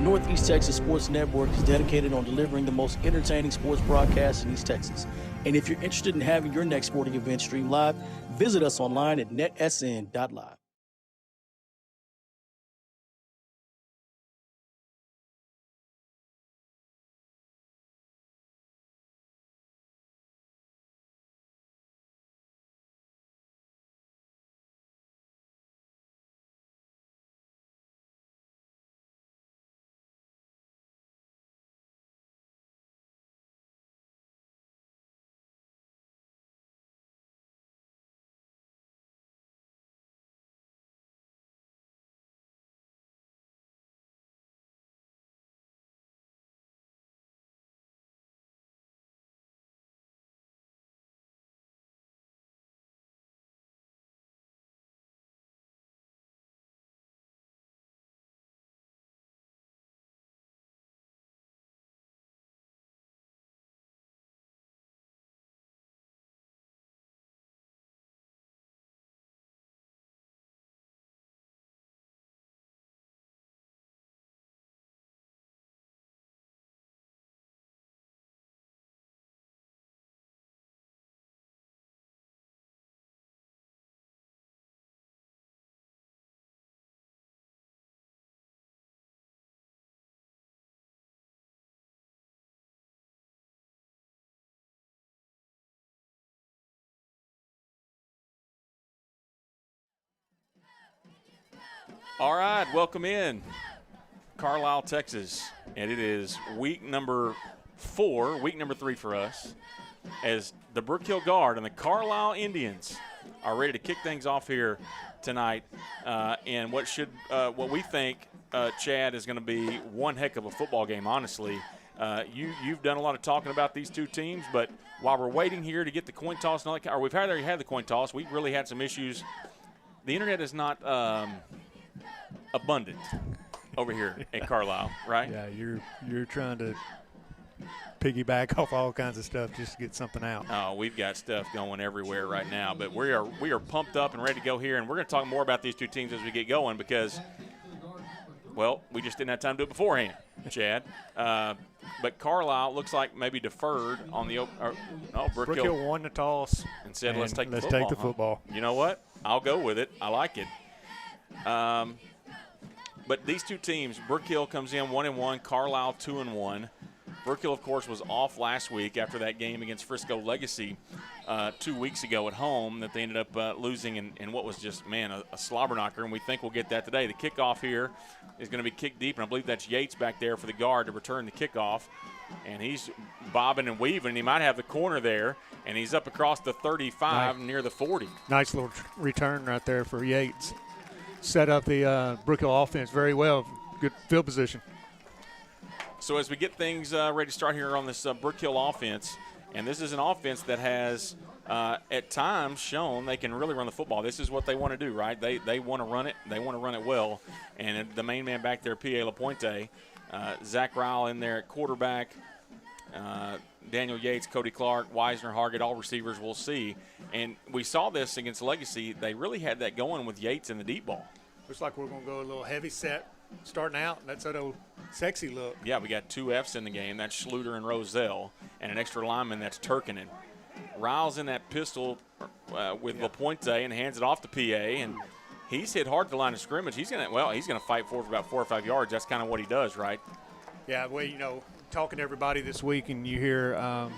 Northeast Texas Sports Network is dedicated on delivering the most entertaining sports broadcasts in East Texas. And if you're interested in having your next sporting event streamed live, visit us online at netsn.live. All right, welcome in Carlisle, Texas, and it is week number 3 for us, as the Brook Hill Guard and the Carlisle Indians are ready to kick things off here tonight, and what we think, Chad, is going to be one heck of a football game. Honestly, you've done a lot of talking about these two teams, but while we're waiting here to get the coin toss, or we've already had the coin toss, we really had some issues. The internet is not abundant over here at Carlisle, right? Yeah, you're trying to piggyback off all kinds of stuff just to get something out. Oh, we've got stuff going everywhere right now, but we are pumped up and ready to go here, and we're going to talk more about these two teams as we get going because, well, we just didn't have time to do it beforehand, Chad. But Carlisle looks like maybe deferred on the Brook Hill won the toss and said, let's take the football. You know what? I'll go with it. I like it. But these two teams, Brook Hill comes in 1-1, Carlisle 2-1. Brook Hill, of course, was off last week after that game against Frisco Legacy 2 weeks ago at home that they ended up losing in what was just, a slobber knocker, and we think we'll get that today. The kickoff here is going to be kicked deep, and I believe that's Yates back there for the guard to return the kickoff. And he's bobbing and weaving, and he might have the corner there, and he's up across the 35 near the 40. Nice little return right there for Yates. Set up the Brook Hill offense very well. Good field position. So as we get things ready to start here on this Brook Hill offense, and this is an offense that has at times shown they can really run the football. This is what they want to do, right? They want to run it. They want to run it well. And the main man back there, P.A. LaPointe, Zach Ryle in there at quarterback, Daniel Yates, Cody Clark, Weisner, Hargett, all receivers we'll see. And we saw this against Legacy. They really had that going with Yates in the deep ball. Looks like we're going to go a little heavy set starting out. That's that old sexy look. Yeah, we got two Fs in the game. That's Schluter and Roselle, and an extra lineman, that's Turkinen. Ryle's in that pistol with LaPointe and hands it off to PA, and he's hit hard to the line of scrimmage. He's going to fight for about 4 or 5 yards. That's kind of what he does, right? Yeah, well, talking to everybody this week, and you hear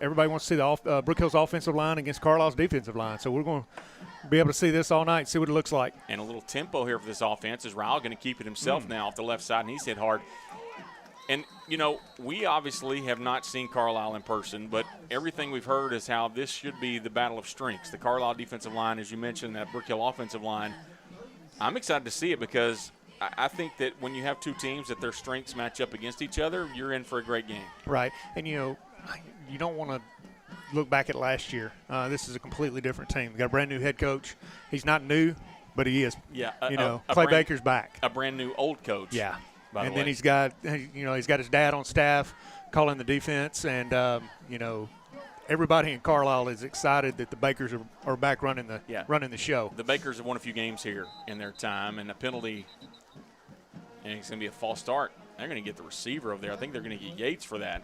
everybody wants to see the Brook Hill's offensive line against Carlisle's defensive line. So we're going to be able to see this all night, see what it looks like. And a little tempo here for this offense. Is Ryle going to keep it himself now off the left side, and he's hit hard. And, we obviously have not seen Carlisle in person, but everything we've heard is how this should be the battle of strengths. The Carlisle defensive line, as you mentioned, that Brook Hill offensive line. I'm excited to see it because I think that when you have two teams that their strengths match up against each other, you're in for a great game. Right. And, you don't want to look back at last year. This is a completely different team. We got a brand new head coach. He's not new, but he is. Yeah. Clay Baker's back. A brand new old coach. Yeah. And then he's got, he's got his dad on staff calling the defense, and everybody in Carlisle is excited that the Bakers are back running the show. The Bakers have won a few games here in their time, and a penalty, and it's going to be a false start They're going to get the receiver over there. I think they're going to get Yates for that.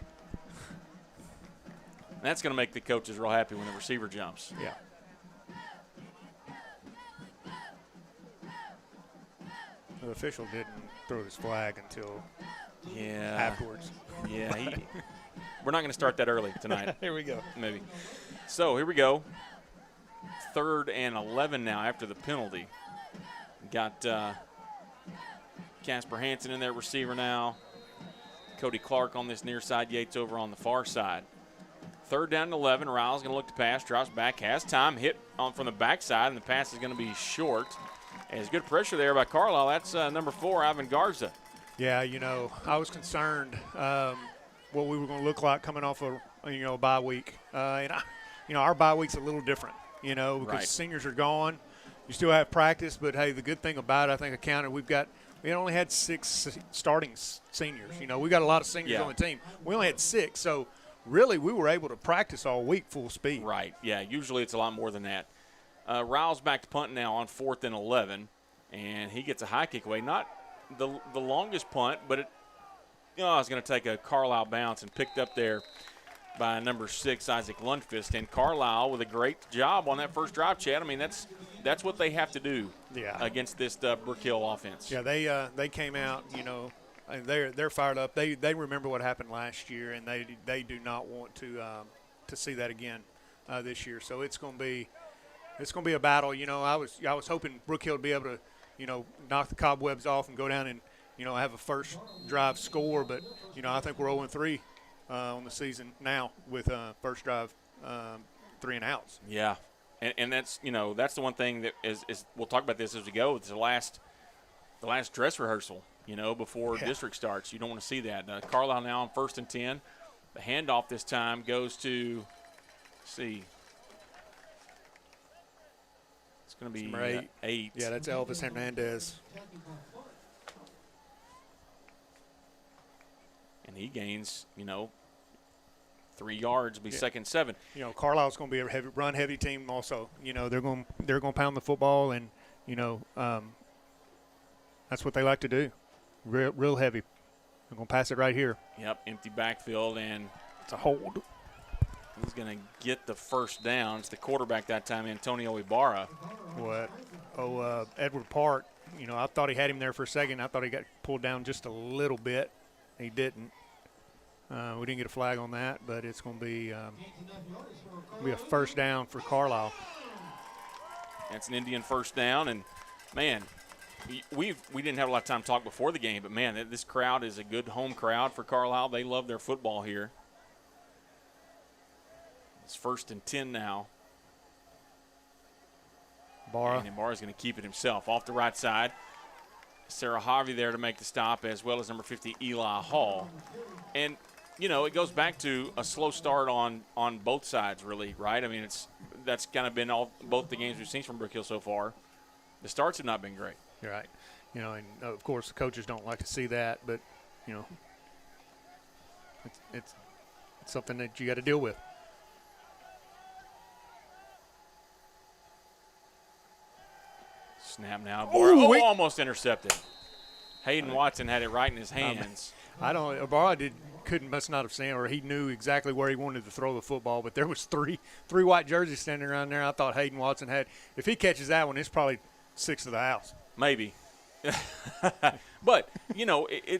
And that's going to make the coaches real happy when the receiver jumps. Yeah. The official didn't throw his flag until afterwards. Yeah, we're not going to start that early tonight. Here we go. Maybe. So here we go. 3rd and 11 now after the penalty. Got Casper Hansen in there, receiver now. Cody Clark on this near side, Yates over on the far side. 3rd down and 11. Riles going to look to pass, drops back, has time, hit on from the backside, and the pass is going to be short. And it's good pressure there by Carlisle. That's number 4, Ivan Garza. Yeah, I was concerned what we were going to look like coming off a bye week. Our bye week's a little different, because Right. seniors are gone. You still have practice, but, hey, the good thing about it, I think I counted, we only had 6 starting seniors. We got a lot of seniors on the team. We only had 6, so really we were able to practice all week full speed. Right, yeah, usually it's a lot more than that. Riles back to punt now on 4th and 11, and he gets a high kick away. Not the longest punt, but it was going to take a Carlisle bounce and picked up there by number 6, Isaac Lundqvist. And Carlisle with a great job on that first drive, Chad. I mean, that's what they have to do against this Brook Hill offense. Yeah, they came out, and they're fired up. They remember what happened last year, and they do not want to see that again this year. So it's going to be a battle. I was hoping Brook Hill would be able to knock the cobwebs off and go down and have a first drive score. But I think we're 0-3 on the season now with first drive 3 and outs. Yeah, and that's that's the one thing that is we'll talk about this as we go. It's the last dress rehearsal before district starts. You don't want to see that. Carlisle now on 1st and 10. The handoff this time goes to it's going to be number 8. Yeah, that's Elvis Hernandez. And he gains, 3 yards, be 2nd and 7. Carlisle's going to be a run-heavy team also. They're going to pound the football, and, that's what they like to do, real heavy. They're going to pass it right here. Yep, empty backfield, and it's a hold. He's going to get the first down. It's the quarterback that time, Antonio Ibarra. What? Edward Park, I thought he had him there for a second. I thought he got pulled down just a little bit. He didn't. We didn't get a flag on that, but it's going to be a first down for Carlisle. That's an Indian first down, and, man, we didn't have a lot of time to talk before the game, but, man, this crowd is a good home crowd for Carlisle. They love their football here. It's 1st and 10 now. And Ibarra's going to keep it himself off the right side. Sarah Harvey there to make the stop, as well as number 50, Eli Hall. And, it goes back to a slow start on both sides, really, right? I mean, that's kind of been both the games we've seen from Brook Hill so far. The starts have not been great. You're right. And, of course, the coaches don't like to see that, but, it's something that you got to deal with. Snap now. Almost intercepted. Hayden Watson had it right in his hands. Ibarra must not have seen, or he knew exactly where he wanted to throw the football, but there was three white jerseys standing around there. I thought Hayden Watson had, if he catches that one, it's probably 6 of the house. Maybe. But,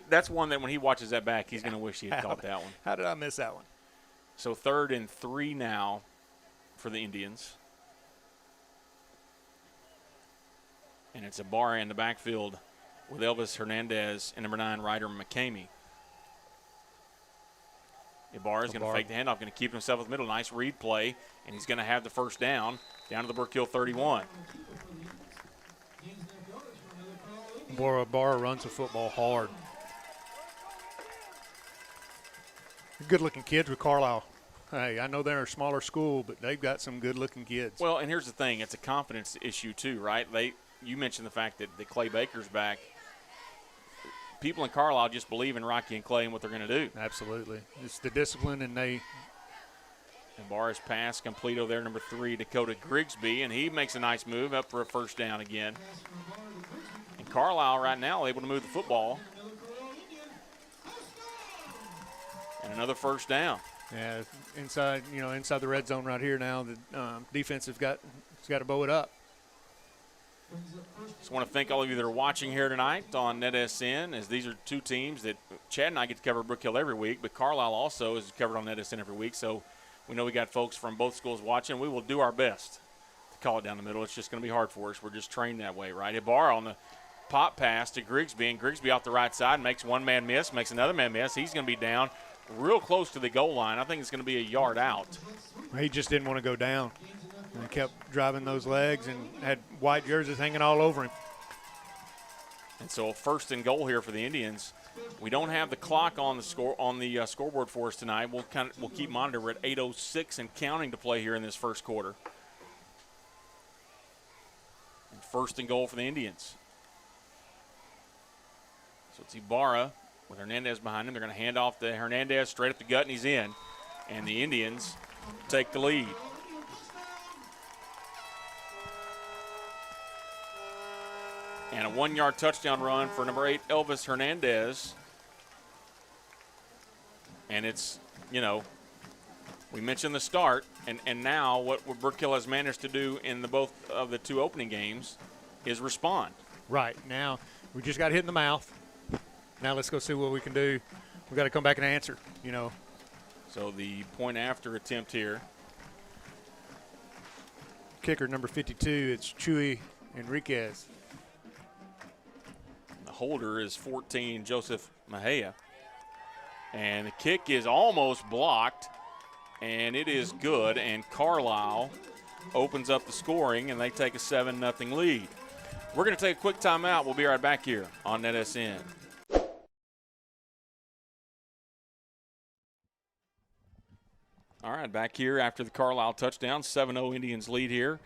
that's one that when he watches that back, he's going to wish he had caught that one. How did I miss that one? So 3rd and 3 now for the Indians. And it's Ibarra in the backfield with Elvis Hernandez and number 9, Ryder McCamey. Ibarra is going to fake the handoff, going to keep himself in the middle. Nice read play, and he's going to have the first down to the Brook Hill 31. Ibarra runs the football hard. Good-looking kids with Carlisle. Hey, I know they're a smaller school, but they've got some good-looking kids. Well, and here's the thing. It's a confidence issue too, right? You mentioned the fact that Clay Baker's back. People in Carlisle just believe in Rocky and Clay and what they're going to do. Absolutely. It's the discipline, and Ibarra's pass complete over there, number 3, Dakota Grigsby, and he makes a nice move up for a first down again. And Carlisle right now able to move the football. another first down. Yeah, inside the red zone right here now. The defense has got to bow it up. Just want to thank all of you that are watching here tonight on NETSN, as these are two teams that Chad and I get to cover Brook Hill every week, but Carlisle also is covered on NETSN every week. So we know we got folks from both schools watching. We will do our best to call it down the middle. It's just going to be hard for us. We're just trained that way, right? Ibarra on the pop pass to Grigsby, and Grigsby off the right side makes one man miss, makes another man miss. He's going to be down real close to the goal line. I think it's going to be a yard out. He just didn't want to go down. He kept driving those legs and had white jerseys hanging all over him. And so first and goal here for the Indians. We don't have the clock on the scoreboard for us tonight. We'll keep monitoring. We're at 8:06 and counting to play here in this first quarter. And first and goal for the Indians. So it's Ibarra with Hernandez behind him. They're going to hand off to Hernandez straight up the gut, and he's in. And the Indians take the lead. And a 1-yard touchdown run for number 8, Elvis Hernandez. And it's, we mentioned the start, and now what Brook Hill has managed to do in both of the two opening games is respond. Right. Now, we just got hit in the mouth. Now let's go see what we can do. We've got to come back and answer, So the point after attempt here. Kicker number 52, it's Chuy Enriquez. The holder is 14, Joseph Mejia. And the kick is almost blocked, and it is good. And Carlisle opens up the scoring, and they take a 7-0 lead. We're going to take a quick timeout. We'll be right back here on NETSN. All right, back here after the Carlisle touchdown. 7-0 Indians lead here.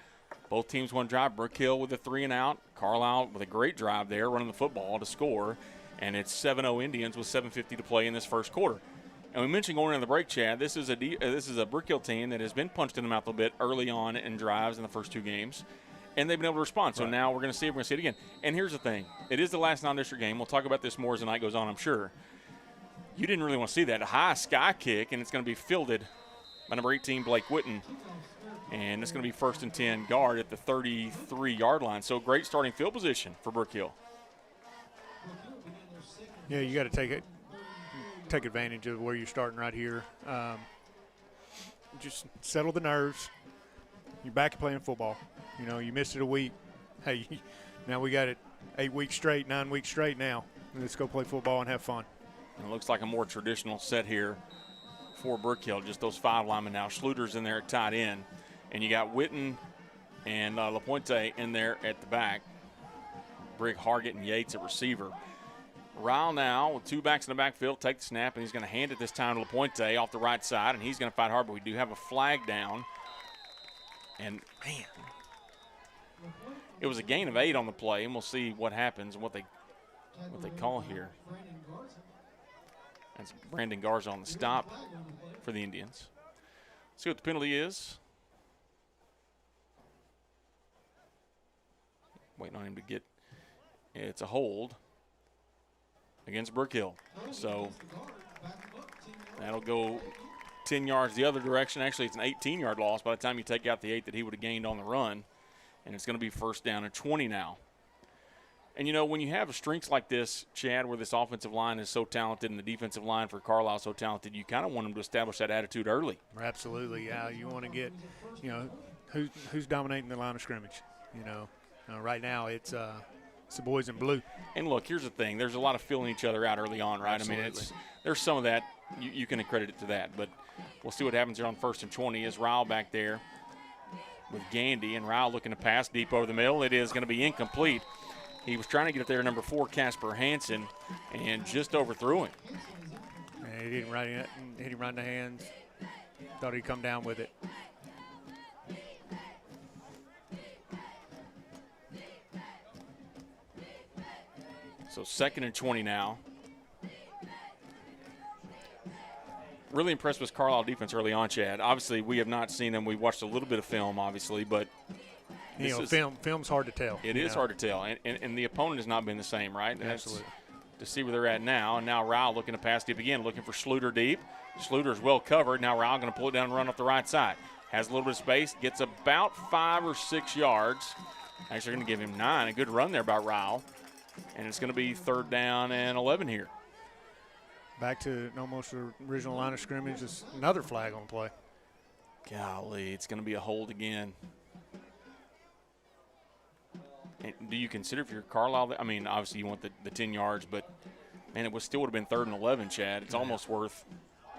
Both teams one drive. Brook Hill with a 3-and-out. Carlisle with a great drive there, running the football to score. And it's 7-0 Indians with 7:50 to play in this first quarter. And we mentioned going into the break, Chad, this is a Brook Hill team that has been punched in the mouth a little bit early on in drives in the first two games. And they've been able to respond. So now we're going to see it again. And here's the thing. It is the last non-district game. We'll talk about this more as the night goes on, I'm sure. You didn't really want to see that. A high sky kick, and it's going to be fielded by number 18, Blake Witten. And it's going to be 1st and 10 guard at the 33-yard line. So great starting field position for Brook Hill. Yeah, you got to take advantage of where you're starting right here. Just settle the nerves. You're back to playing football. You missed it a week. Hey, now we got it 8 weeks straight, 9 weeks straight now. Let's go play football and have fun. And it looks like a more traditional set here for Brook Hill. Just those 5 linemen now. Schluter's in there at tight end. And you got Witten and LaPointe in there at the back. Brigg, Hargett, and Yates at receiver. Ryle now with 2 backs in the backfield, take the snap, and he's going to hand it this time to LaPointe off the right side, and he's going to fight hard, but we do have a flag down. And, man, it was a gain of 8 on the play, and we'll see what happens and what they call here. That's Brandon Garza on the stop for the Indians. Let's see what the penalty is. Waiting on him to get – it's a hold against Brook Hill. So that'll go 10 yards the other direction. Actually, it's an 18-yard loss by the time you take out the 8 that he would have gained on the run. And it's going to be 1st down and 20 now. And, when you have strengths like this, Chad, where this offensive line is so talented and the defensive line for Carlisle is so talented, you kind of want them to establish that attitude early. Absolutely, yeah. You want to get, who's dominating the line of scrimmage, right now it's the boys in blue. And look, here's the thing. There's a lot of feeling each other out early on, right? Absolutely. I mean, there's some of that. You can accredit it to that. But we'll see what happens here on 1st and 20 as Ryle back there with Gandy. And Ryle looking to pass deep over the middle. It is going to be incomplete. He was trying to get it there, number 4, Casper Hansen, and just overthrew him. And he didn't hit him right in the hands. Thought he'd come down with it. So 2nd and 20 now. Really impressed with Carlisle defense early on, Chad. Obviously, we have not seen them. We watched a little bit of film, obviously, but film's hard to tell. It is hard to tell, and the opponent has not been the same, right? Absolutely. to see where they're at now. And now Ryle looking to pass deep again, looking for Schluter deep. Schluter's well covered. Now Ryle going to pull it down and run off the right side. Has a little bit of space, gets about 5 or 6 yards. Actually, going to give him 9. A good run there by Ryle. And it's going to be 3rd down and 11 here. Back to almost the original line of scrimmage. Just another flag on play. Golly, it's going to be a hold again. And do you consider if you're Carlisle, I mean, obviously you want the 10 yards, but, man, it still would have been 3rd and 11, Chad. It's almost worth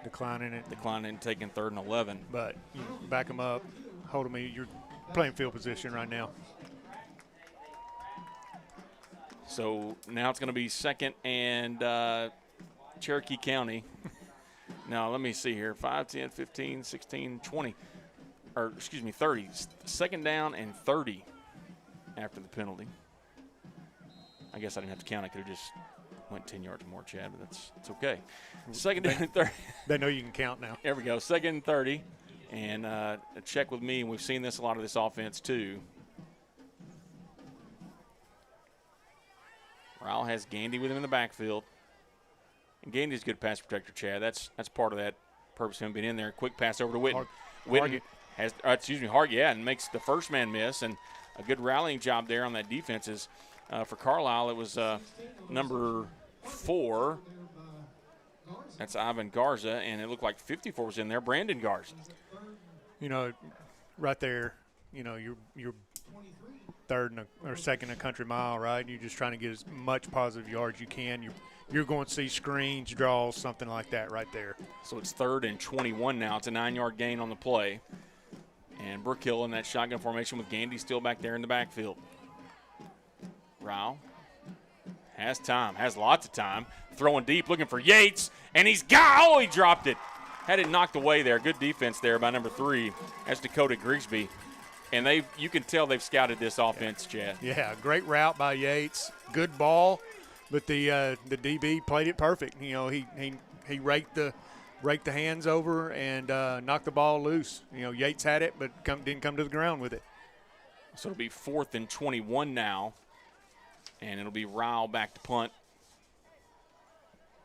declining it. Declining and taking 3rd and 11. But you back them up, hold them. You're playing field position right now. So now it's going to be 2nd and Cherokee County. Now, let me see here. 5, 10, 15, 16, 20. Or, excuse me, 30. 2nd down and 30 after the penalty. I guess I didn't have to count. I could have just went 10 yards more, Chad, but it's okay. 2nd down and 30. They know you can count now. There we go. 2nd and 30. And check with me, and we've seen this a lot of this offense too. Ryle has Gandy with him in the backfield. And Gandy's a good pass protector, Chad. That's part of that purpose of him being in there. Quick pass over to Whitten. Whitten has, Hart, and makes the first man miss. And a good rallying job there on that defense is for Carlisle. It was number 4. That's Ivan Garza, and it looked like 54 was in there. Brandon Garza. You know, right there, you know, you're 3rd or 2nd a country mile, right? You're just trying to get as much positive yards you can. You're going to see screens, draws, something like that right there. So it's 3rd and 21 now. It's a 9-yard gain on the play. And Brook Hill in that shotgun formation with Gandy still back there in the backfield. Ryle has time, has lots of time. Throwing deep, looking for Yates, and he dropped it. Had it knocked away there. Good defense there by number 3. That's Dakota Grigsby. And you can tell they've scouted this offense, Chad. Yeah, great route by Yates. Good ball, but the DB played it perfect. You know, he raked the hands over and knocked the ball loose. You know, Yates had it, but didn't come to the ground with it. So it'll be 4th and 21 now, and it'll be Ryle back to punt.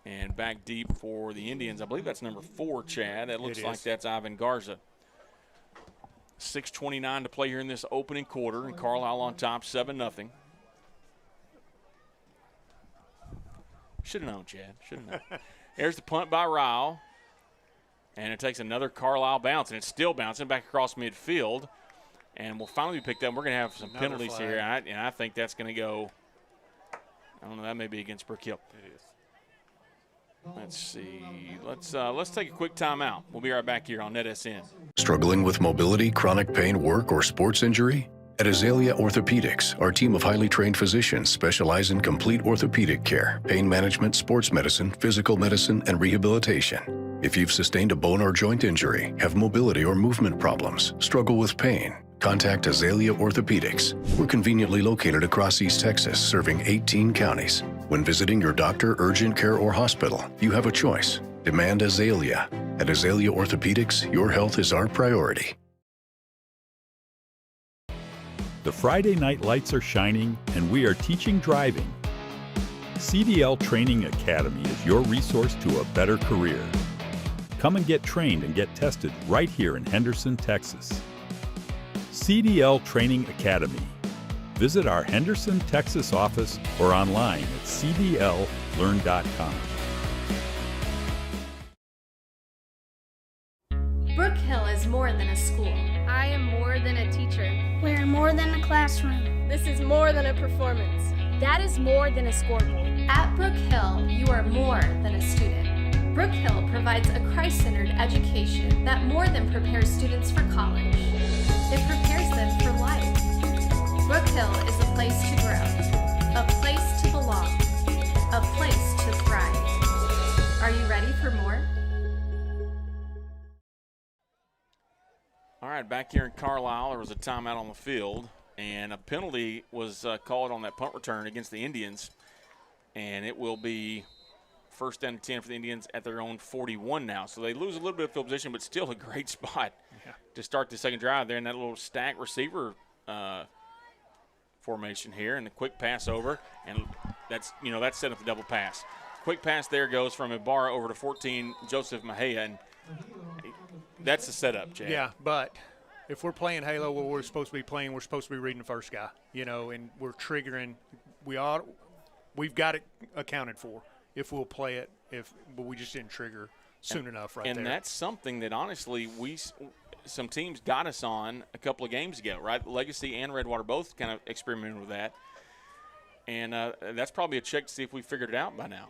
And back deep for the Indians. I believe that's number 4, Chad. That looks like that's Ivan Garza. 6:29 to play here in this opening quarter, and Carlisle on top, 7-0. Should have known, Chad. Should have known. There's the punt by Ryle, and it takes another Carlisle bounce, and it's still bouncing back across midfield, and will finally be picked up. We're going to have some penalties here, and I think that's going to go. I don't know. That may be against Brook Hill. It is. Let's see. Let's take a quick timeout. We'll be right back here on NETSN. Struggling with mobility, chronic pain, work, or sports injury? At Azalea Orthopedics, our team of highly trained physicians specialize in complete orthopedic care, pain management, sports medicine, physical medicine, and rehabilitation. If you've sustained a bone or joint injury, have mobility or movement problems, struggle with pain, contact Azalea Orthopedics. We're conveniently located across East Texas, serving 18 counties. When visiting your doctor, urgent care, or hospital, you have a choice. Demand Azalea. At Azalea Orthopedics, your health is our priority. The Friday night lights are shining, and we are teaching driving. CDL Training Academy is your resource to a better career. Come and get trained and get tested right here in Henderson, Texas. CDL Training Academy. Visit our Henderson, Texas office or online at cdllearn.com. Brook Hill is more than a school. I am more than a teacher. We're more than a classroom. This is more than a performance. That is more than a scoreboard. At Brook Hill, you are more than a student. Brook Hill provides a Christ-centered education that more than prepares students for college. It prepares them for life. Brook Hill is a place to grow, a place to belong, a place to thrive. Are you ready for more? All right, back here in Carlisle, there was a timeout on the field, and a penalty was called on that punt return against the Indians, and it will be 1st down and 10 for the Indians at their own 41 now. So they lose a little bit of field position, but still a great spot to start the second drive there in that little stack receiver formation here, and the quick pass over, and That's set up the double pass. Quick pass there goes from Ibarra over to 14, Joseph Mejia, and that's the setup, Chad. Yeah, but if we're playing Halo where we're supposed to be playing, we're supposed to be reading the first guy, and we're triggering. We've got it accounted for if we'll play it, but we just didn't trigger soon enough right there. And that's something that, honestly, some teams got us on a couple of games ago, right? Legacy and Redwater both kind of experimented with that. And that's probably a check to see if we figured it out by now.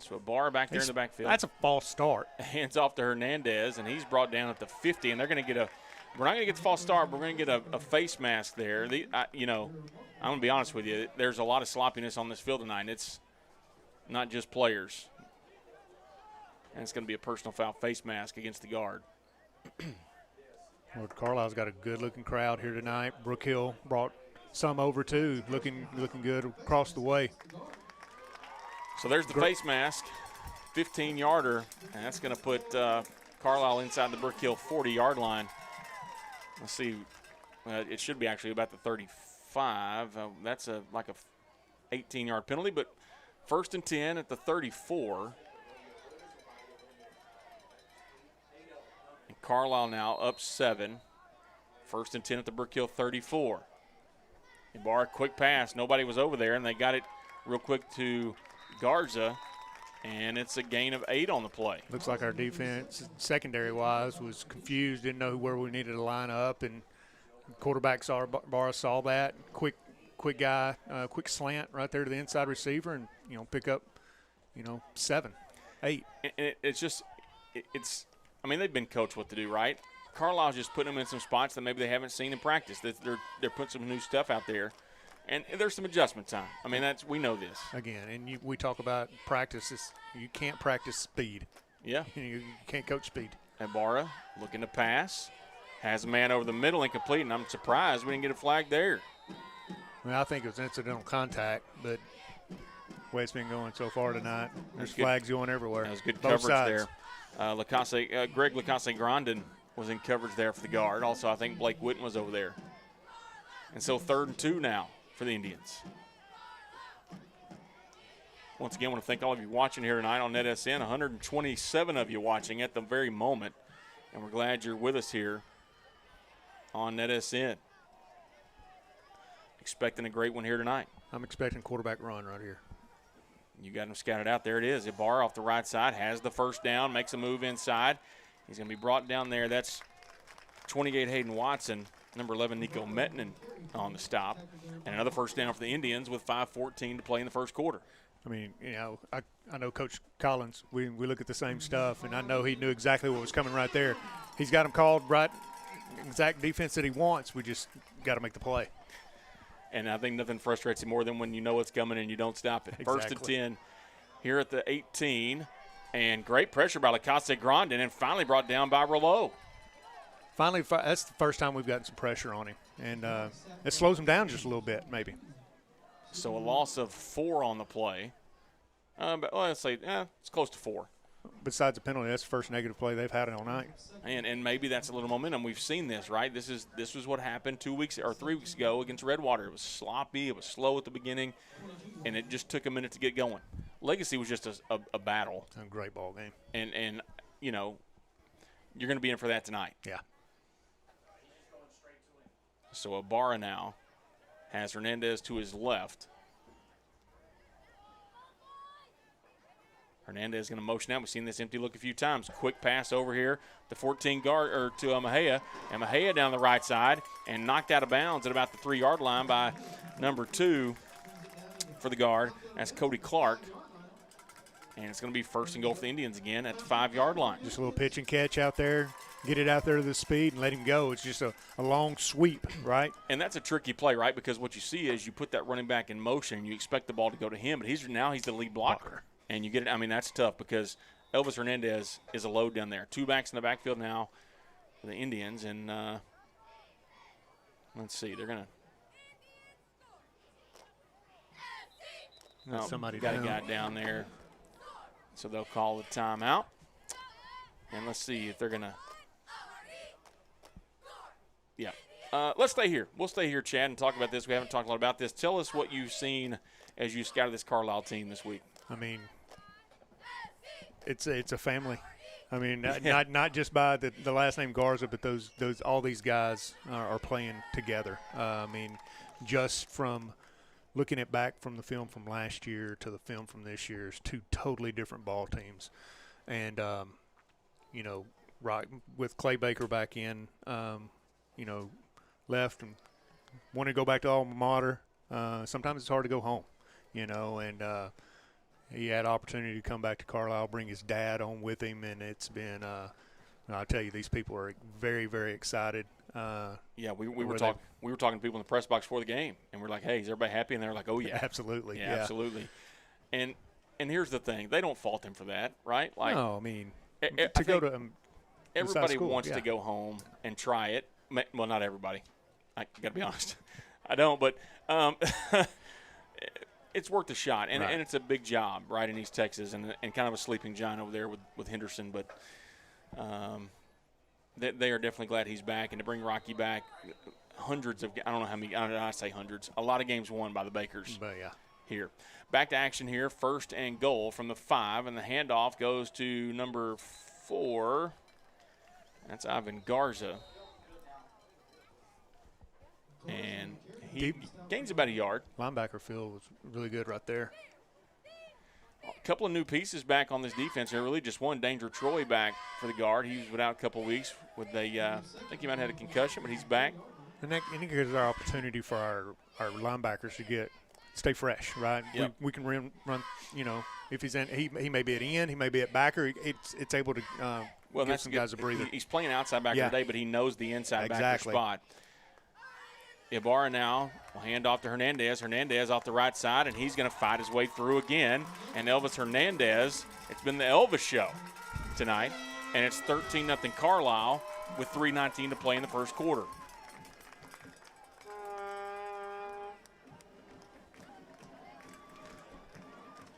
So a bar back there in the backfield. That's a false start. Hands off to Hernandez, and he's brought down at the 50. And they're going to get we're not going to get the false start, but we're going to get a face mask there. I'm going to be honest with you. There's a lot of sloppiness on this field tonight. It's not just players. And it's going to be a personal foul face mask against the guard. Well, Carlisle's got a good-looking crowd here tonight. Brook Hill brought some over, too, looking good across the way. So there's the face mask, 15-yarder, and that's going to put Carlisle inside the Brook Hill 40-yard line. Let's see. It should be actually about the 35. That's like a 18-yard penalty, but 1st and 10 at the 34. And Carlisle now up 7. 1st and 10 at the Brook Hill 34. Ibarra, quick pass. Nobody was over there, and they got it real quick to Garza, and it's a gain of 8 on the play. Looks like our defense, secondary-wise, was confused, didn't know where we needed to line up, and quarterback Barra saw that. Quick guy, quick slant right there to the inside receiver, and pick up 7, 8. And it's they've been coached what to do, right? Carlisle's just putting them in some spots that maybe they haven't seen in practice. They're putting some new stuff out there. And there's some adjustment time. We know this. Again, and we talk about practice. You can't practice speed. Yeah. You can't coach speed. Ibarra looking to pass. Has a man over the middle, incomplete, and I'm surprised we didn't get a flag there. I think it was incidental contact, but the way it's been going so far tonight, there's flags going everywhere. That was good Both coverage sides. there. Greg Lacasse-Grandin was in coverage there for the guard. Also, I think Blake Witten was over there. And so 3rd and 2 now for the Indians. Once again, I want to thank all of you watching here tonight on NETSN. 127 of you watching at the very moment, and we're glad you're with us here on NETSN. Expecting a great one here tonight. I'm expecting quarterback run right here. You got him scouted out. There it is. Ibarra off the right side has the first down, makes a move inside. He's going to be brought down there. That's 28 Hayden Watson, number 11 Nico Metnin on the stop. And another first down for the Indians with 5:14 to play in the first quarter. I know Coach Collins. We look at the same stuff, and I know he knew exactly what was coming right there. He's got him called right, exact defense that he wants. We just got to make the play. And I think nothing frustrates you more than when you know what's coming and you don't stop it. Exactly. 1st and 10 here at the 18. And great pressure by Lacasse-Grandin and finally brought down by Rouleau. Finally, that's the first time we've gotten some pressure on him. And it slows him down just a little bit, maybe. So a loss of 4 on the play. But let's say it's close to 4. Besides the penalty, that's the first negative play they've had all night. And maybe that's a little momentum. We've seen this, right? This was what happened 3 weeks ago against Redwater. It was sloppy. It was slow at the beginning, and it just took a minute to get going. Legacy was just a battle. A great ball game. And you're going to be in for that tonight. Yeah. So Ibarra now has Hernandez to his left. Hernandez is going to motion out. We've seen this empty look a few times. Quick pass over here to 14 guard or to Mejia. And Mejia down the right side and knocked out of bounds at about the 3-yard line by number 2 for the guard. That's Cody Clark. And it's going to be 1st and goal for the Indians again at the 5-yard line. Just a little pitch and catch out there. Get it out there to the speed and let him go. It's just a long sweep, right? And that's a tricky play, right? Because what you see is you put that running back in motion and you expect the ball to go to him, but he's the lead blocker. And you get it. That's tough because Elvis Hernandez is a load down there. 2 backs in the backfield now for the Indians. And let's see. They're going to – somebody got down. a guy down there. So they'll call the timeout. And let's see if they're going to – yeah. Let's stay here. We'll stay here, Chad, and talk about this. We haven't talked a lot about this. Tell us what you've seen as you scouted this Carlisle team this week? I mean, it's a family. I mean, not just by the last name Garza, but those all these guys are playing together. I mean, just from looking at back from the film from last year to the film from this year is two totally different ball teams. And, you know, right with Clay Baker back in, you know, left and wanted to go back to alma mater. Sometimes it's hard to go home, you know, and he had opportunity to come back to Carlisle, bring his dad on with him, and it's been I'll tell you, these people are very, very excited. Yeah, we were talking to people in the press box before the game, and we're like, hey, is everybody happy? And they're like, oh, yeah. Absolutely. Yeah, absolutely. And here's the thing. They don't fault him for that, right? Like, no, I mean, to go to everybody school, wants to go home and try it. Well, not everybody. I got to be honest. I don't, but it's worth a shot. And, right. and it's a big job, right, in East Texas, and kind of a sleeping giant over there with Henderson. But they are definitely glad he's back. And to bring Rocky back, hundreds of – I don't know how many – I say hundreds. A lot of games won by the Bakers. But, yeah. Here. Back to action here, 1st and goal from the 5, and the handoff goes to number 4. That's Ivan Garza. And he gains about a yard. Linebacker field was really good right there. A couple of new pieces back on this defense here. Really just one, Danger Troy, back for the guard. He was without a couple of weeks with I think he might have had a concussion, but he's back. And that gives our opportunity for our linebackers to stay fresh, right? Yep. We can run, you know, if he's in, he may be at end, he may be at backer. It's able to give some guys a breather. He's playing outside backer today, but he knows the inside backer spot. Ibarra now will hand off to Hernandez. Hernandez off the right side, and he's going to fight his way through again. And Elvis Hernandez, it's been the Elvis show tonight, and it's 13-0 Carlisle with 3:19 to play in the first quarter.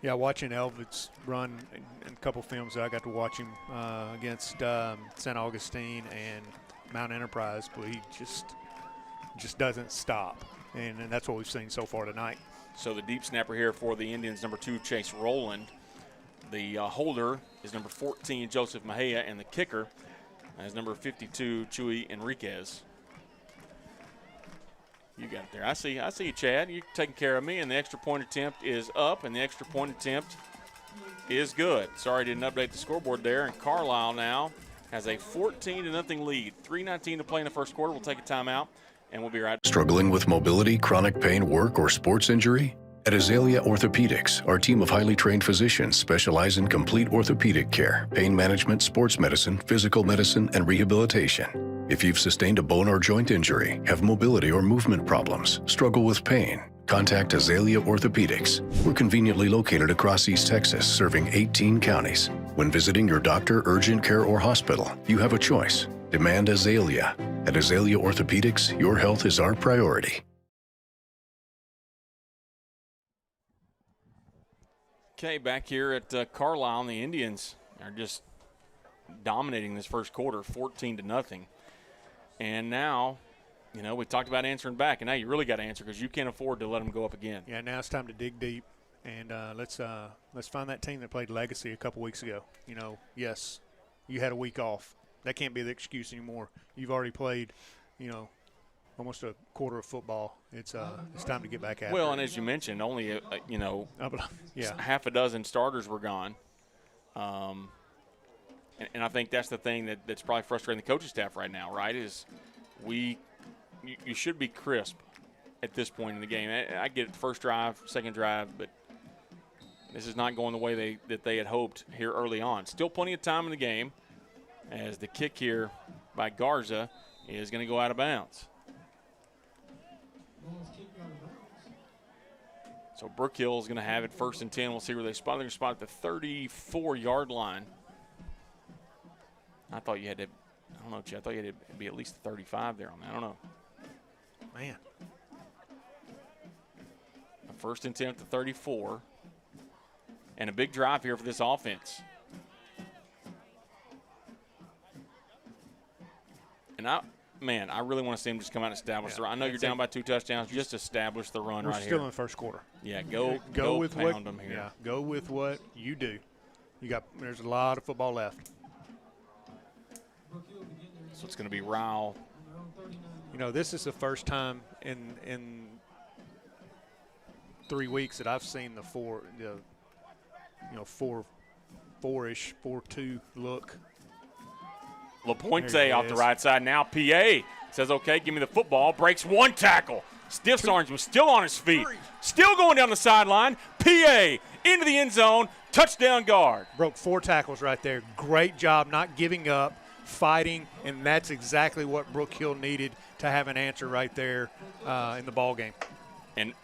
Yeah, watching Elvis run in a couple films, I got to watch him against St. Augustine and Mount Enterprise, but he just doesn't stop, and that's what we've seen so far tonight. So the deep snapper here for the Indians, number 2, Chase Rowland. The holder is number 14, Joseph Mejia, and the kicker is number 52, Chuy Enriquez. You got it there. I see you, Chad. You're taking care of me, and the extra point attempt is up, and the extra point attempt is good. Sorry I didn't update the scoreboard there, and Carlisle now has a 14-0 lead. 3:19 to play in the first quarter. We'll take a timeout, and we'll be right back. Struggling with mobility, chronic pain, work, or sports injury? At Azalea Orthopedics, our team of highly trained physicians specialize in complete orthopedic care, pain management, sports medicine, physical medicine, and rehabilitation. If you've sustained a bone or joint injury, have mobility or movement problems, struggle with pain, contact Azalea Orthopedics. We're conveniently located across East Texas, serving 18 counties. When visiting your doctor, urgent care, or hospital, you have a choice. Demand Azalea. At Azalea Orthopedics, your health is our priority. Okay, back here at Carlisle, and the Indians are just dominating this first quarter, 14-0. And now, you know, we talked about answering back, and now you really got to answer because you can't afford to let them go up again. Yeah, now it's time to dig deep, and let's find that team that played Legacy a couple weeks ago. You know, yes, you had a week off. That can't be the excuse anymore. You've already played, you know, almost a quarter of football. It's time to get back at it. Well, and as you mentioned, only half a dozen starters were gone, and I think that's the thing that's probably frustrating the coaching staff right now. Right? Is you should be crisp at this point in the game. I get it, first drive, second drive, but this is not going the way they had hoped here early on. Still plenty of time in the game, as the kick here by Garza is going to go out of bounds. So Brook Hill is going to have it 1st and 10. We'll see where they spot. They're going to spot at the 34-yard line. I thought you had to, I don't know, Chad, I thought you had to be at least 35 there on that. I don't know. Man. A 1st and 10 at the 34. And a big drive here for this offense. And man, I really want to see him just come out and establish the run. I know you're down by 2 touchdowns. Just establish the run right here. We're still in the first quarter. Yeah, go with pound them here. Yeah, go with what you do. There's a lot of football left. So it's going to be Ryle. This is the first time in 3 weeks that I've seen the 4-ish, 4-2 look. LaPointe off the right side. Now PA says, okay, give me the football. Breaks one tackle. Stiff arms him, still on his feet. Still going down the sideline. PA into the end zone. Touchdown guard. Broke 4 tackles right there. Great job not giving up, fighting, and that's exactly what Brook Hill needed to have an answer right there in the ball game. And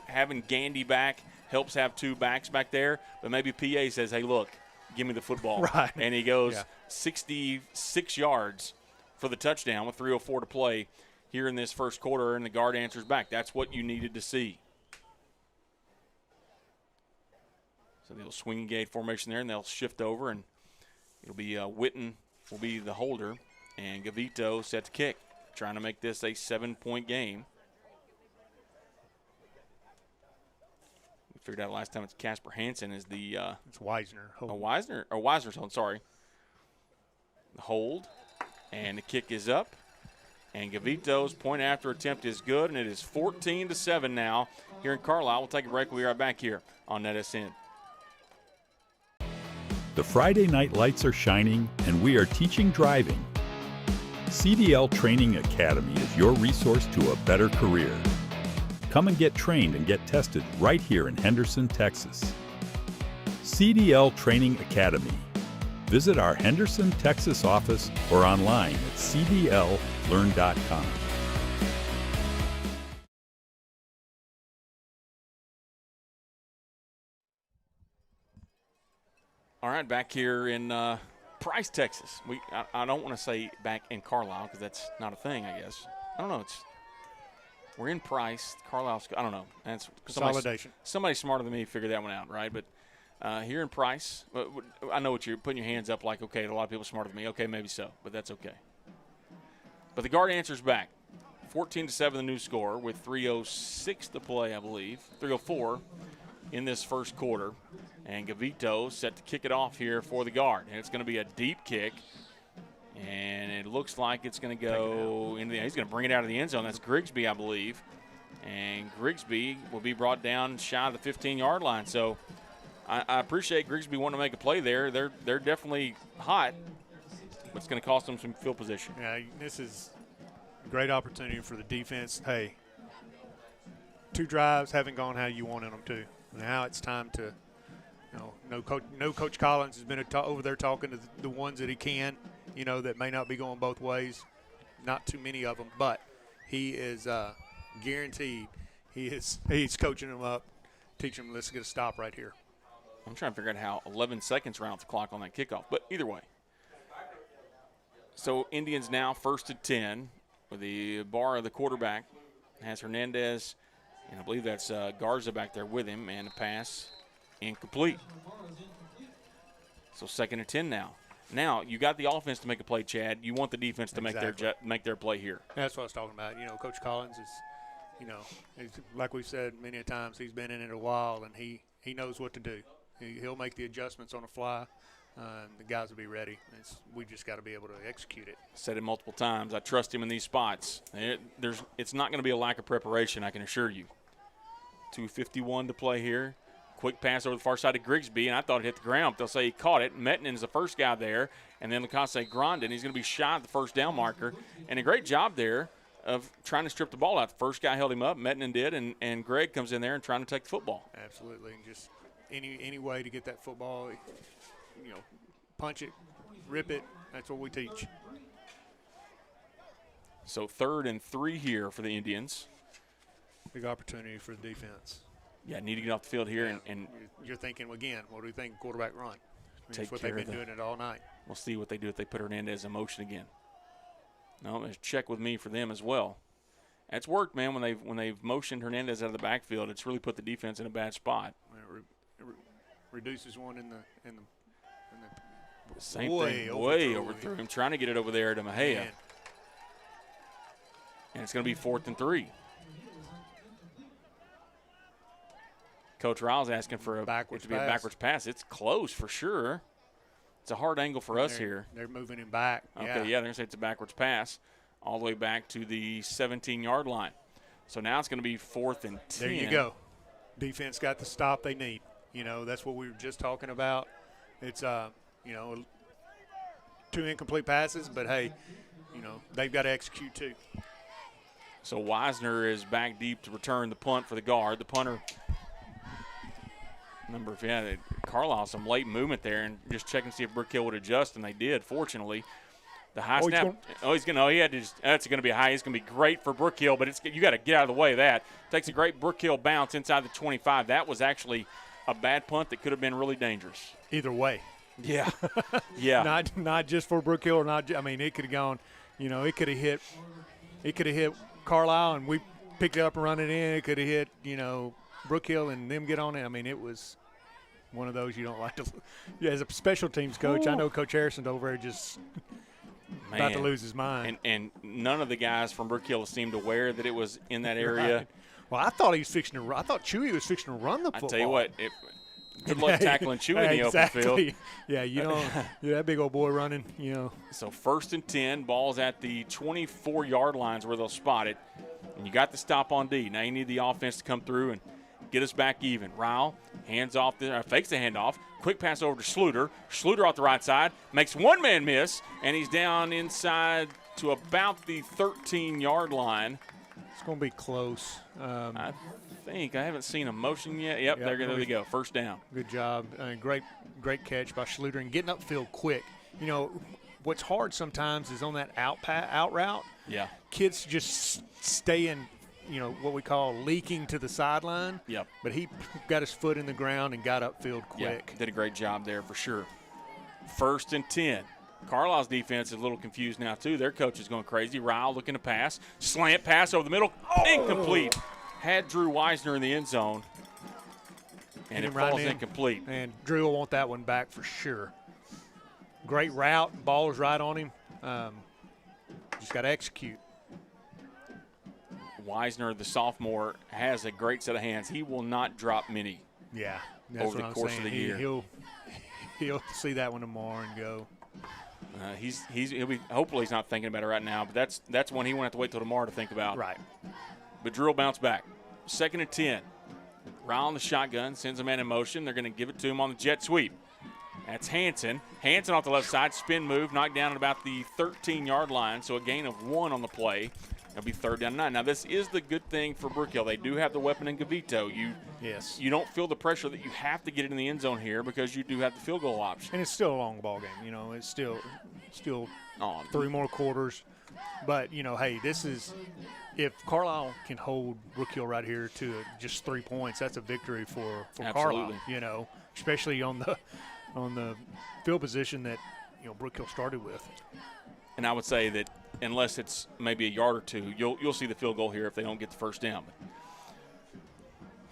having Gandy back helps have 2 backs back there, but maybe PA says, hey, look, give me the football. Right. And he goes 66 yards for the touchdown with 3:04 to play here in this first quarter, and the guard answers back. That's what you needed to see. So they'll swing and gate formation there, and they'll shift over, and it'll be Witten will be the holder, and Gavito set to kick, trying to make this a 7-point game. We figured out last time it's Casper Hansen is the it's Wisner. Wisner's hold, sorry. The hold, and the kick is up. And Gavito's point after attempt is good, and it is 14-7 now here in Carlisle. We'll take a break. We'll be right back here on NETSN. The Friday night lights are shining, and we are teaching driving. CDL Training Academy is your resource to a better career. Come and get trained and get tested right here in Henderson, Texas. CDL Training Academy. Visit our Henderson, Texas office or online at cdllearn.com. All right, back here in Price, Texas. I don't want to say back in Carlisle because that's not a thing, I guess. I don't know. We're in Price. Carlisle's, I don't know. That's consolidation. Somebody smarter than me figured that one out, right? But here in Price, I know what you're putting your hands up like, okay, a lot of people smarter than me. Okay, maybe so, but that's okay. But the guard answers back. 14-7 the new score with 3:06 to play, I believe. 3:04 in this first quarter. And Gavito set to kick it off here for the guard. And it's going to be a deep kick. And it looks like it's going to go into he's going to bring it out of the end zone. That's Grigsby, I believe. And Grigsby will be brought down shy of the 15-yard line. So I appreciate Grigsby wanting to make a play there. They're definitely hot, but it's going to cost them some field position. Yeah, this is a great opportunity for the defense. Hey, 2 drives haven't gone how you wanted them to. Now it's time to, Coach Collins has been over there talking to the ones that he can, that may not be going both ways. Not too many of them, but he is guaranteed he's coaching them up, teaching them, let's get a stop right here. I'm trying to figure out how 11 seconds ran off the clock on that kickoff, but either way. So Indians now 1st and 10 with the bar of the quarterback. Has Hernandez, and I believe that's Garza back there with him, and a pass incomplete. So 2nd and 10 now. Now, you got the offense to make a play, Chad. You want the defense to make their play here. That's what I was talking about. Coach Collins is, like we've said many a times, he's been in it a while, and he knows what to do. He'll make the adjustments on the fly. The guys will be ready. We just got to be able to execute it. Said it multiple times. I trust him in these spots. It's not going to be a lack of preparation, I can assure you. 2:51 to play here. Quick pass over the far side of Grigsby, and I thought it hit the ground. They'll say he caught it. Mettenen's the first guy there, and then Lucase Grondin. He's going to be shy of the first down marker. And a great job there of trying to strip the ball out. The first guy held him up, Mettenen did, and Greg comes in there and trying to take the football. Absolutely, and just any way to get that football, punch it, rip it. That's what we teach. So 3rd and 3 here for the Indians. Big opportunity for the defense. Yeah, need to get off the field here. And you're thinking, again, what do you think quarterback run? That's what they've been doing it all night. We'll see what they do if they put Hernandez in motion again. No, there's a check with me for them as well. That's worked, man, when they've motioned Hernandez out of the backfield. It's really put the defense in a bad spot. It reduces one in the same thing, way overthrew him, trying to get it over there to Mejia. And it's going to be 4th and 3. Coach Riles asking for a backwards pass. It's close for sure. It's a hard angle for us here. They're moving him back. Okay, yeah, they're going to say it's a backwards pass all the way back to the 17-yard line. So now it's going to be 4th and 10. There you go. Defense got the stop they need. You know, that's what we were just talking about. It's, you know, 2 incomplete passes, but, hey, you know, they've got to execute too. So Wisner is back deep to return the punt for the guard. The punter, Carlisle, some late movement there and just checking to see if Brook Hill would adjust, and they did, fortunately. The high snap. That's going to be high. It's going to be great for Brook Hill, but you got to get out of the way of that. Takes a great Brook Hill bounce inside the 25. That was actually a bad punt that could have been really dangerous. Either way. Yeah. Yeah. Not just for Brook Hill, it could have gone, you know, it could have hit Carlisle and we picked it up and run it in. It could have hit, you know, Brook Hill and them get on it. I mean, it was one of those you don't like to – as a special teams coach, I know Coach Harrison's over there just about to lose his mind. And none of the guys from Brook Hill seemed aware that it was in that area. Right. Well, I thought I thought Chewy was fixing to run the football. I tell you what, good luck tackling Chewy in the open field. Yeah, you know, that big old boy running, you know. So 1st and 10, ball's at the 24-yard lines where they'll spot it. And you got the stop on D. Now you need the offense to come through and get us back even. Ryle fakes the handoff. Quick pass over to Schluter. Schluter off the right side. Makes one man miss, and he's down inside to about the 13-yard line. It's going to be close. I haven't seen a motion yet. Yep, there they go. First down. Good job. Great catch by Schluter and getting upfield quick. You know, what's hard sometimes is on that out route. Yeah. Kids just stay in, you know, what we call leaking to the sideline. Yep. But he got his foot in the ground and got upfield quick. Yeah, did a great job there for sure. 1st and 10. Carlisle's defense is a little confused now, too. Their coach is going crazy. Ryle looking to pass. Slant pass over the middle. Incomplete. Had Drew Wisner in the end zone. And it falls incomplete. And Drew will want that one back for sure. Great route. Ball is right on him. Just got to execute. Wisner, the sophomore, has a great set of hands. He will not drop many. Yeah, over the course of the year. He'll see that one tomorrow and go. Hopefully he's not thinking about it right now, but that's one he won't have to wait till tomorrow to think about. Right. But Drew will bounce back. 2nd and 10. Ryle on the shotgun, sends a man in motion. They're going to give it to him on the jet sweep. That's Hanson. Hanson off the left side, spin move, knocked down at about the 13-yard line, so a gain of 1 on the play. It'll be 3rd down and 9. Now, this is the good thing for Brook Hill. They do have the weapon in Gavito. You don't feel the pressure that you have to get it in the end zone here because you do have the field goal option. And it's still a long ball game. You know, it's still 3 more quarters. But, you know, hey, this is – if Carlisle can hold Brook Hill right here to just 3 points, that's a victory for Carlisle, you know, especially on the field position that, you know, Brook Hill started with. And I would say that unless it's maybe a yard or two, you'll see the field goal here if they don't get the first down.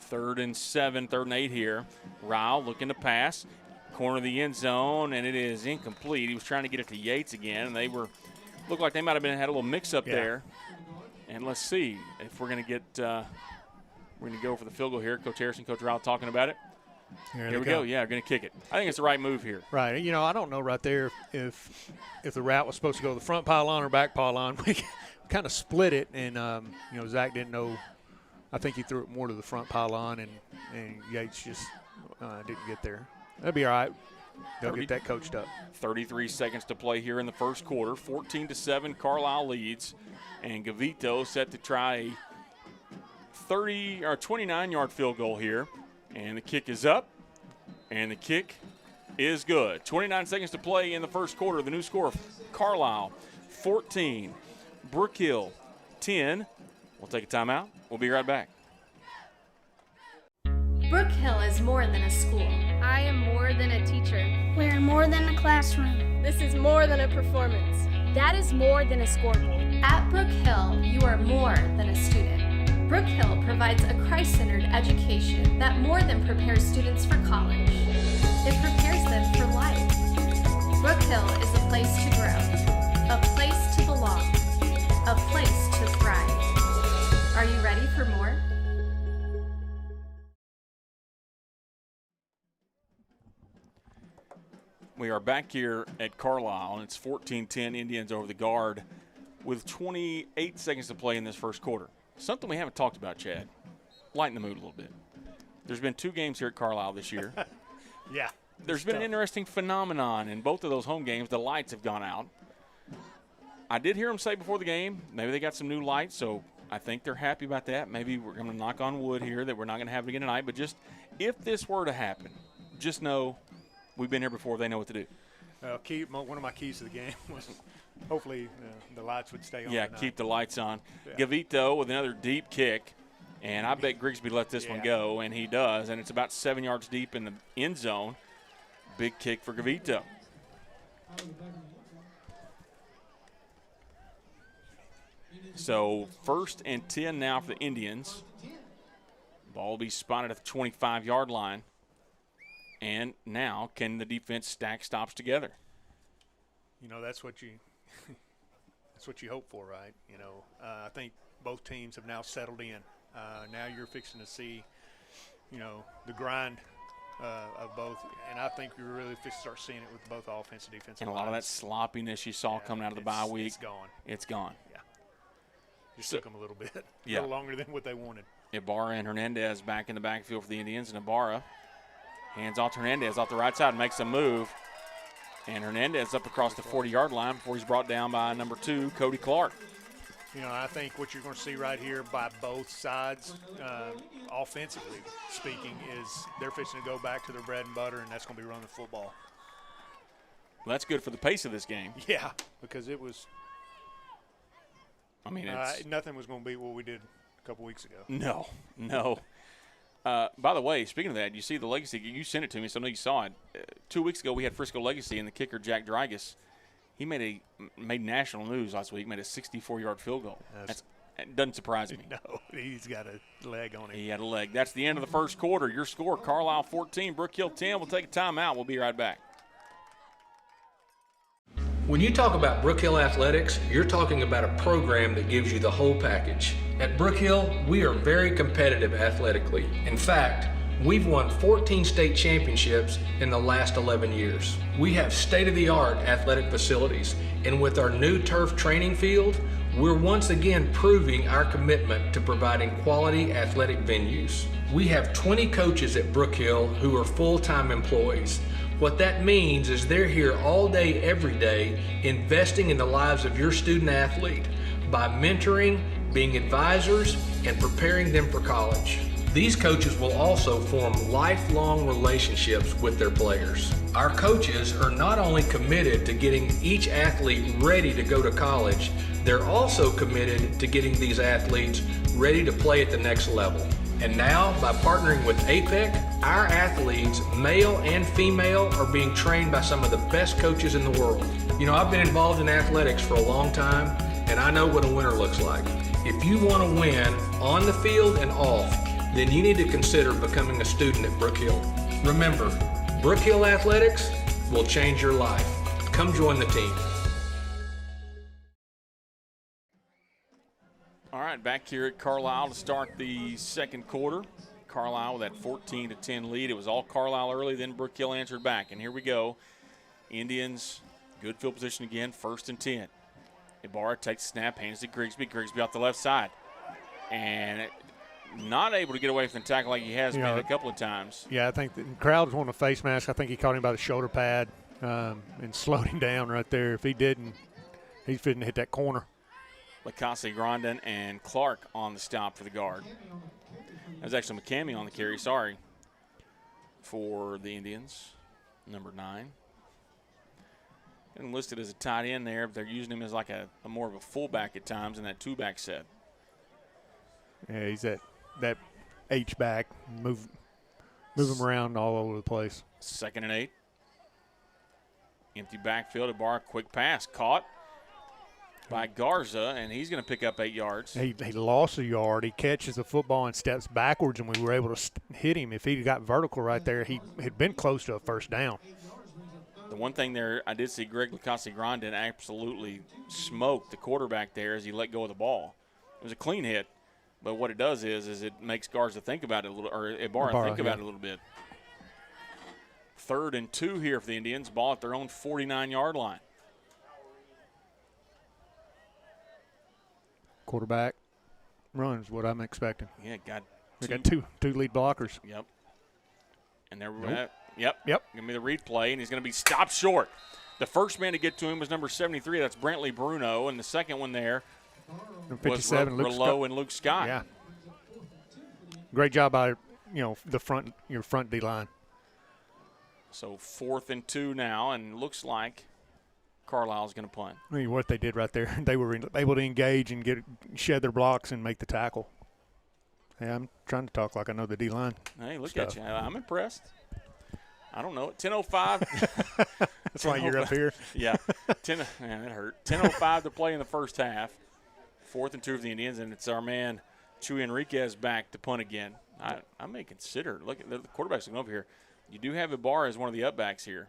3rd and 7, 3rd and 8 here. Ryle looking to pass. Corner of the end zone, and it is incomplete. He was trying to get it to Yates again, and they looked like they might have had a little mix-up there. And let's see if we're going to get we're going to go for the field goal here. Coach Harrison, Coach Ryle talking about it. Here we go. Yeah, going to kick it. I think it's the right move here. Right. You know, I don't know right there if the route was supposed to go to the front pylon or back pylon. We kind of split it, and, you know, Zach didn't know. I think he threw it more to the front pylon, and Yates just didn't get there. That'll be all right. They'll get that coached up. 33 seconds to play here in the first quarter. 14-7, Carlisle leads. And Gavito set to try a 29-yard field goal here. And the kick is up. And the kick is good. 29 seconds to play in the first quarter. The new score, Carlisle 14, Brook Hill 10. We'll take a timeout. We'll be right back. Brook Hill is more than a school. I am more than a teacher. We're more than a classroom. This is more than a performance. That is more than a scoreboard. At Brook Hill, you are more than a student. Brook Hill provides a Christ-centered education that more than prepares students for college. It prepares them for life. Brook Hill is a place to grow, a place to belong, a place to thrive. We are back here at Carlisle, and it's 14-10 Indians over the Guard with 28 seconds to play in this first quarter. Something we haven't talked about, Chad. Lighten the mood a little bit. There's been 2 games here at Carlisle this year. Yeah. There's been an interesting phenomenon in both of those home games. The lights have gone out. I did hear them say before the game, maybe they got some new lights, so I think they're happy about that. Maybe we're going to knock on wood here that we're not going to have it again tonight. But just if this were to happen, just know we've been here before. They know what to do. One of my keys to the game was hopefully the lights would stay on. Yeah, tonight. keep the lights on. Yeah. Gavito with another deep kick. And I bet Grigsby let this one go, and he does. And it's about 7 yards deep in the end zone. Big kick for Gavito. So 1st and 10 now for the Indians. Ball will be spotted at the 25-yard line. And now can the defense stack stops together? You know, that's what you hope for, right? You know, I think both teams have now settled in. Now you're fixing to see, you know, the grind of both, and I think you're really fixing to start seeing it with both offense and defensive. And a lot of that sloppiness you saw coming out of the bye week. It's gone. It's gone. Yeah. Just took them a little bit, a Yeah. little longer than what they wanted. Ibarra and Hernandez back in the backfield for the Indians, and Ibarra hands off to Hernandez off the right side, makes a move, and Hernandez up across the 40-yard line before he's brought down by number 2, Cody Clark. You know, I think what you're going to see right here by both sides, offensively speaking, is they're fixing to go back to their bread and butter, and that's going to be running the football. Well, that's good for the pace of this game. Yeah, because it was. I mean, it's nothing was going to be what we did a couple weeks ago. No. By the way, speaking of that, you see the Legacy. You sent it to me, so I know you saw it. 2 weeks ago, we had Frisco Legacy, and the kicker Jack Drygas. He made national news last week. Made a 64-yard field goal. It doesn't surprise me. No, he's got a leg on him. He had a leg. That's the end of the first quarter. Your score: Carlisle 14, Brook Hill 10. We'll take a timeout. We'll be right back. When you talk about Brook Hill Athletics, you're talking about a program that gives you the whole package. At Brook Hill, we are very competitive athletically. In fact, we've won 14 state championships in the last 11 years. We have state-of-the-art athletic facilities, and with our new turf training field, we're once again proving our commitment to providing quality athletic venues. We have 20 coaches at Brook Hill who are full-time employees. What that means is they're here all day, every day, investing in the lives of your student athlete by mentoring, being advisors, and preparing them for college. These coaches will also form lifelong relationships with their players. Our coaches are not only committed to getting each athlete ready to go to college, they're also committed to getting these athletes ready to play at the next level. And now, by partnering with APEC, our athletes, male and female, are being trained by some of the best coaches in the world. You know, I've been involved in athletics for a long time, and I know what a winner looks like. If you want to win on the field and off, then you need to consider becoming a student at Brook Hill. Remember, Brook Hill Athletics will change your life. Come join the team. All right, back here at Carlisle to start the second quarter. Carlisle with that 14-10 lead. It was all Carlisle early, then Brook Hill answered back. And here we go. Indians, good field position again, 1st and 10. Ibarra takes the snap, hands to Grigsby. Grigsby off the left side. And not able to get away from the tackle like he has been a couple of times. Yeah, I think the crowd wanted a face mask. I think he caught him by the shoulder pad and slowed him down right there. If he didn't, he's fitting to hit that corner. Lacase Grandin and Clark on the stop for the Guard. That was actually McCamey on the carry, sorry, for the Indians, number 9. And listed as a tight end there, but they're using him as like a more of a fullback at times in that 2-back set. Yeah, he's that H-back, move him around all over the place. 2nd and 8. Empty backfield, Ibarra, quick pass, caught by Garza, and he's going to pick up 8 yards. He lost a yard. He catches the football and steps backwards, and we were able to hit him. If he got vertical right there, he had been close to a first down. The one thing there, I did see Greg Lacase Grandin absolutely smoke the quarterback there as he let go of the ball. It was a clean hit, but what it does is it makes Garza think about it a little, or Ibarra think about it a little bit. 3rd and 2 here for the Indians. Ball at their own 49-yard line. Quarterback runs what I'm expecting. Yeah, They got two lead blockers. Yep. And there we Nope. Yep. Yep. Going to be the read play, and he's going to be stopped short. The first man to get to him was number 73. That's Brantley Bruno. And the second one there was 57, Rouleau and Luke Scott. Yeah. Great job by, your front D line. So 4th and 2 now, and looks like Carlisle's going to punt. I mean, what they did right there, they were able to engage and shed their blocks and make the tackle. Yeah, I'm trying to talk like I know the D line. Hey, look at you. I'm impressed. I don't know it. 10:05. That's why you're up here. Yeah. Man, it hurt. 10:05 to play in the first half. 4th and 2 for the Indians, and it's our man Chuy Enriquez back to punt again. I may consider. Look at the quarterback's looking over here. You do have Ibarra as one of the upbacks here.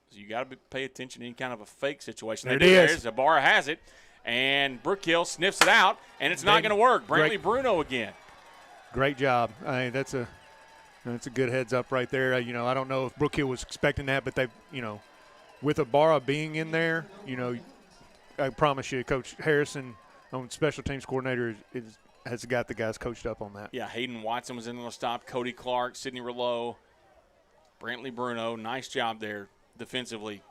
So you got to pay attention to any kind of a fake situation. There it is. Ibarra has it, and Brook Hill sniffs it out, and it's not going to work. Brantley Bruno again. Great job. I mean, that's a good heads up right there. I don't know if Brook Hill was expecting that, but they, with Ibarra being in there, I promise you, Coach Harrison, special teams coordinator, has got the guys coached up on that. Yeah, Hayden Watson was in on the stop. Cody Clark, Sidney Rouleau, Brantley Bruno. Nice job there defensively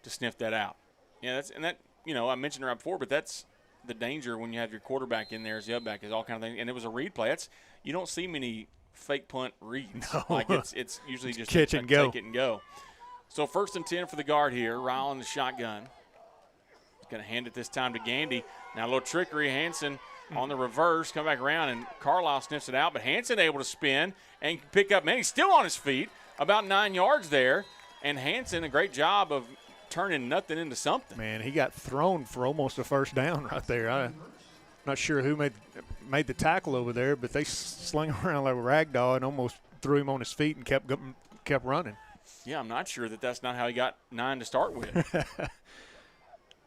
to sniff that out. Yeah, I mentioned it right before, but that's the danger when you have your quarterback in there as the upback is all kind of things. And it was a read play. You don't see many fake punt reads. No. Like it's usually just catch and go. Take it and go. So 1st and 10 for the guard here. Ryle in the shotgun. He's going to hand it this time to Gandy. Now a little trickery. Hansen on the reverse, come back around, and Carlisle sniffs it out. But Hansen able to spin and pick up. Man, he's still on his feet, about 9 yards there. And Hansen, a great job of turning nothing into something. Man, he got thrown for almost a first down right there. I'm not sure who made the tackle over there, but they slung around like a rag doll and almost threw him on his feet and kept running. Yeah, I'm not sure that's not how he got 9 to start with.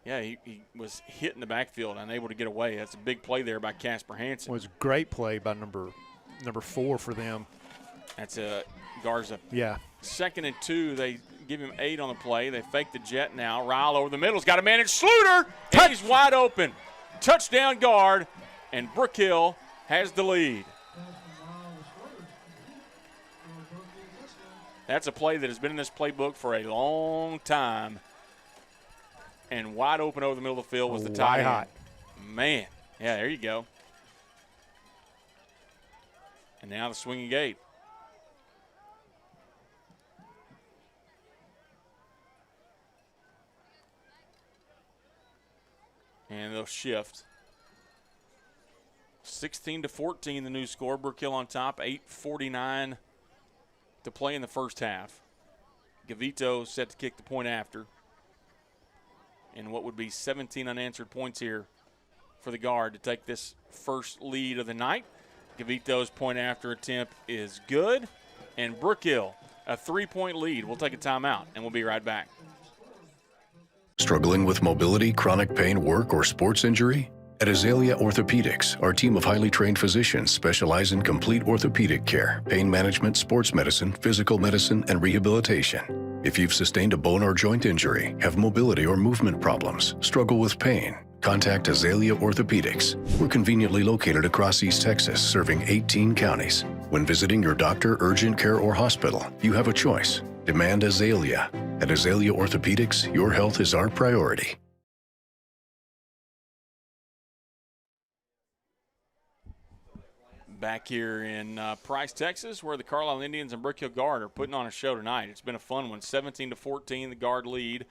Yeah, he was hit in the backfield, unable to get away. That's a big play there by Casper Hansen. It was a great play by number 4 for them. That's Garza. Yeah. 2nd and 2, they give him 8 on the play. They fake the jet now. Ryle over the middle's got a man. It's Sluter. He's wide open. Touchdown guard, and Brook Hill has the lead. That's a play that has been in this playbook for a long time. And wide open over the middle of the field was the tight end. Hot. Man. Yeah, there you go. And now the swinging gate. And they'll shift. 16-14, the new score. Brook Hill on top. 8:49 to play in the first half. Gavito set to kick the point after. And what would be 17 unanswered points here for the guard to take this first lead of the night. Gavito's point after attempt is good. And Brook Hill, a 3-point lead. We'll take a timeout, and we'll be right back. Struggling with mobility, chronic pain, work, or sports injury? At Azalea Orthopedics, our team of highly trained physicians specialize in complete orthopedic care, pain management, sports medicine, physical medicine, and rehabilitation. If you've sustained a bone or joint injury, have mobility or movement problems, struggle with pain, contact Azalea Orthopedics. We're conveniently located across East Texas, serving 18 counties. When visiting your doctor, urgent care, or hospital, you have a choice. Demand Azalea. At Azalea Orthopedics, your health is our priority. Back here in Price, Texas, where the Carlisle Indians and Brook Hill Guard are putting on a show tonight. It's been a fun one. 17-14, the Guard lead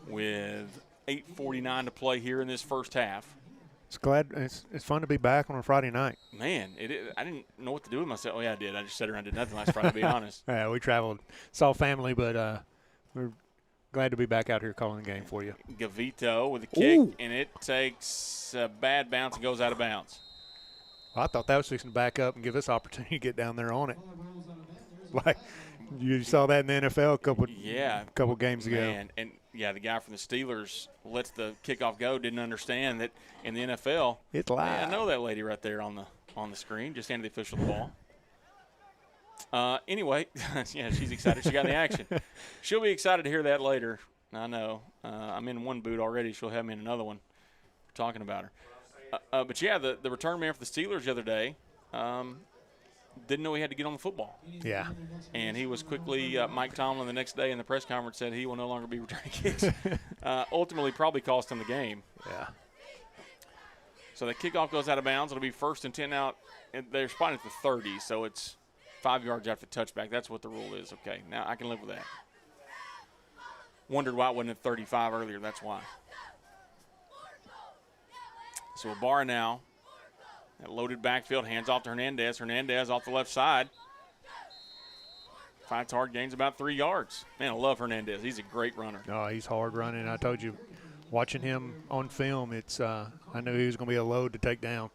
with 8:49 to play here in this first half. It's fun to be back on a Friday night. Man, I didn't know what to do with myself. Oh, yeah, I did. I just sat around and did nothing last Friday, to be honest. Yeah, we traveled, saw family, but we're glad to be back out here calling the game for you. Gavito with a kick, Ooh. and it takes a bad bounce and goes out of bounds. Well, I thought that was fixing to back up and give us opportunity to get down there on it. Like you saw that in the NFL a couple games ago. Man, and yeah, the guy from the Steelers lets the kickoff go. Didn't understand that in the NFL. It's live. Yeah, I know that lady right there on the screen. Just handed the official the ball. Anyway, yeah, she's excited. She got in the action. She'll be excited to hear that later. I know. I'm in one boot already. She'll have me in another one. We're talking about her. But, yeah, the return man for the Steelers the other day didn't know he had to get on the football. Yeah. And he was quickly Mike Tomlin the next day in the press conference said he will no longer be returning kicks. Ultimately probably cost him the game. Yeah. So the kickoff goes out of bounds. It'll be 1st and 10 out. And they're spotting at the 30, so it's 5 yards after the touchback. That's what the rule is. Okay, now I can live with that. Wondered why it wasn't at 35 earlier. That's why. So Ibarra now. That loaded backfield, hands off to Hernandez. Hernandez off the left side. Fights hard, gains about 3 yards. Man, I love Hernandez. He's a great runner. Oh, he's hard running. I told you, watching him on film, it's I knew he was going to be a load to take down.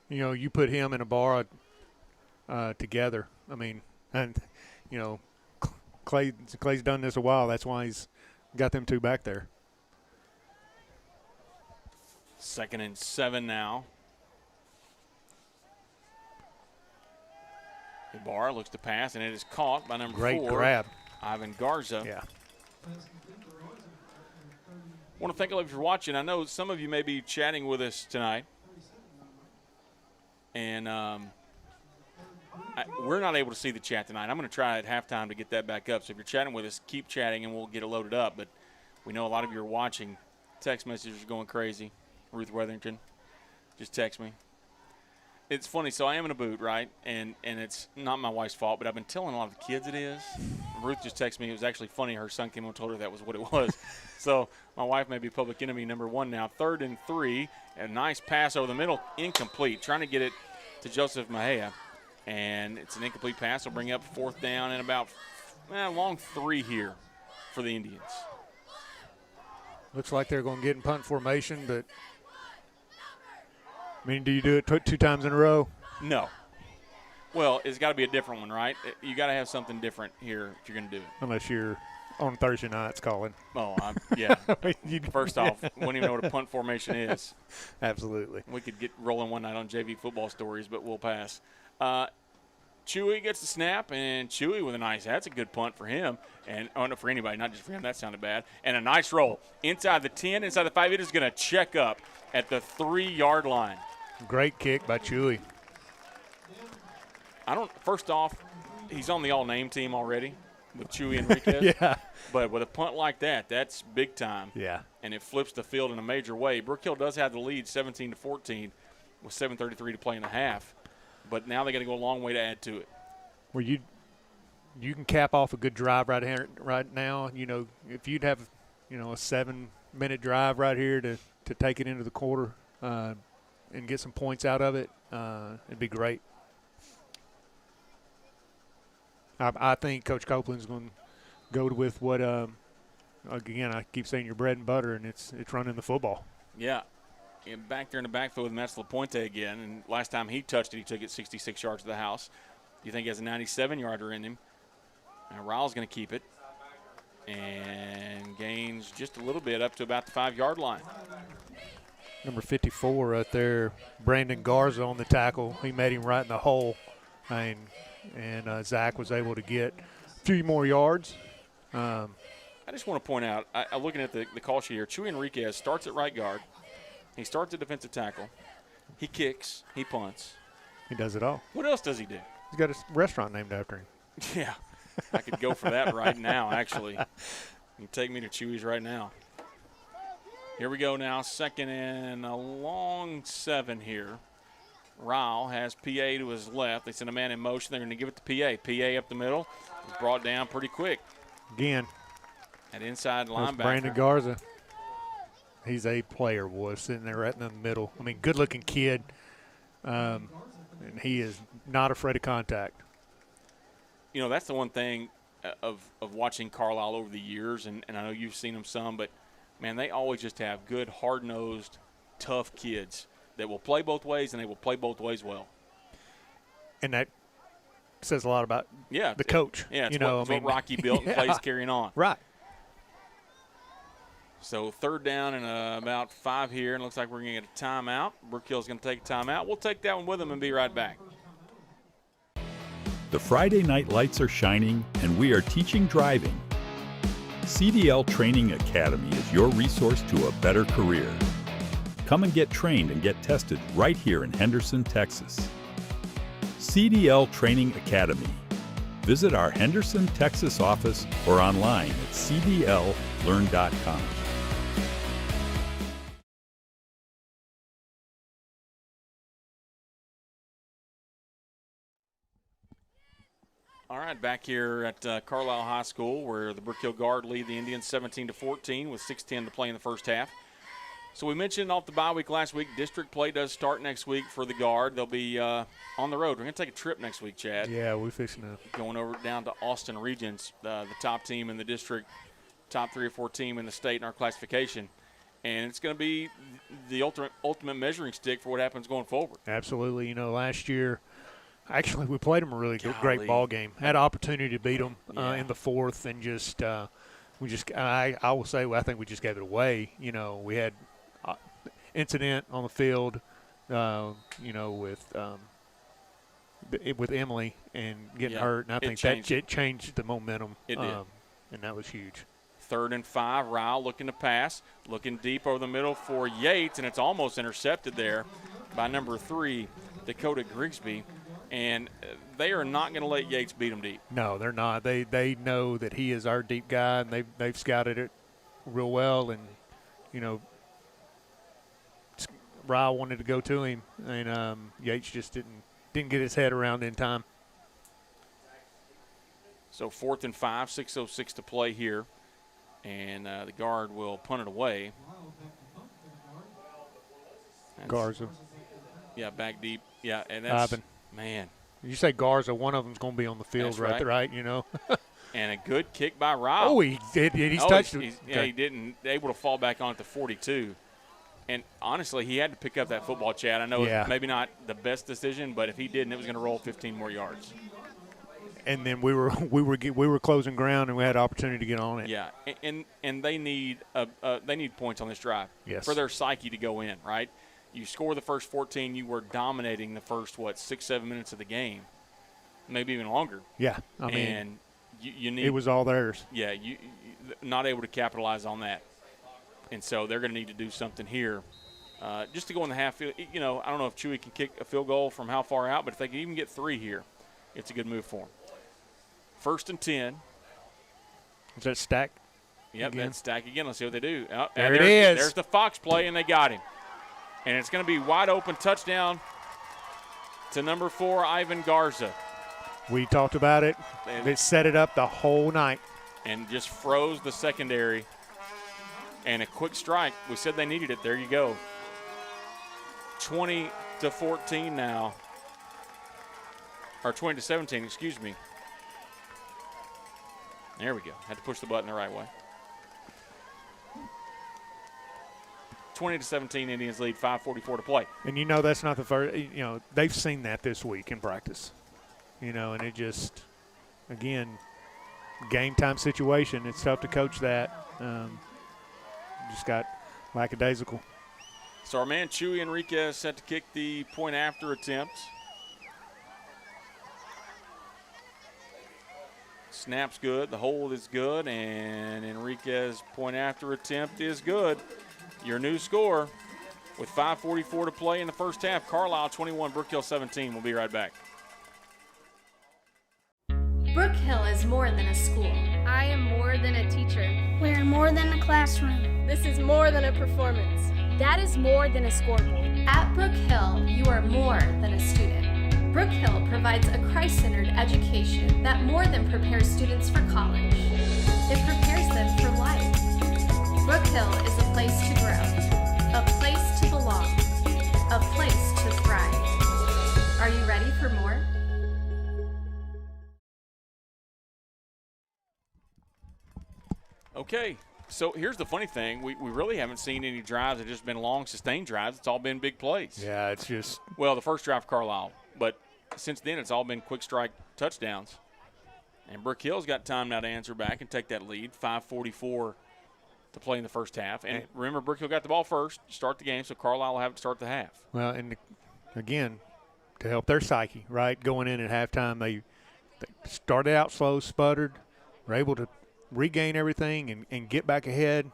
You know, you put him and Ibarra together. I mean, and, you know, Clay's done this a while. That's why he's got them two back there. 2nd and 7 now. Ibarra looks to pass, and it is caught by number 4. Great grab. Ivan Garza. Yeah. I want to thank all of you for watching. I know some of you may be chatting with us tonight. And we're not able to see the chat tonight. I'm going to try at halftime to get that back up. So if you're chatting with us, keep chatting, and we'll get it loaded up. But we know a lot of you are watching. Text messages are going crazy. Ruth Weatherington, just text me. It's funny. So I am in a boot, right? And it's not my wife's fault, but I've been telling a lot of the kids it is. Ruth just texted me. It was actually funny. Her son came and told her that was what it was. So my wife may be public enemy number 1 now. 3rd and 3. A nice pass over the middle. Incomplete. Trying to get it to Joseph Mejia. And it's an incomplete pass. Will bring up 4th down and about long 3 here for the Indians. Looks like they're going to get in punt formation, but – I mean, do you do it 2 times in a row? No. Well, it's got to be a different one, right? You got to have something different here if you're going to do it. Unless you're on Thursday nights calling. Oh, yeah. First off, wouldn't even know what a punt formation is. Absolutely. We could get rolling one night on JV football stories, but we'll pass. Chewy gets the snap, and Chewy with a nice – that's a good punt for him. And no, for anybody, not just for him. That sounded bad. And a nice roll. Inside the 10, inside the 5. It is going to check up at the 3-yard line. Great kick by Chewy. First off, he's on the all-name team already with Chewy Enriquez. Yeah. But with a punt like that, that's big time. Yeah. And it flips the field in a major way. Brook Hill does have the lead 17-14 with 7:33 to play in the half. But now they got to go a long way to add to it. Well, you can cap off a good drive right now. You know, if you'd have, a 7-minute drive right here to take it into the quarter and get some points out of it, it'd be great. I think Coach Copeland's going to go with what, again, I keep saying your bread and butter, and it's running the football. Yeah. And back there in the backfield with Max LaPointe again. And last time he touched it, he took it 66 yards to the house. You think he has a 97-yarder in him. And Ryle's going to keep it. And gains just a little bit up to about the 5-yard line. Number 54 right there, Brandon Garza on the tackle. He met him right in the hole. And Zach was able to get a few more yards. I just want to point out, I'm looking at the call sheet here. Chewy Enriquez starts at right guard. He starts at defensive tackle. He kicks. He punts. He does it all. What else does he do? He's got a restaurant named after him. Yeah. I could go for that right now, actually. You take me to Chewy's right now. Here we go now. 2nd and a long 7 here. Ryle has PA to his left. They send a man in motion. They're going to give it to PA. PA up the middle. He's brought down pretty quick. Again. At inside That's linebacker. Brandon Garza. He's a player, boy, sitting there right in the middle. I mean, good-looking kid, and he is not afraid of contact. You know, that's the one thing of watching Carlisle over the years, and I know you've seen them some, but, man, they always just have good, hard-nosed, tough kids that will play both ways, and they will play both ways well. And that says a lot about the coach. Yeah, it's what Rocky built and plays carrying on. Right. So 3rd down and about 5 here, and it looks like we're going to get a timeout. Brook Hill's going to take a timeout. We'll take that one with them and be right back. The Friday night lights are shining, and we are teaching driving. CDL Training Academy is your resource to a better career. Come and get trained and get tested right here in Henderson, Texas. CDL Training Academy. Visit our Henderson, Texas office or online at cdllearn.com. All right, back here at Carlisle High School, where the Brook Hill Guard lead the Indians 17-14 with 6:10 to play in the first half. So we mentioned off the bye week last week, district play does start next week for the Guard. They'll be on the road. We're going to take a trip next week, Chad. Yeah, we're fixing to. Going over down to Austin Regents, the top team in the district, top 3 or 4 team in the state in our classification. And it's going to be the ultimate measuring stick for what happens going forward. Absolutely. You know, last year, actually, we played them a really great ball game. Had an opportunity to beat them in the fourth, and I will say, I think we just gave it away. You know, we had incident on the field, with Emily and getting hurt, and I think it changed the momentum. It did. And that was huge. 3rd and 5, Ryle looking to pass, looking deep over the middle for Yates, and it's almost intercepted there by number 3, Dakota Grigsby. And they are not going to let Yates beat them deep. No, they're not. They know that he is our deep guy, and they've scouted it real well. And, you know, Ryle wanted to go to him, and Yates just didn't get his head around in time. So 4th and 5, 6:06 to play here. And the Guard will punt it away. Garza. Yeah, back deep. Yeah, and that's Ivan. Man. You say Garza, one of them's going to be on the field, right? You know. And a good kick by Ryle. Oh, he did. He's touched it. Yeah, he didn't able to fall back on at the 42. And honestly, he had to pick up that football, Chad. I know it's maybe not the best decision, but if he didn't, it was going to roll 15 more yards. And then we were closing ground, and we had an opportunity to get on it. Yeah, and they need points on this drive for their psyche to go in, right? You score the first 14, you were dominating the first 6-7 minutes of the game, maybe even longer. Yeah, I mean, and you need it was all theirs. Yeah, you not able to capitalize on that, and so they're going to need to do something here, just to go in the half field. You know, I don't know if Chewy can kick a field goal from how far out, but if they can even get 3 here, it's a good move for them. 1st and 10. Is that stack? Yep, that's stack again. Let's see what they do. There it is. There's the Fox play, and they got him. And it's going to be wide open touchdown to number 4, Ivan Garza. We talked about it. They set it up the whole night. And just froze the secondary. And a quick strike. We said they needed it. There you go. 20-14 now. Or 20-17, excuse me. There we go. Had to push the button the right way. 20-17, Indians lead, 5:44 to play. And you know that's not the first. You know they've seen that this week in practice. You know, and it just, again, game time situation. It's tough to coach that. Just got lackadaisical. So our man Chewy Enriquez set to kick the point after attempt. Snap's good, the hold is good, and Enriquez point after attempt is good. Your new score with 5:44 to play in the first half. Carlisle 21, Brook Hill 17. We'll be right back. Brook Hill is more than a school. I am more than a teacher. We're more than a classroom. This is more than a performance. That is more than a scoreboard. At Brook Hill, you are more than a student. Brook Hill provides a Christ-centered education that more than prepares students for college. It prepares them for life. Brook Hill is a place to grow, a place to belong, a place to thrive. Are you ready for more? Okay, so here's the funny thing. We really haven't seen any drives that have just been long, sustained drives. It's all been big plays. Yeah, it's just. Well, the first drive, Carlisle. But since then, it's all been quick strike touchdowns. And Brook Hill's got time now to answer back and take that lead, 5:44 to play in the first half. And remember, Brook Hill got the ball first to start the game, so Carlisle will have to start the half. Well, and again, to help their psyche, right? Going in at halftime, They started out slow, sputtered, were able to regain everything and get back ahead.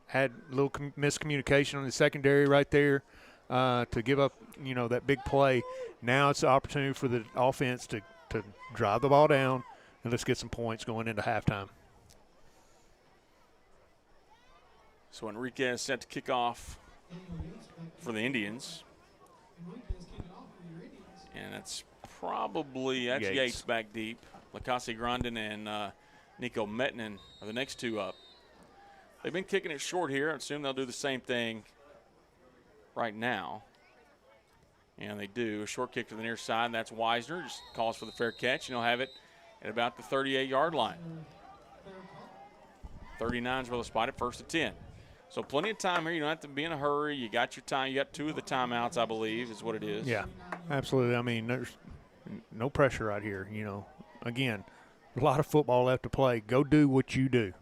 Had a little miscommunication on the secondary right there to give up, that big play. Now it's the opportunity for the offense to drive the ball down, and let's get some points going into halftime. So Enriquez set to kick off for the Indians. And that's probably Yates back deep. Lacase Grandin and Nico Metnin are the next two up. They've been kicking it short here. I assume they'll do the same thing right now. And they do. A short kick to the near side, and that's Wisner. Just calls for the fair catch, and he'll have it at about the 38-yard line. 39 is where they'll spot it, 1st and 10. So plenty of time here. You don't have to be in a hurry. You got your time. You got 2 of the timeouts, I believe, is what it is. Yeah, absolutely. I mean, there's no pressure out here, Again, a lot of football left to play. Go do what you do.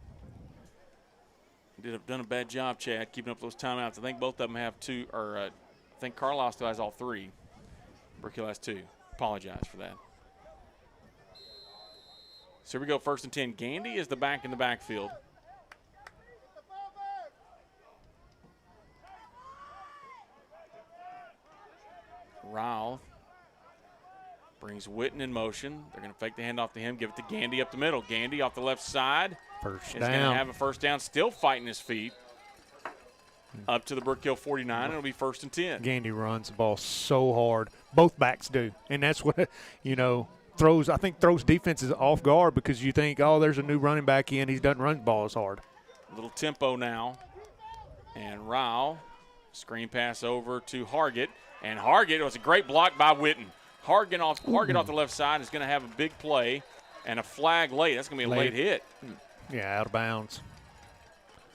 Done a bad job, Chad, keeping up those timeouts. I think both of them have 2, or I think Carlisle still has all 3. Brook Hill has 2. Apologize for that. So here we go, 1st and 10. Gandy is the back in the backfield. Ryle brings Witten in motion. They're going to fake the handoff to him, give it to Gandy up the middle. Gandy off the left side. First is down. going to have a first down, still fighting his feet. Up to the Brook Hill 49, and it'll be 1st and 10. Gandy runs the ball so hard. Both backs do. And that's what, throws defenses off guard because you think, oh, there's a new running back in. He doesn't run the ball as hard. A little tempo now. And Ryle, screen pass over to Hargett. And Hargett, it was a great block by Witten. Hargett off the left side is going to have a big play and a flag late. That's going to be a late hit. Yeah, out of bounds.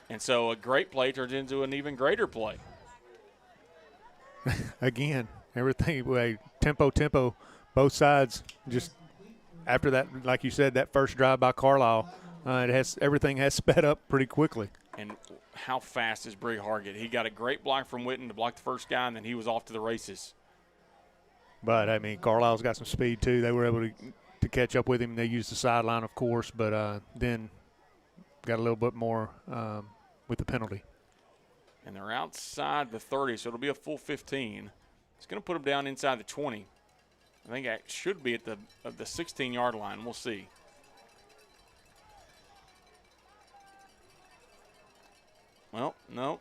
And so a great play turns into an even greater play. Again, everything, tempo, both sides. Just after that, like you said, that first drive by Carlisle, everything has sped up pretty quickly. And how fast is Brig Hargett? He got a great block from Witten to block the first guy, and then he was off to the races. But, I mean, Carlisle's got some speed, too. They were able to catch up with him. They used the sideline, of course, but then got a little bit more with the penalty. And they're outside the 30, so it'll be a full 15. It's going to put them down inside the 20. I think it should be at the 16-yard line. We'll see. Well, no.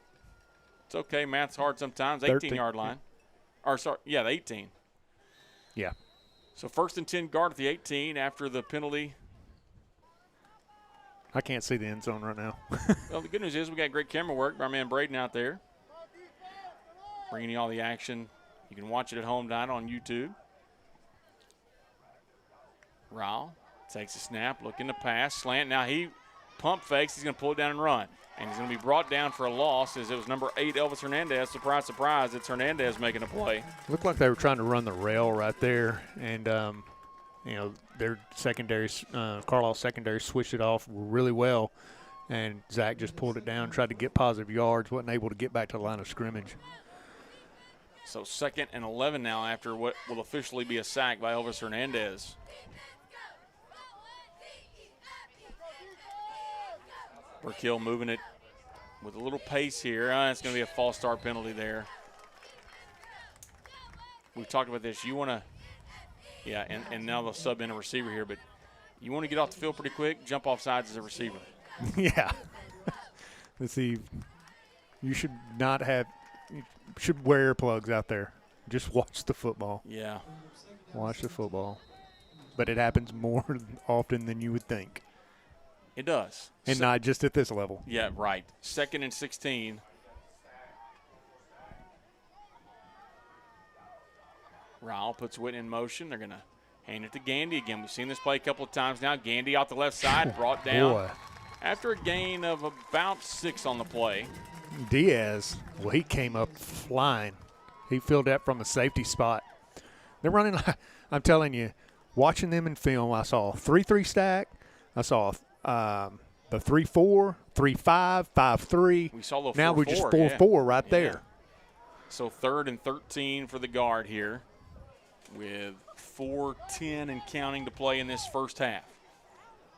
It's okay. Math's hard sometimes. 18-yard line. Or, sorry, yeah, the 18. Yeah. So 1st and 10 guard at the 18 after the penalty. I can't see the end zone right now. Well, the good news is we got great camera work by our man Braden out there. Bringing you all the action. You can watch it at home tonight on YouTube. Ryle takes a snap, looking to pass, slant. Now he pump fakes. He's going to pull it down and run. And he's going to be brought down for a loss as it was number 8, Elvis Hernandez. Surprise, surprise, it's Hernandez making a play. Looked like they were trying to run the rail right there. And, their secondary, Carlisle secondary switched it off really well. And Zach just pulled it down, tried to get positive yards, wasn't able to get back to the line of scrimmage. So 2nd and 11 now after what will officially be a sack by Elvis Hernandez. Brook Hill moving it with a little pace here. It's going to be a false start penalty there. We've talked about this. You want to, and now they'll sub in a receiver here, but you want to get off the field pretty quick, jump off sides as a receiver. Yeah. Let's see. You should not have – you should wear earplugs out there. Just watch the football. Yeah. Watch the football. But it happens more often than you would think. It does. And not just at this level. Yeah, right. 2nd and 16. Ryle puts Witten in motion. They're going to hand it to Gandy again. We've seen this play a couple of times now. Gandy out the left side, brought down. Boy. After a gain of about 6 on the play. Diaz, well, he came up flying. He filled that from a safety spot. They're running, I'm telling you, watching them in film, I saw a 3-3 stack. I saw the 3-4, 3-5, 5-3. We saw a little 4-4. Now we're just 4-4 right there. So 3rd and 13 for the guard here with 4:10 and counting to play in this first half.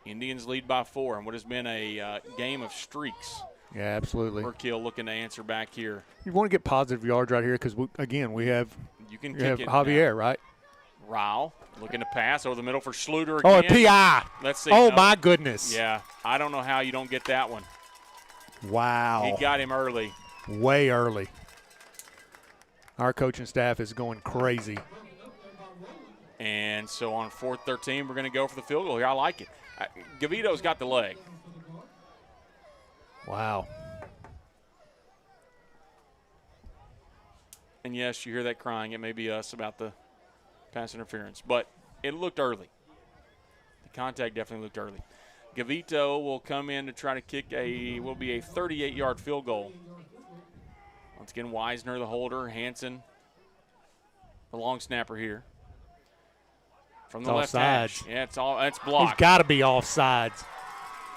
Indians lead by 4 in what has been a game of streaks. Yeah, absolutely. Brook Hill looking to answer back here. You want to get positive yards right here because, we have Javier, right? Ryle looking to pass over the middle for Schluter again. Oh, a PI. Let's see. Oh, my goodness. Yeah, I don't know how you don't get that one. Wow. He got him early. Way early. Our coaching staff is going crazy. And so on 4th 13, we're going to go for the field goal here. I like it. Gavito's got the leg. Wow. And, yes, you hear that crying. It may be us about the pass interference. But it looked early. The contact definitely looked early. Gavito will come in to try to kick will be a 38-yard field goal. Once again, Wisner, the holder, Hansen, the long snapper here. From the left hash. Yeah, it's blocked. He's got to be offsides.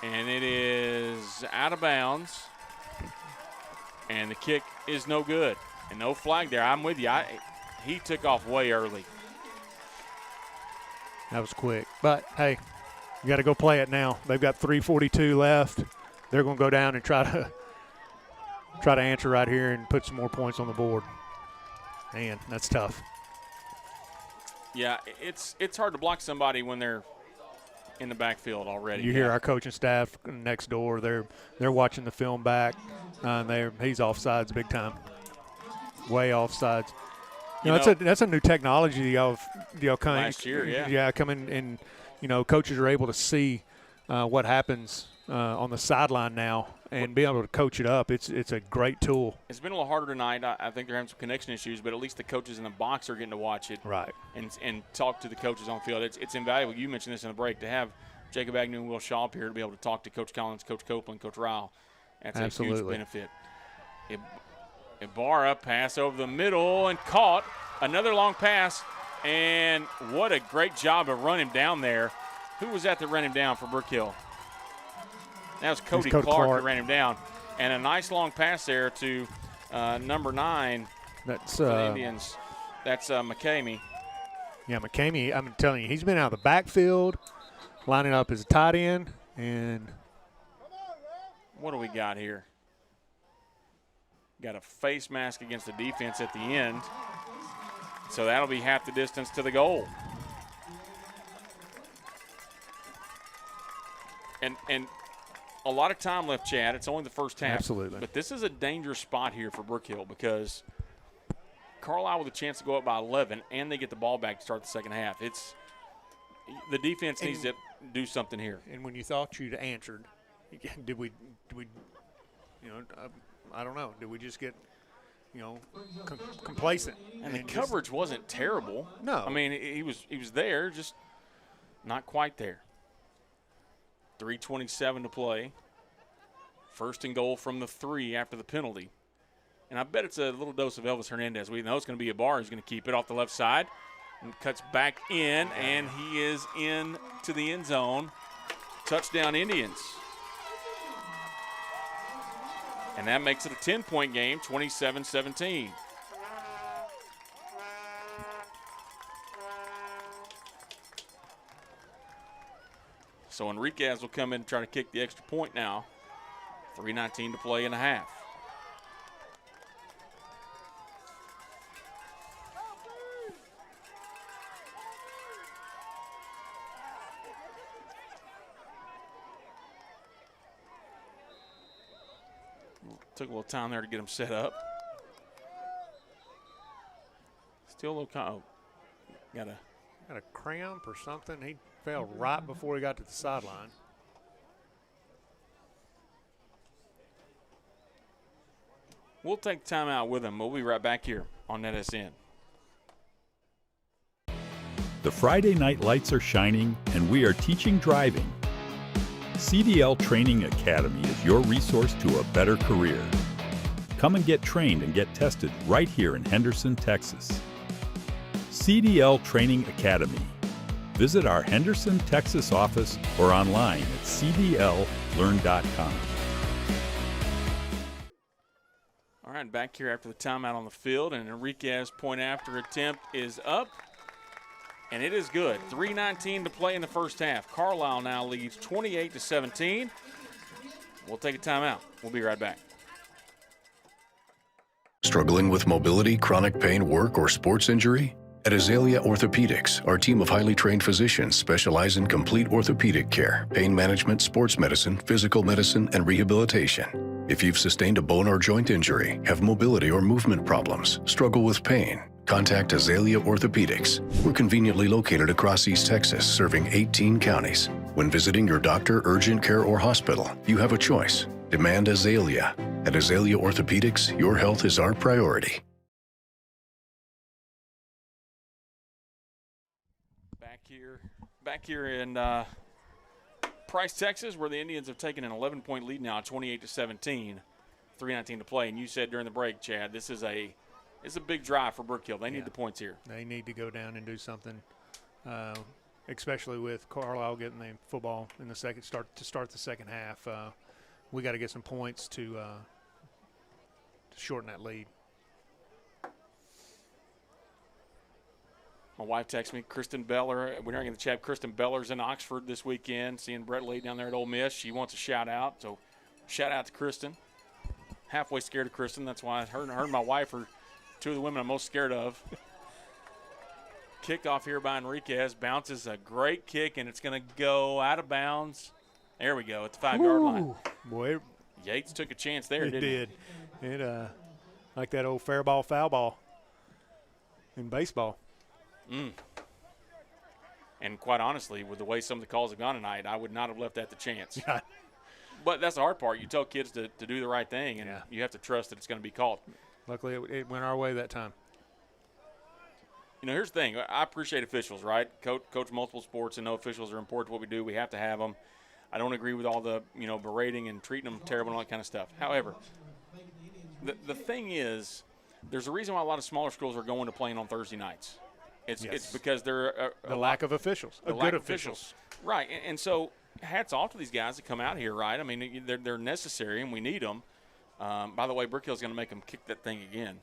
And it is out of bounds. And the kick is no good. And no flag there. I'm with you. He took off way early. That was quick. But, hey, you got to go play it now. They've got 3:42 left. They're going to go down and try to answer right here and put some more points on the board. Man, that's tough. Yeah, it's hard to block somebody when they're in the backfield already. You hear our coaching staff next door. They're watching the film back. He's offsides big time. Way offsides. That's a new technology y'all come last year, yeah, come in and coaches are able to see what happens on the sideline now and be able to coach it up. It's a great tool. It's been a little harder tonight. I think they're having some connection issues, but at least the coaches in the box are getting to watch it, right, and talk to the coaches on the field. It's invaluable. You mentioned this in the break, to have Jacob Agnew and Will Shaw up here to be able to talk to Coach Collins, Coach Copeland, Coach Ryle. That's absolutely a huge benefit. Ibarra pass over the middle and caught. Another long pass, and what a great job of running him down there. Who was that ran him down for Brook Hill? That was Cody Clark that ran him down. And a nice long pass there to number 9 That's for the Indians. That's McCamey. Yeah, McCamey, I'm telling you, he's been out of the backfield, lining up as a tight end. And what do we got here? Got a face mask against the defense at the end. So that'll be half the distance to the goal. And a lot of time left, Chad. It's only the first half. Absolutely. But this is a dangerous spot here for Brook Hill because Carlisle with a chance to go up by 11, and they get the ball back to start the second half. The defense needs to do something here. And when you thought you'd answered, did we I don't know. Did we just get, complacent? And the coverage wasn't terrible. No. I mean, he was there, just not quite there. 3:27 to play. First and goal from the 3 after the penalty. And I bet it's a little dose of Elvis Hernandez. We know it's going to be Ibarra who's going to keep it off the left side. And cuts back in, and he is in to the end zone. Touchdown Indians. And that makes it a 10-point game, 27-17. So Enriquez will come in and try to kick the extra point now. 3:19 to play in a half. Took a little time there to get him set up. Still a little got a cramp or something. He fell right before he got to the sideline. We'll take the time out with him. We'll be right back here on NETSN. The Friday night lights are shining, and we are teaching driving. CDL Training Academy is your resource to a better career. Come and get trained and get tested right here in Henderson, Texas. CDL Training Academy. Visit our Henderson, Texas office or online at cdllearn.com. All right, back here after the timeout on the field, and Enriquez point after attempt is up. and it is good. 3:19 to play in the first half. Carlisle now leads 28-17. We'll take a timeout. We'll be right back. Struggling with mobility, chronic pain, work, or sports injury? At Azalea Orthopedics, our team of highly trained physicians specialize in complete orthopedic care, pain management, sports medicine, physical medicine, and rehabilitation. If you've sustained a bone or joint injury, have mobility or movement problems, struggle with pain, contact Azalea Orthopedics. We're conveniently located across East Texas, serving 18 counties. When visiting your doctor, urgent care, or hospital, you have a choice. Demand Azalea. At Azalea Orthopedics, your health is our priority. Back here in Price, Texas, where the Indians have taken an 11-point lead now, 28-17, 3:19 to play. And you said during the break, Chad, it's a big drive for Brook Hill. They need the points here. They need to go down and do something, especially with Carlisle getting the football in the start the second half. We got to get some points to shorten that lead. My wife texted me, Kristen Beller. We're not going to chat. Kristen Beller's in Oxford this weekend, seeing Brett Lee down there at Ole Miss. She wants a shout out, so shout out to Kristen. Halfway scared of Kristen. That's why her and my wife are two of the women I'm most scared of. Kickoff here by Enriquez. Bounces a great kick, and it's going to go out of bounds. There we go at the 5-yard line. Boy, Yates took a chance there, it didn't he? did. It like that old fair ball, foul ball in baseball. And quite honestly, with the way some of the calls have gone tonight, I would not have left that to chance. But that's the hard part. You tell kids to do the right thing, and you have to trust that it's going to be called. Luckily, it went our way that time. You know, here's the thing. I appreciate officials, right? Coach multiple sports and know officials are important to what we do. We have to have them. I don't agree with all the, berating and treating them terrible and all that kind of stuff. However, the thing is, there's a reason why a lot of smaller schools are going to playing on Thursday nights. It's because they're the lack of officials, good officials. Right, and so hats off to these guys that come out here, right? I mean, they're necessary, and we need them. By the way, Brook Hill's going to make them kick that thing again.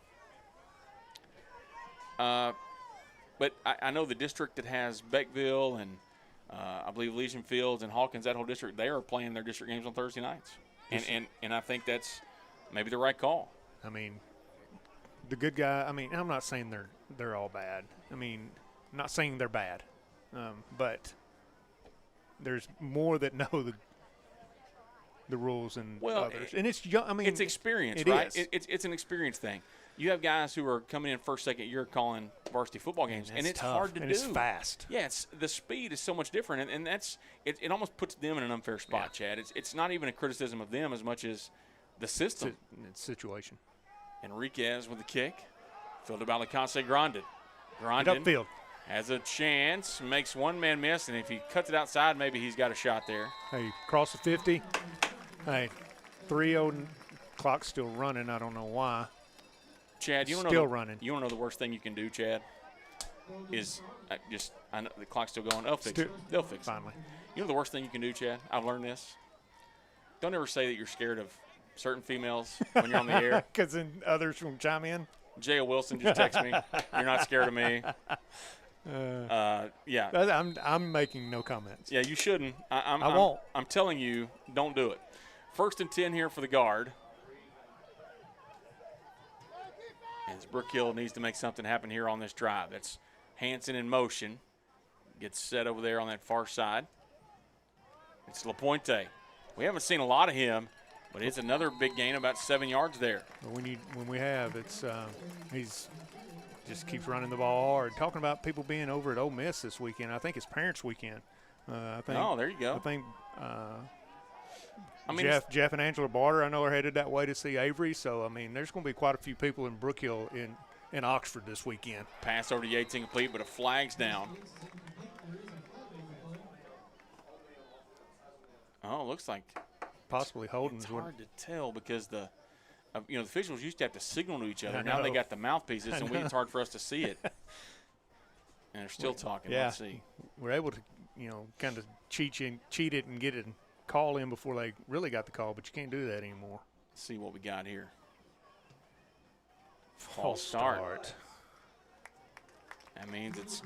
But I know the district that has Beckville and I believe Legion Fields and Hawkins, that whole district, they are playing their district games on Thursday nights. And I think that's maybe the right call. I mean, the good guy, I'm not saying they're all bad. I'm not saying they're bad. But there's more that know the rules than others. And it's young. It's experience, right? It's an experience thing. You have guys who are coming in first, second year calling varsity football games, and it's tough, hard to do. It's fast. Yeah, the speed is so much different, and it almost puts them in an unfair spot, Chad. It's not even a criticism of them as much as the system. It's situation. Enriquez with the kick. Fielded by Lacase Grandin. Get upfield. Has a chance, makes one man miss, and if he cuts it outside, maybe he's got a shot there. Hey, cross the 50. Hey, 3:0 clock's still running. I don't know why. Chad, you want to know the worst thing you can do, Chad? Is I know the clock's still going. They'll fix it. Finally. You know the worst thing you can do, Chad? I've learned this. Don't ever say that you're scared of certain females when you're on the air. Because then others will chime in. J.O. Wilson just texted me. You're not scared of me. Yeah. I'm making no comments. Yeah, you shouldn't. I won't. I'm telling you, don't do it. 1st and 10 here for the guard. As Brook Hill needs to make something happen here on this drive. That's Hanson in motion. Gets set over there on that far side. It's LaPointe. We haven't seen a lot of him, but it's another big gain, about 7 yards there. When we have, it's he's just keeps running the ball hard. Talking about people being over at Ole Miss this weekend. I think it's Parents' Weekend. I think. Oh, there you go. I think Jeff and Angela Barter, I know, are headed that way to see Avery. So, there's going to be quite a few people in Brook Hill in Oxford this weekend. Pass over to Yates incomplete, but a flag's down. Oh, looks like possibly holding. It's hard to tell because the officials used to have to signal to each other. Now they got the mouthpieces, and it's hard for us to see it. And they're still talking. Yeah. Let's see. We're able to, kind of cheat it and get it and call in before they really got the call, but you can't do that anymore. Let's see what we got here. False start. That means it's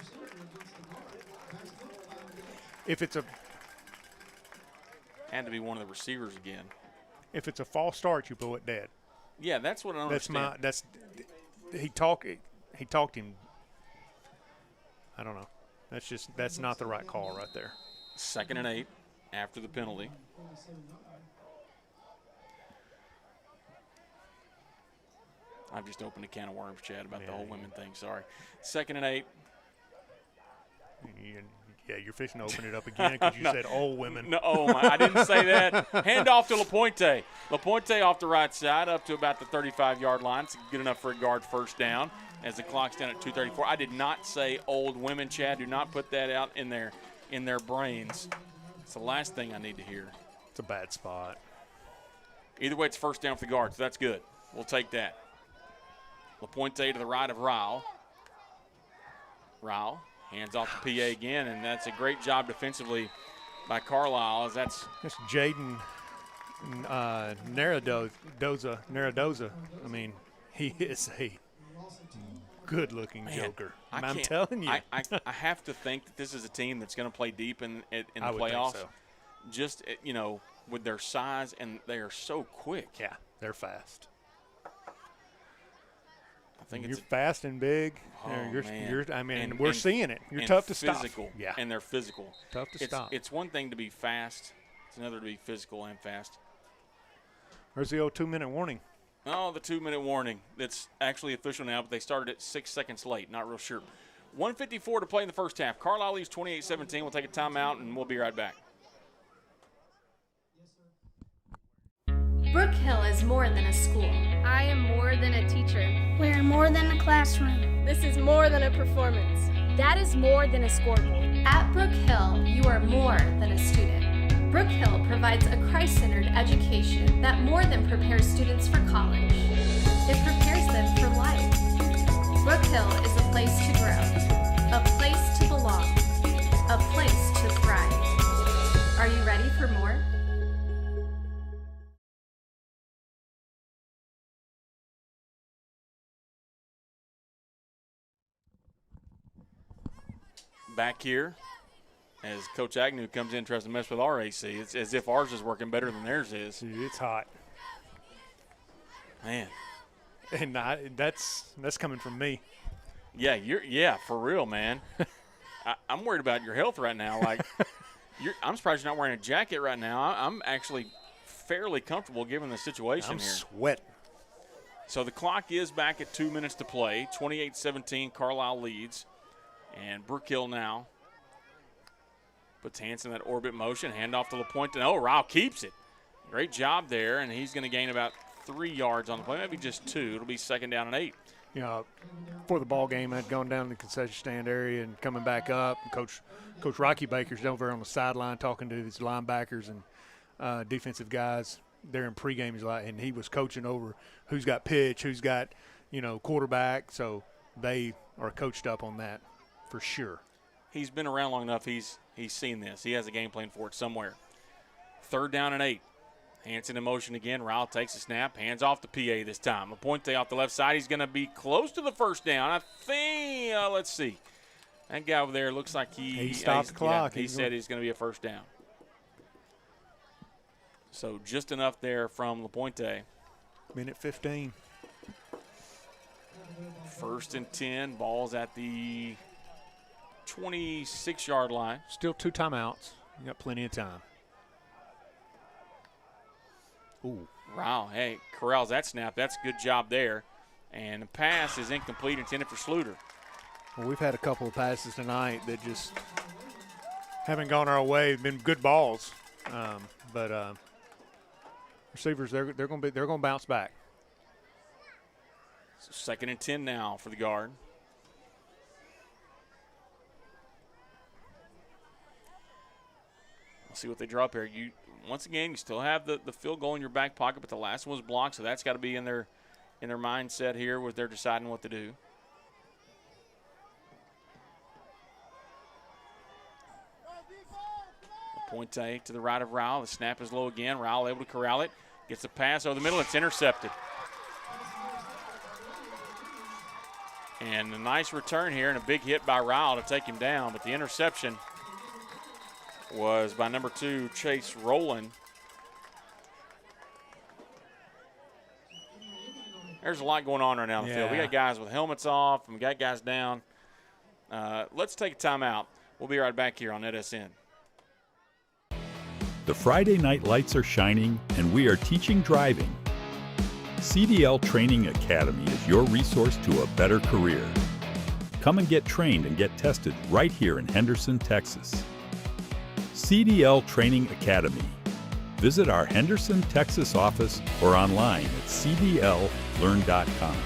had to be one of the receivers again. If it's a false start, you pull it dead. Yeah, that's what I don't understand. He talked him. I don't know. That's not the right call right there. 2nd and 8 after the penalty. I've just opened a can of worms, Chad, about the whole women thing. Sorry. 2nd and 8. Yeah, you're fixing to open it up again because you said all women. No, I didn't say that. Hand off to LaPointe. LaPointe off the right side up to about the 35-yard line. It's good enough for a guard first down as the clock's down at 2:34. I did not say old women, Chad. Do not put that out in their brains. It's the last thing I need to hear. It's a bad spot. Either way, it's first down for the guard, so that's good. We'll take that. LaPointe to the right of Ryle. Ryle hands off to PA again, and that's a great job defensively by Carlisle. As that's Jaden Naradoza. I mean, he is a good-looking joker. I'm telling you. I have to think that this is a team that's going to play deep in the I would playoffs. think so. Just, with their size, and they are so quick. Yeah, they're fast. I think you're fast and big. Oh, man. We're seeing it. You're tough to stop. Yeah, and they're physical. Tough to stop. It's one thing to be fast. It's another to be physical and fast. Where's the old 2-minute warning? Oh, the 2-minute warning. That's actually official now, but they started it 6 seconds late. Not real sure. 1:54 to play in the first half. Carlisle leads 28-17. We'll take a timeout, and we'll be right back. Brook Hill is more than a school. I am more than a teacher. We're more than a classroom. This is more than a performance. That is more than a scoreboard. At Brook Hill, you are more than a student. Brook Hill provides a Christ-centered education that more than prepares students for college. It prepares them for life. Brook Hill is a place to grow, a place to belong, a place to thrive. Are you ready for more? Back here, as Coach Agnew comes in, tries to mess with our AC. It's as if ours is working better than theirs is. Dude, it's hot. Man. And that's coming from me. Yeah, for real, man. I'm worried about your health right now. Like, I'm surprised you're not wearing a jacket right now. I'm actually fairly comfortable given the situation here. I'm sweating. So the clock is back at 2 minutes to play. 28-17, Carlisle leads. And Brook Hill now puts hands in that orbit motion. Handoff to LaPointe. Oh, Ryle keeps it. Great job there, and he's going to gain about 3 yards on the play, maybe just 2. It'll be 2nd down and 8. For the ball game, I'd gone down to the concession stand area and coming back up. And Coach Rocky Baker's over on the sideline talking to his linebackers and defensive guys. They're in pregame, and he was coaching over who's got pitch, who's got, quarterback. So they are coached up on that. For sure. He's been around long enough. He's seen this. He has a game plan for it somewhere. 3rd down and 8. Hanson in motion again. Ryle takes a snap. Hands off to PA this time. LaPointe off the left side. He's going to be close to the first down. I think, let's see. That guy over there looks like he stopped the clock. Yeah, he said he's going to be a first down. So just enough there from LaPointe. Minute 15. 1st and 10. Ball's at the 26-yard line. Still 2 timeouts. You got plenty of time. Ooh. Wow, hey, corrals that snap. That's a good job there. And the pass is incomplete, intended for Sluter. Well, we've had a couple of passes tonight that just haven't gone our way. Been good balls, but receivers they're going to bounce back. So 2nd and 10 now for the guard. We'll see what they draw up here. Once again, you still have the field goal in your back pocket, but the last one was blocked, so that's got to be in their mindset here where they're deciding what to do. LaPointe to the right of Ryle. The snap is low again. Ryle able to corral it. Gets the pass over the middle. It's intercepted. And a nice return here and a big hit by Ryle to take him down, but the interception was by number 2, Chase Rowland. There's a lot going on right now in the field. We got guys with helmets off, and we got guys down. Let's take a timeout. We'll be right back here on NETSN. The Friday night lights are shining, and we are teaching driving. CDL Training Academy is your resource to a better career. Come and get trained and get tested right here in Henderson, Texas. CDL Training Academy. Visit our Henderson, Texas office or online at cdllearn.com.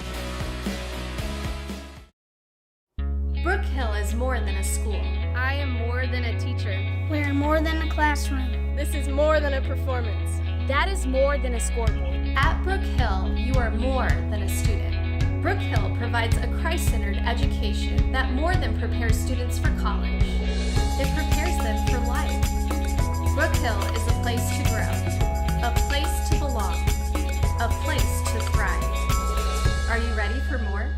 Brook Hill is more than a school. I am more than a teacher. We're more than a classroom. This is more than a performance. That is more than a scoreboard. At Brook Hill, you are more than a student. Brook Hill provides a Christ-centered education that more than prepares students for college. It prepares them for life. Brook Hill is a place to grow, a place to belong, a place to thrive. Are you ready for more?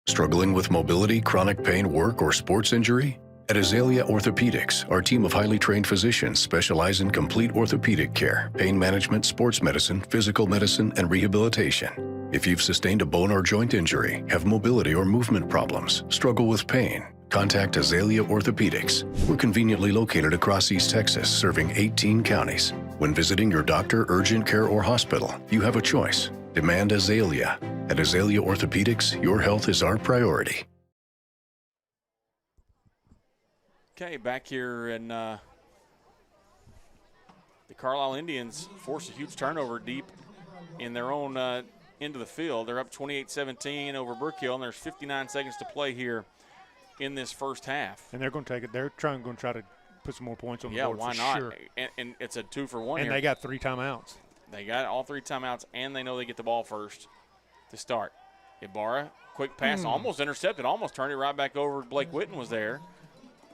Struggling with mobility, chronic pain, work, or sports injury? At Azalea Orthopedics, our team of highly trained physicians specialize in complete orthopedic care, pain management, sports medicine, physical medicine, and rehabilitation. If you've sustained a bone or joint injury, have mobility or movement problems, struggle with pain, contact Azalea Orthopedics. We're conveniently located across East Texas, serving 18 counties. When visiting your doctor, urgent care, or hospital, you have a choice. Demand Azalea. At Azalea Orthopedics, your health is our priority. Okay, back here in the Carlisle Indians force a huge turnover deep in their own end of the field. They're up 28-17 over Brook Hill, and there's 59 seconds to play here in this first half. And they're going to take it. They're going to try to put some more points on the board. Yeah, why for not? Sure. And it's a 2-for-1 And here. they got 3 timeouts. They got all 3 timeouts, and they know they get the ball first to start. Ibarra, quick pass, almost intercepted, almost turned it right back over. Blake Witten was there.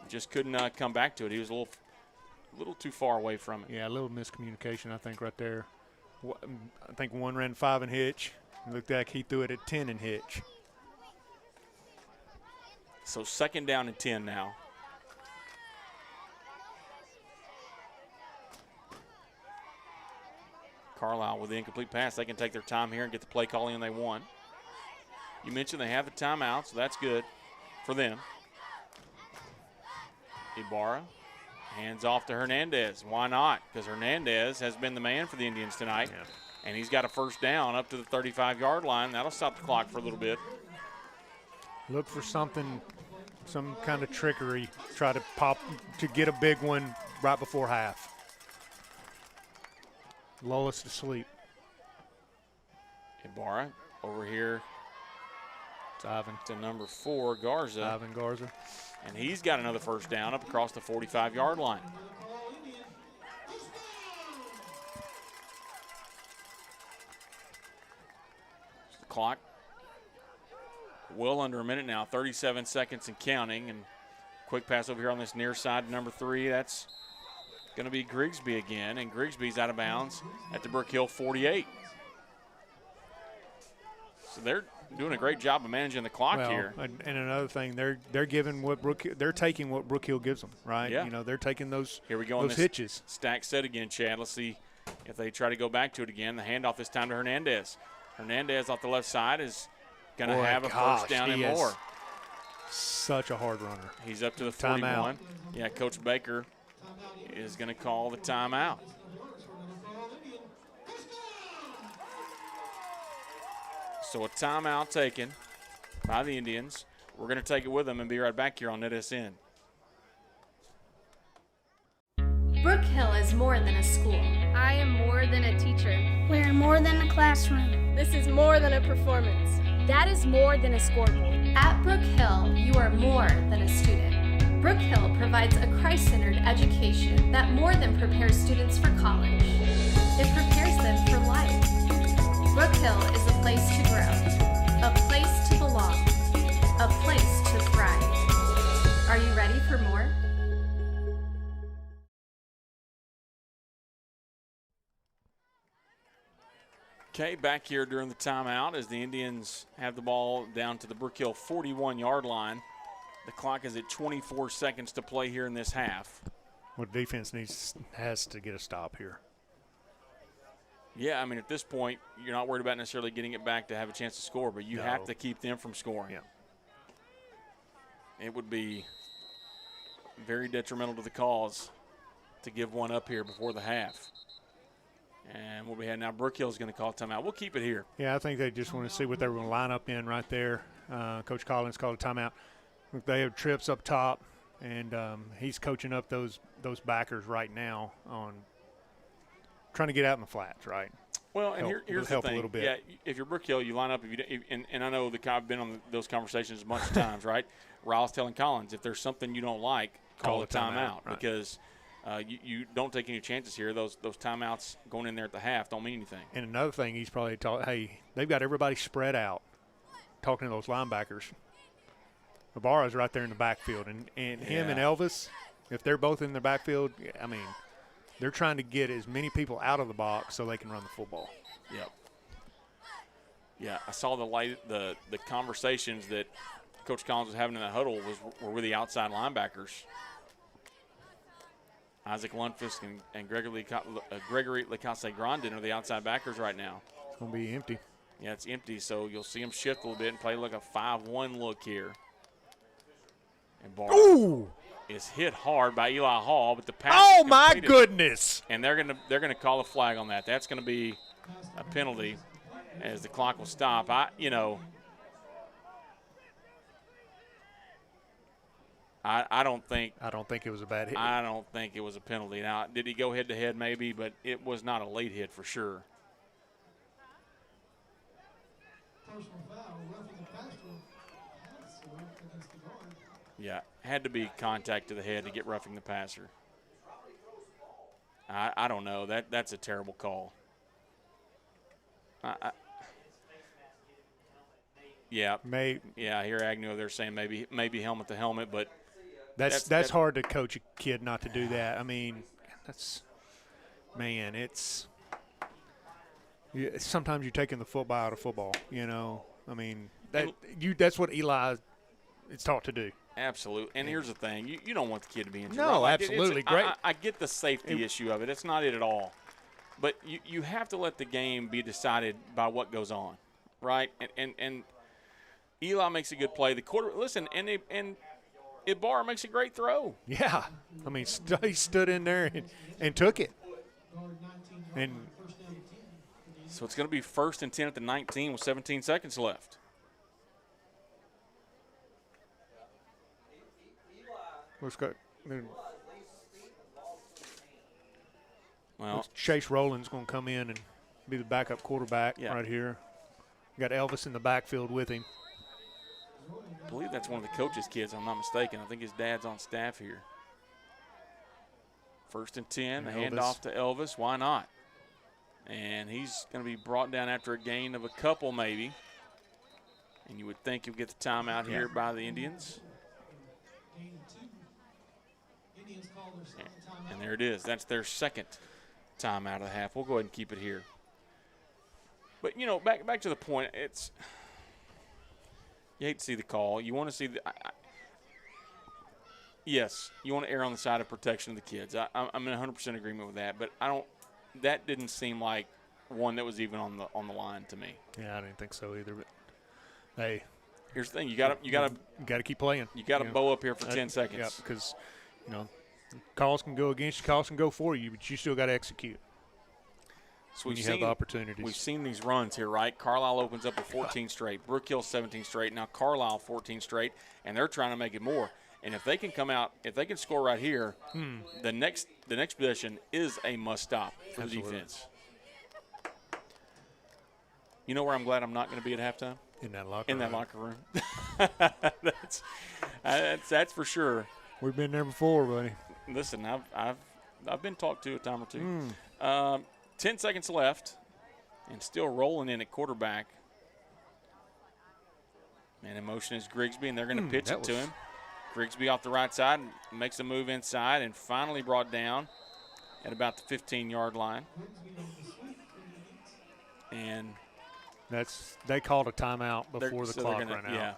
Just couldn't come back to it. He was a little too far away from it. Yeah, a little miscommunication, I think, right there. I think one ran 5 and hitch. It looked like he threw it at 10 and hitch. So second down and 10 now. Carlisle with the incomplete pass. They can take their time here and get the play calling they want. You mentioned they have the timeout, so that's good for them. Ibarra hands off to Hernandez. Why not? Because Hernandez has been the man for the Indians tonight, and he's got a first down up to the 35-yard line. That'll stop the clock for a little bit. Look for something, some kind of trickery. Try to pop to get a big one right before half. Lull us to sleep. Ibarra over here It's Ivan. to number 4, Garza. Ivan Garza. And he's got another first down up across the 45-yard line. The clock well under a minute now, 37 seconds and counting. And quick pass over here on this near side to number 3. That's going to be Grigsby again, and Grigsby's out of bounds at the Brook Hill 48. So they're doing a great job of managing the clock here. And another thing, they're giving what they're taking what Brook Hill gives them, right? Yeah. You know, they're taking those Here we go those on this hitches. stack set again, Chad. Let's see if they try to go back to it again. The handoff this time to Hernandez. Hernandez off the left side is going to have a first down and more. Such a hard runner. He's up to the Timeout. 41. Yeah, Coach Baker is going to call the timeout. So a timeout taken by the Indians. We're going to take it with them and be right back here on NETSN. Brook Hill is more than a school. I am more than a teacher. We're more than a classroom. This is more than a performance. That is more than a scoreboard. At Brook Hill, you are more than a student. Brook Hill provides a Christ-centered education that more than prepares students for college. It prepares them for life. Brook Hill is a place to grow, a place to belong, a place to thrive. Are you ready for more? Okay, back here during the timeout as the Indians have the ball down to the Brook Hill 41-yard line. The clock is at 24 seconds to play here in this half. Well, defense has to get a stop here. Yeah, I mean, at this point, you're not worried about necessarily getting it back to have a chance to score, but you have to keep them from scoring. Yeah. It would be very detrimental to the cause to give one up here before the half. And what we had now, Brook Hill's going to call timeout. We'll keep it here. Yeah, I think they just want to see what they were going to line up in right there. Coach Collins called a timeout. They have trips up top, and he's coaching up those backers right now on trying to get out in the flats, right? Well, and here's the thing. A little bit. Yeah, if you're Brook Hill, you line up. And I know I've been on those conversations a bunch of times, right? Ryle's telling Collins, if there's something you don't like, call a timeout, right. Because you don't take any chances here. Those timeouts going in there at the half don't mean anything. And another thing he's probably taught, hey, they've got everybody spread out, talking to those linebackers. Ibarra's right there in the backfield. And him and Elvis, if they're both in the backfield, I mean, they're trying to get as many people out of the box so they can run the football. Yep. Yeah, I saw the conversations that Coach Collins was having in the huddle were with the outside linebackers. Isaac Lundqvist and Gregory Lacasse-Grandin are the outside backers right now. It's going to be empty. Yeah, it's empty, so you'll see them shift a little bit and play like a 5-1 look here. And Barr is hit hard by Eli Hall, but the pass Oh, is my completed. goodness. And they're gonna call a flag on that. That's going to be a penalty as the clock will stop. I don't think it was a bad hit. I don't think it was a penalty. Now, did he go head-to-head? Maybe, but it was not a late hit for sure. Yeah, had to be contact to the head to get roughing the passer. I don't know. That's a terrible call. Yeah, I hear Agnew there saying maybe helmet to helmet, but that's hard to coach a kid not to do that. I mean, sometimes you're taking the football out of football. You know, I mean that's what Eli is taught to do. Absolutely. And here's the thing. You don't want the kid to be injured. No, right? absolutely. Great. I get the safety issue of it. It's not it at all. But you have to let the game be decided by what goes on, right? And Eli makes a good play. The quarter, listen, and Ibarra makes a great throw. Yeah. I mean, he stood in there and took it. And so it's going to be 1st and 10 at the 19 with 17 seconds left. Well, Chase Rowland's going to come in and be the backup quarterback right here. Got Elvis in the backfield with him. I believe that's one of the coach's kids, if I'm not mistaken. I think his dad's on staff here. 1st and 10, the handoff to Elvis. Why not? And he's going to be brought down after a gain of a couple maybe. And you would think he'll get the timeout here by the Indians. And there it is. That's their second timeout of the half. We'll go ahead and keep it here. But, back to the point, you hate to see the call. You want to see yes, you want to err on the side of protection of the kids. I'm in 100% agreement with that. But that didn't seem like one that was even on the line to me. Yeah, I didn't think so either. But hey, here's the thing: you got to keep playing. You got to bow up here for 10 seconds. Yeah, because calls can go against you, calls can go for you, but you still got to execute. So you have the opportunities. We've seen these runs here, right? Carlisle opens up with 14 straight. Brook Hill 17 straight. Now Carlisle 14 straight, and they're trying to make it more. And if they can come out, if they can score right here, the next possession is a must stop for the defense. You know where I'm glad I'm not going to be at halftime? In that locker room. That's for sure. We've been there before, buddy. Listen, I've been talked to a time or two. 10 seconds left, and still rolling in at quarterback. Man in motion is Grigsby, and they're going to pitch it to him. Grigsby off the right side makes a move inside and finally brought down at about the 15-yard line. And they called a timeout before the clock ran out. Yeah.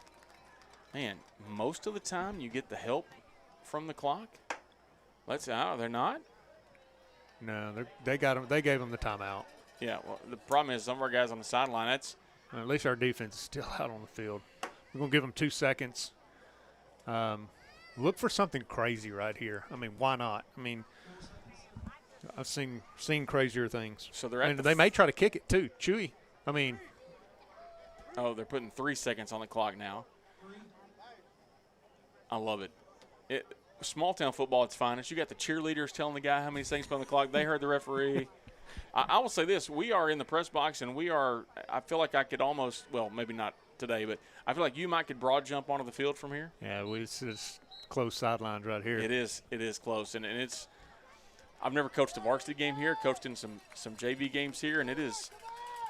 Man, most of the time you get the help from the clock. They're not? No, they got them. They gave them the timeout. Yeah, well, the problem is some of our guys on the sideline, at least our defense is still out on the field. We're going to give them 2 seconds. Look for something crazy right here. I mean, why not? I mean, I've seen crazier things. So they're they may try to kick it too. Chewy. I mean. Oh, they're putting 3 seconds on the clock now. I love it. Small town football, it's finest. You got the cheerleaders telling the guy how many seconds on the clock. They heard the referee. I will say this: we are in the press box, and I feel like I could almost, well, maybe not today, but I feel like you could broad jump onto the field from here. Yeah, it's just close sidelines right here. It is close, and it's. I've never coached a varsity game here. Coached in some JV games here, and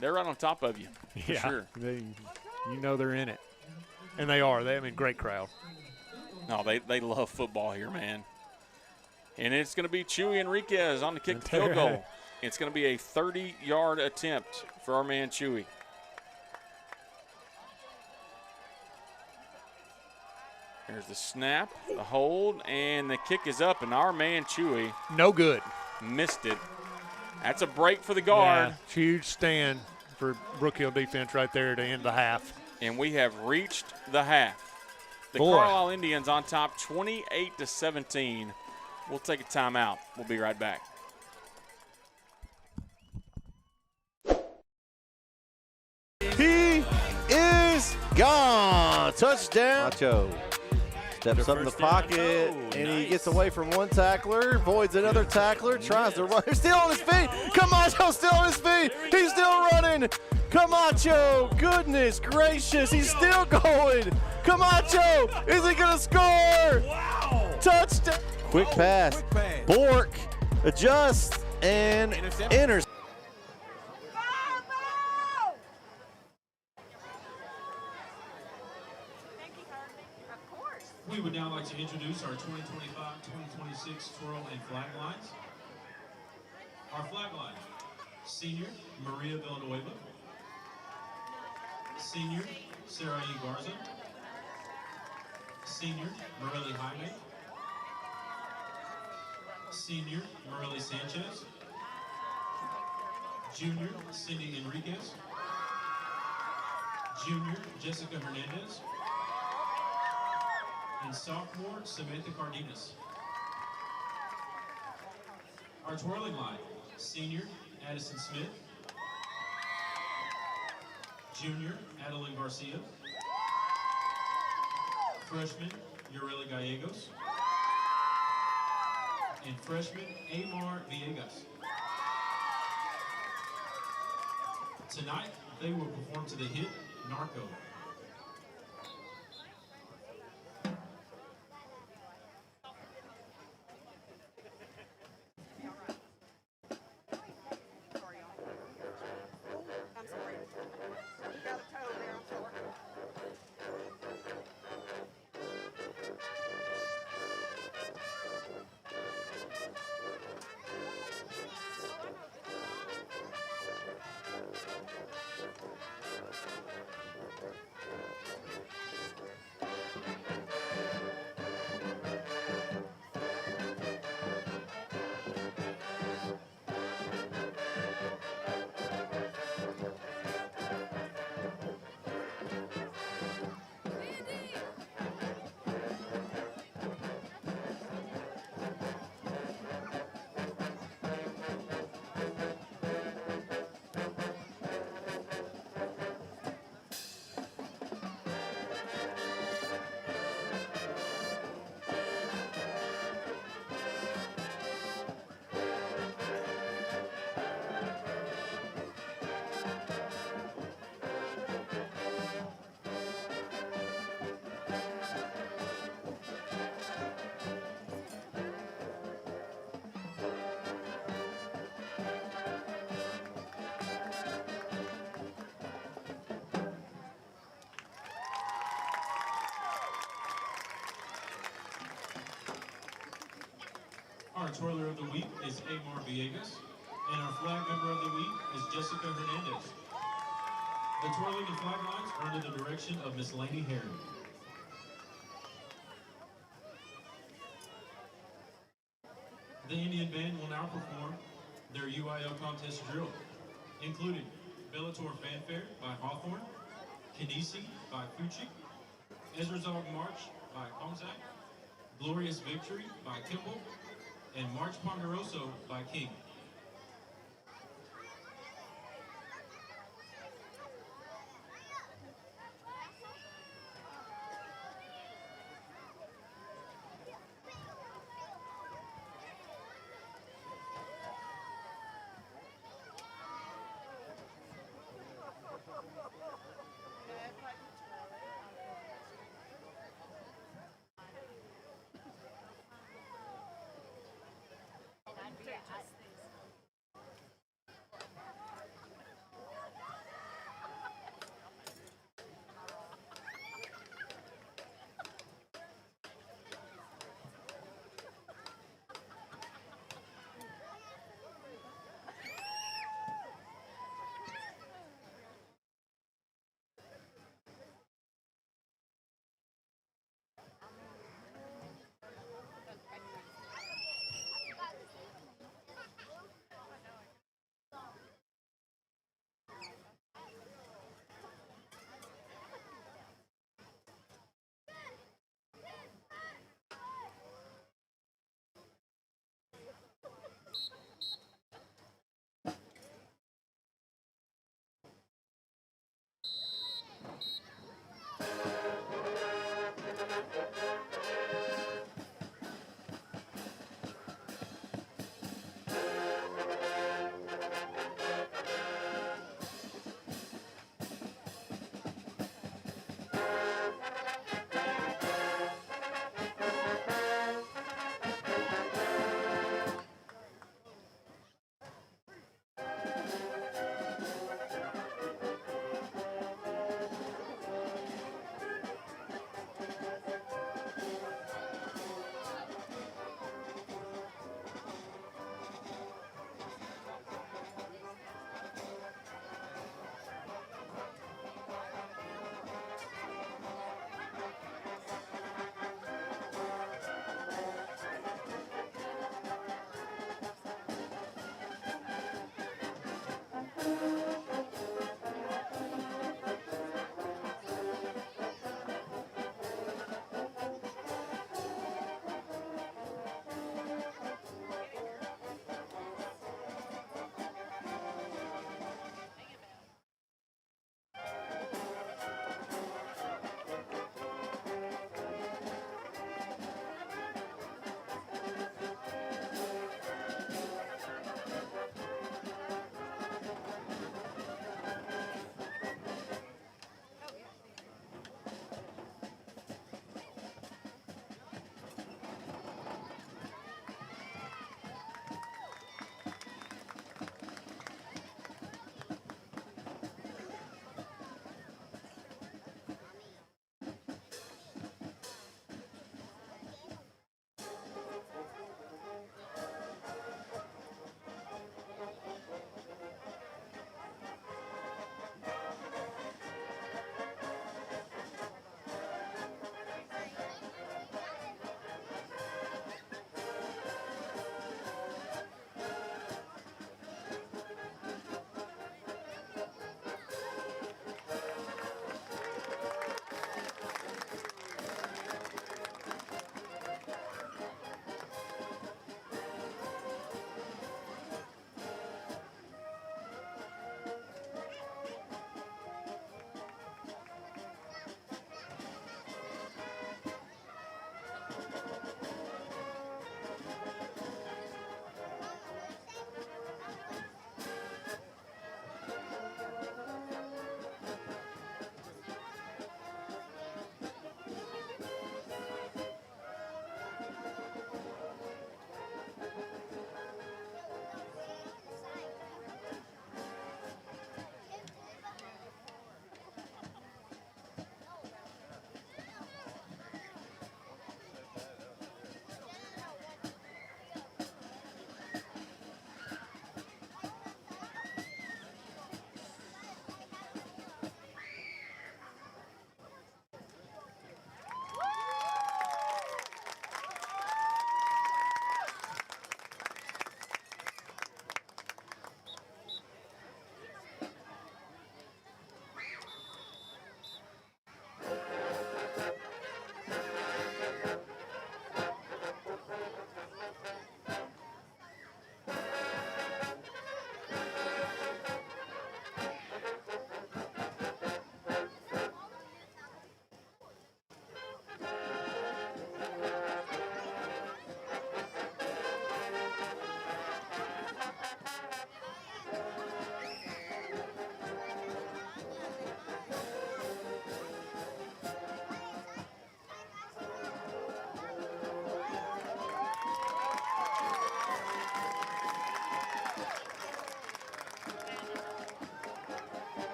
they're right on top of you. For sure. They're in it, and they are. Great crowd. No, they love football here, man. And it's going to be Chewy Enriquez on the kick field goal. It's going to be a 30-yard attempt for our man Chewy. There's the snap, the hold, and the kick is up, and our man Chewy. No good. Missed it. That's a break for the guard. Yeah, huge stand for Brook Hill defense right there to end the half. And we have reached the half. The Carlisle Indians on top 28-17. We'll take a timeout. We'll be right back. He is gone. Touchdown. Macho steps up in the pocket, and he gets away from one tackler, avoids another tackler, tries to run. He's still on his feet. Camacho's still on his feet. He's still running. Camacho, goodness gracious, he's still going. Camacho, is he going to score? Wow. Touchdown. Quick pass. Bork adjusts and enters. We would now like to introduce our 2025-2026 twirl and flag lines. Our flag line, senior Maria Villanueva, senior Sarah E. Garza, senior Morelli Jaime, senior Morelli Sanchez, junior Cindy Enriquez, junior Jessica Hernandez, and sophomore Samantha Cardenas. Our twirling line, senior Addison Smith, junior Adeline Garcia, freshman Ureli Gallegos, and freshman Amar Villegas. Tonight, they will perform to the hit Narco. Our twirler of the week is Amar Villegas, And our flag member of the week is Jessica Hernandez. The twirling and flag lines are under the direction of Miss Lainey Herring. The Indian Band will now perform their UIL contest drill, including Bellator Fanfare by Hawthorne, Kinesi by Fucci, Ezrazog March by Komzak, Glorious Victory by Kimball, and March Ponderoso by King.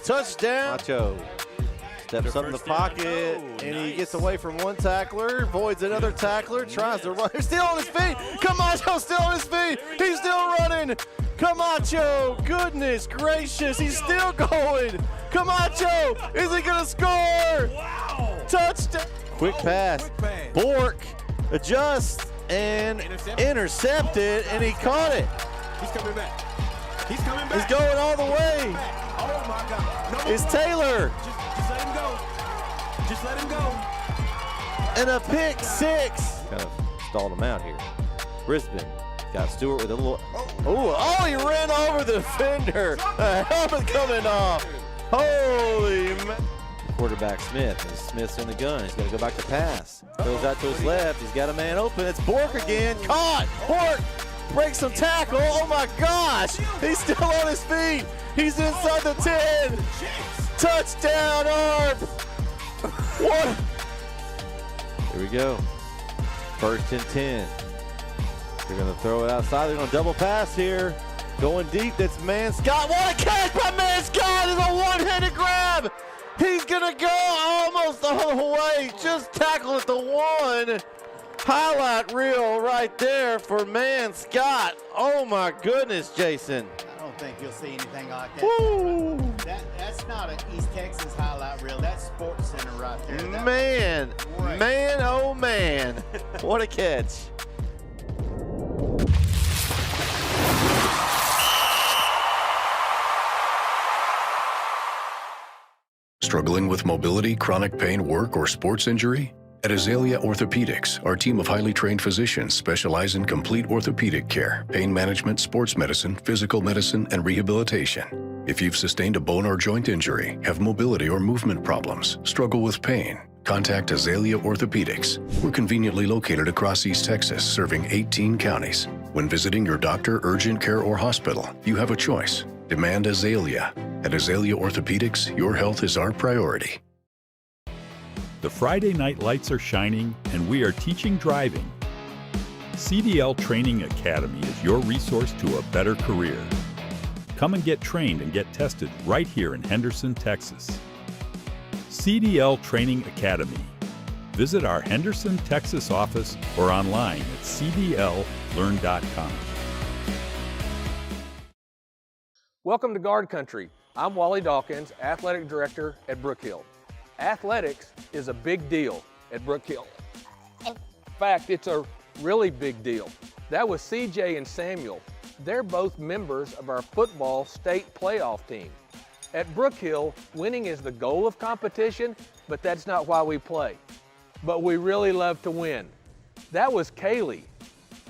Touchdown. Macho steps up in the pocket, and he gets away from one tackler, avoids another tackler, tries to run. He's still on his feet. Camacho still on his feet. He's still running. Camacho, goodness gracious, he's still going. Camacho, is he going to score? Wow. Touchdown. Quick pass. Brook adjusts and intercepted, and he caught it. He's coming back. He's coming back. He's going all the way. Oh, my God. No, It's Taylor. Just let him go. Just let him go. And a pick six. Kind of stalled him out here. Brisbane got Stewart with a little. Oh, he ran over the defender. The helmet coming off. Holy man. Quarterback Smith. And Smith's in the gun. He's got to go back to pass. Goes out to his left. He's got a man open. It's Brook again. Caught. Brook breaks some tackle. Oh my gosh. He's still on his feet. He's inside the 10. Touchdown, Arp. What? Here we go. 1st and 10. They're going to throw it outside. They're going to double pass here. Going deep. That's Man Scott. What a catch by Man Scott. It's a one-handed grab. He's going to go almost all the way. Just tackle at the one. Highlight reel right there for Man Scott. Oh, my goodness, Jason. I don't think you'll see anything like that. Woo. That's not an East Texas highlight reel. That's Sports Center right there. Man, oh man. What a catch. Struggling with mobility, chronic pain, work, or sports injury? At Azalea Orthopedics, our team of highly trained physicians specialize in complete orthopedic care, pain management, sports medicine, physical medicine, and rehabilitation. If you've sustained a bone or joint injury, have mobility or movement problems, struggle with pain, contact Azalea Orthopedics. We're conveniently located across East Texas, serving 18 counties. When visiting your doctor, urgent care, or hospital, you have a choice. Demand Azalea. At Azalea Orthopedics, your health is our priority. The Friday night lights are shining, and we are teaching driving. CDL Training Academy is your resource to a better career. Come and get trained and get tested right here in Henderson, Texas. CDL Training Academy. Visit our Henderson, Texas office or online at cdllearn.com. Welcome to Guard Country. I'm Wally Dawkins, Athletic Director at Brook Hill. Athletics is a big deal at Brook Hill. In fact, it's a really big deal. That was CJ and Samuel. They're both members of our football state playoff team. At Brook Hill, winning is the goal of competition, but that's not why we play. But we really love to win. That was Kaylee.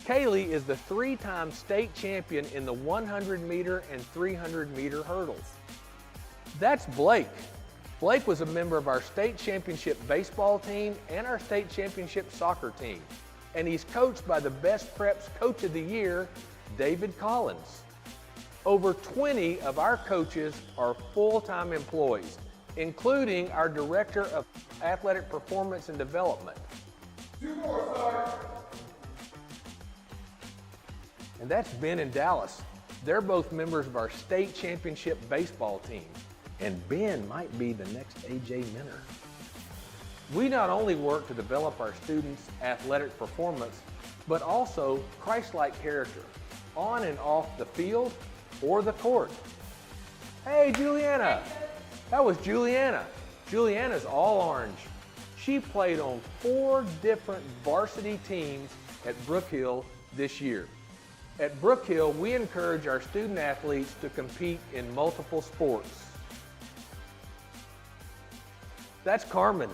Kaylee is the 3-time state champion in the 100-meter and 300-meter hurdles. That's Blake. Blake was a member of our state championship baseball team and our state championship soccer team. And he's coached by the Best Preps Coach of the Year, David Collins. Over 20 of our coaches are full-time employees, including our Director of Athletic Performance and Development. 2 more, sir. And that's Ben and Dallas. They're both members of our state championship baseball team. And Ben might be the next A.J. Minner. We not only work to develop our students' athletic performance, but also Christ-like character, on and off the field or the court. Hey, Juliana. That was Juliana. Juliana's all orange. She played on 4 different varsity teams at Brook Hill this year. At Brook Hill, we encourage our student athletes to compete in multiple sports. That's Carmen.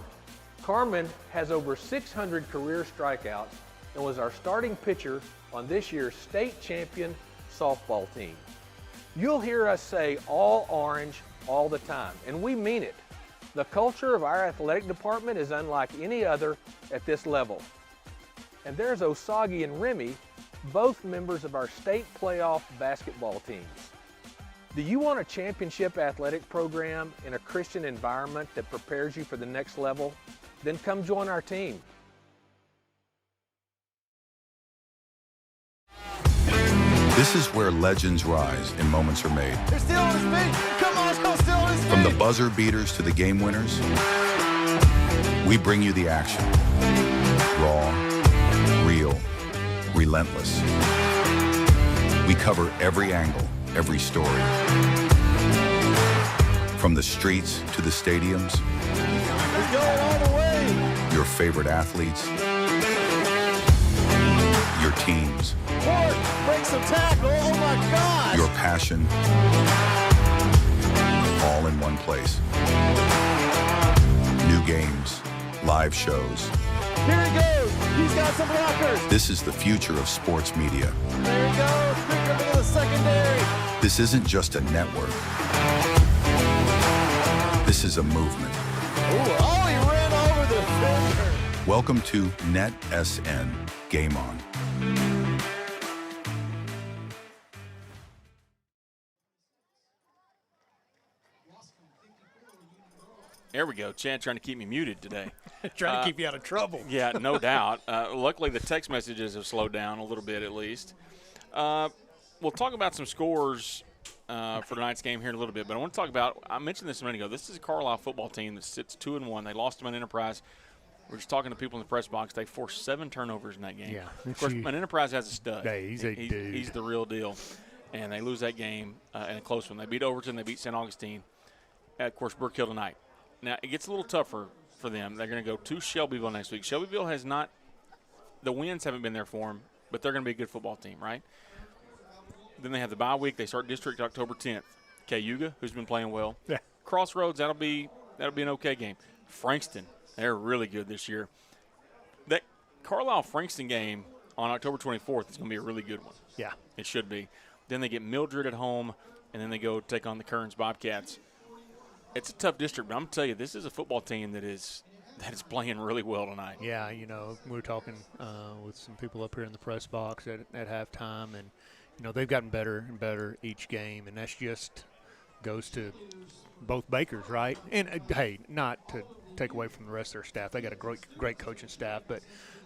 Carmen has over 600 career strikeouts and was our starting pitcher on this year's state champion softball team. You'll hear us say all orange all the time, and we mean it. The culture of our athletic department is unlike any other at this level. And there's Osagi and Remy, both members of our state playoff basketball teams. Do you want a championship athletic program in a Christian environment that prepares you for the next level? Then come join our team. This is where legends rise and moments are made. They're still on his feet. Come on, still on his From the buzzer beaters to the game winners, we bring you the action. Raw, real, relentless. We cover every angle, every story. From the streets to the stadiums, We're going all the way. your favorite athletes, your teams, Brook breaks some tackle. Oh my gosh. your passion, all in one place. New games, live shows. Here he goes. He's got some blockers. This is the future of sports media. There he goes. Picked up into the secondary. This isn't just a network. This is a movement. Ooh, oh, he ran over the defender. Welcome to NETSN. Game On. There we go. Chad trying to keep me muted today. Trying to keep you out of trouble. Yeah, no doubt. Luckily, the text messages have slowed down a little bit at least. We'll talk about some scores for tonight's game here in a little bit, but I want to talk about, I mentioned this a minute ago, this is a Carlisle football team that sits 2-1. They lost to an Enterprise. We're just talking to people in the press box. They forced 7 turnovers in that game. Yeah. Of course, an Enterprise has a stud. Yeah, he's a dude. He's the real deal. And they lose that game in a close one. They beat Overton. They beat St. Augustine. Of course, Brook Hill tonight. Now, it gets a little tougher for them. They're going to go to Shelbyville next week. Shelbyville has not – the wins haven't been there for them, but they're going to be a good football team, right? Then they have the bye week. They start district October 10th. Cayuga, who's been playing well. Yeah. Crossroads, that'll be an okay game. Frankston, they're really good this year. That Carlisle-Frankston game on October 24th is going to be a really good one. Yeah. It should be. Then they get Mildred at home, and then they go take on the Kearns Bobcats. It's a tough district, but I'm going to tell you, this is a football team that is playing really well tonight. Yeah, we were talking with some people up here in the press box at halftime, and, they've gotten better and better each game, and that's just goes to both Bakers, right? And, hey, not to take away from the rest of their staff. They got a great coaching staff, but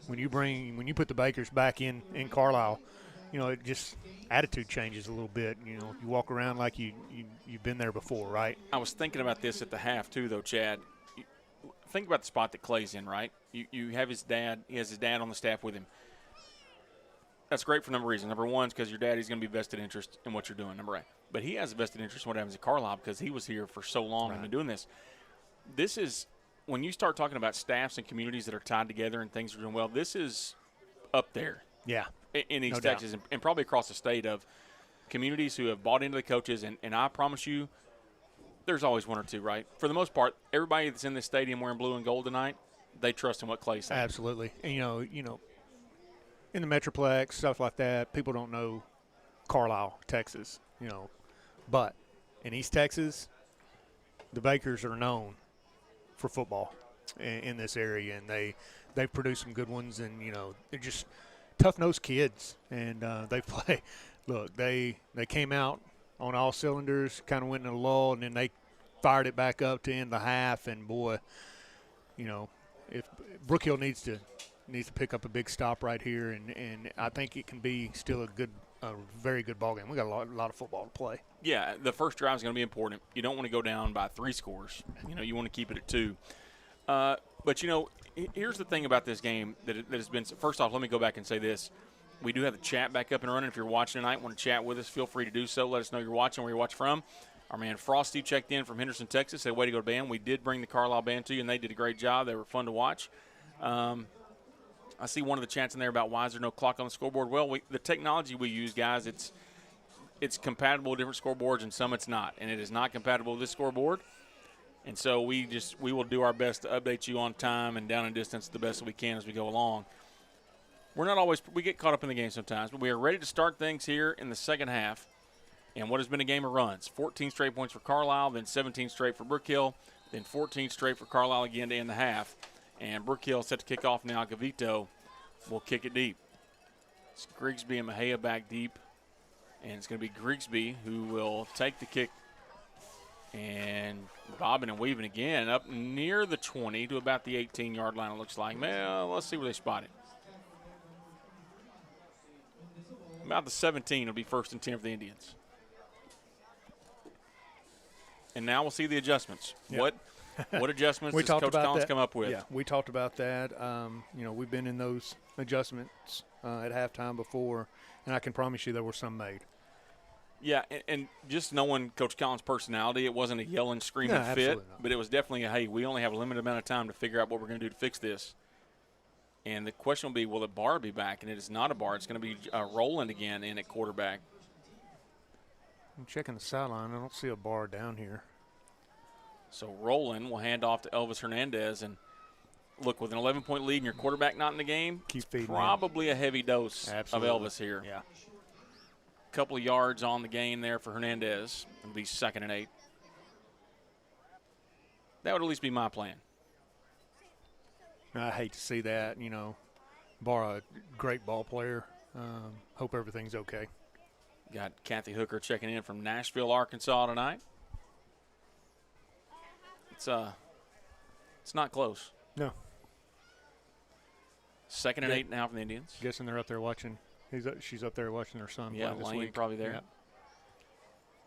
when you put the Bakers back in Carlisle, it just attitude changes a little bit. You walk around like you've been there before, right? I was thinking about this at the half too, though, Chad. Think about the spot that Clay's in, right? You have his dad. He has his dad on the staff with him. That's great for a number of reasons. Number one is because your daddy's going to be vested interest in what you're doing, number 8. But he has a vested interest in what happens at Carlisle because he was here for so long and been doing this. This is when you start talking about staffs and communities that are tied together and things are doing well. This is up there. Yeah. In East Texas and probably across the state of communities who have bought into the coaches. And I promise you, there's always one or two, right? For the most part, everybody that's in this stadium wearing blue and gold tonight, they trust in what Clay's saying. Absolutely. And, in the Metroplex, stuff like that, people don't know Carlisle, Texas, But in East Texas, the Bakers are known for football in this area, and they've produced some good ones, and, they're just tough-nosed kids, and they play. Look, they came out on all cylinders, kind of went in a lull, and then they fired it back up to end the half, and, boy, if Brook Hill needs to pick up a big stop right here, and I think it can be still a very good ball game. We got a lot of football to play. Yeah, the first drive is going to be important. You don't want to go down by 3 scores. You want to keep it at 2. But here's the thing about this game that has been. First off, let me go back and say this: we do have the chat back up and running. If you're watching tonight, want to chat with us, feel free to do so. Let us know you're watching, where you're watching from. Our man Frosty checked in from Henderson, Texas. Said, "Way to go, band." We did bring the Carlisle band to you, and they did a great job. They were fun to watch. I see one of the chats in there about why is there no clock on the scoreboard. Well, the technology we use, guys, it's compatible with different scoreboards, and some it's not. And it is not compatible with this scoreboard. And so we will do our best to update you on time and down and distance the best that we can as we go along. We get caught up in the game sometimes, but we are ready to start things here in the second half. And what has been a game of runs, 14 straight points for Carlisle, then 17 straight for Brook Hill, then 14 straight for Carlisle again to end the half. And Brook Hill set to kick off now. Gavito will kick it deep. It's Grigsby and Mejia back deep. And it's going to be Grigsby who will take the kick and bobbing and weaving again up near the 20 to about the 18-yard line, it looks like. Well, let's see where they spot it. About the 17 will be 1st and 10 for the Indians. And now we'll see the adjustments. Yep. What adjustments we does talked Coach about Collins that. come up with? Yeah, we talked about that. We've been in those adjustments at halftime before, and I can promise you there were some made. Yeah, and just knowing Coach Collins' personality, it wasn't a yelling, screaming fit, but it was definitely a, hey, we only have a limited amount of time to figure out what we're going to do to fix this. And the question will be, will the bar be back? And it is not a bar. It's going to be Roland again in at quarterback. I'm checking the sideline. I don't see a bar down here. So Roland will hand off to Elvis Hernandez. And, look, with an 11-point lead and your quarterback not in the game, keep feeding probably a heavy dose Absolutely. of Elvis here. Yeah. Couple of yards on the gain there for Hernandez. It'll be 2nd and 8. That would at least be my plan. I hate to see that, Bar a great ball player. Hope everything's okay. Got Kathy Hooker checking in from Nashville, Arkansas tonight. It's not close. No. 2nd and 8 now from the Indians. Guessing they're up there watching. She's up there watching her son Yeah, play this Lane week. probably there. Yep.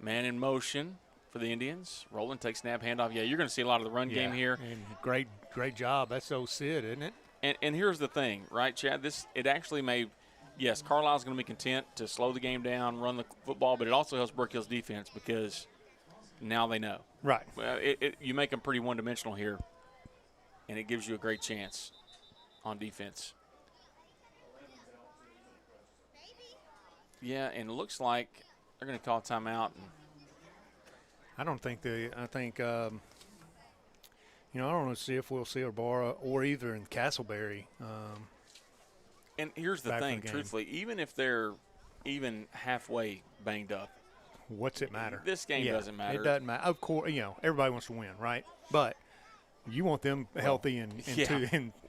Man in motion for the Indians. Roland takes snap, handoff. Yeah, you're going to see a lot of the run game here. And great job. That's so Sid, isn't it? And here's the thing, right, Chad? It actually may, yes, Carlisle's going to be content to slow the game down, run the football, but it also helps Brook Hill's defense because now they know. Right. Well, you make them pretty one-dimensional here, and it gives you a great chance on defense. Yeah, and it looks like they're going to call timeout. I don't think I think, I don't know, see if we'll see Arbara or either in Castleberry. And here's the thing, truthfully, even if they're even halfway banged up. What's it matter? This game doesn't matter. It doesn't matter. Of course, everybody wants to win, right? But you want them healthy in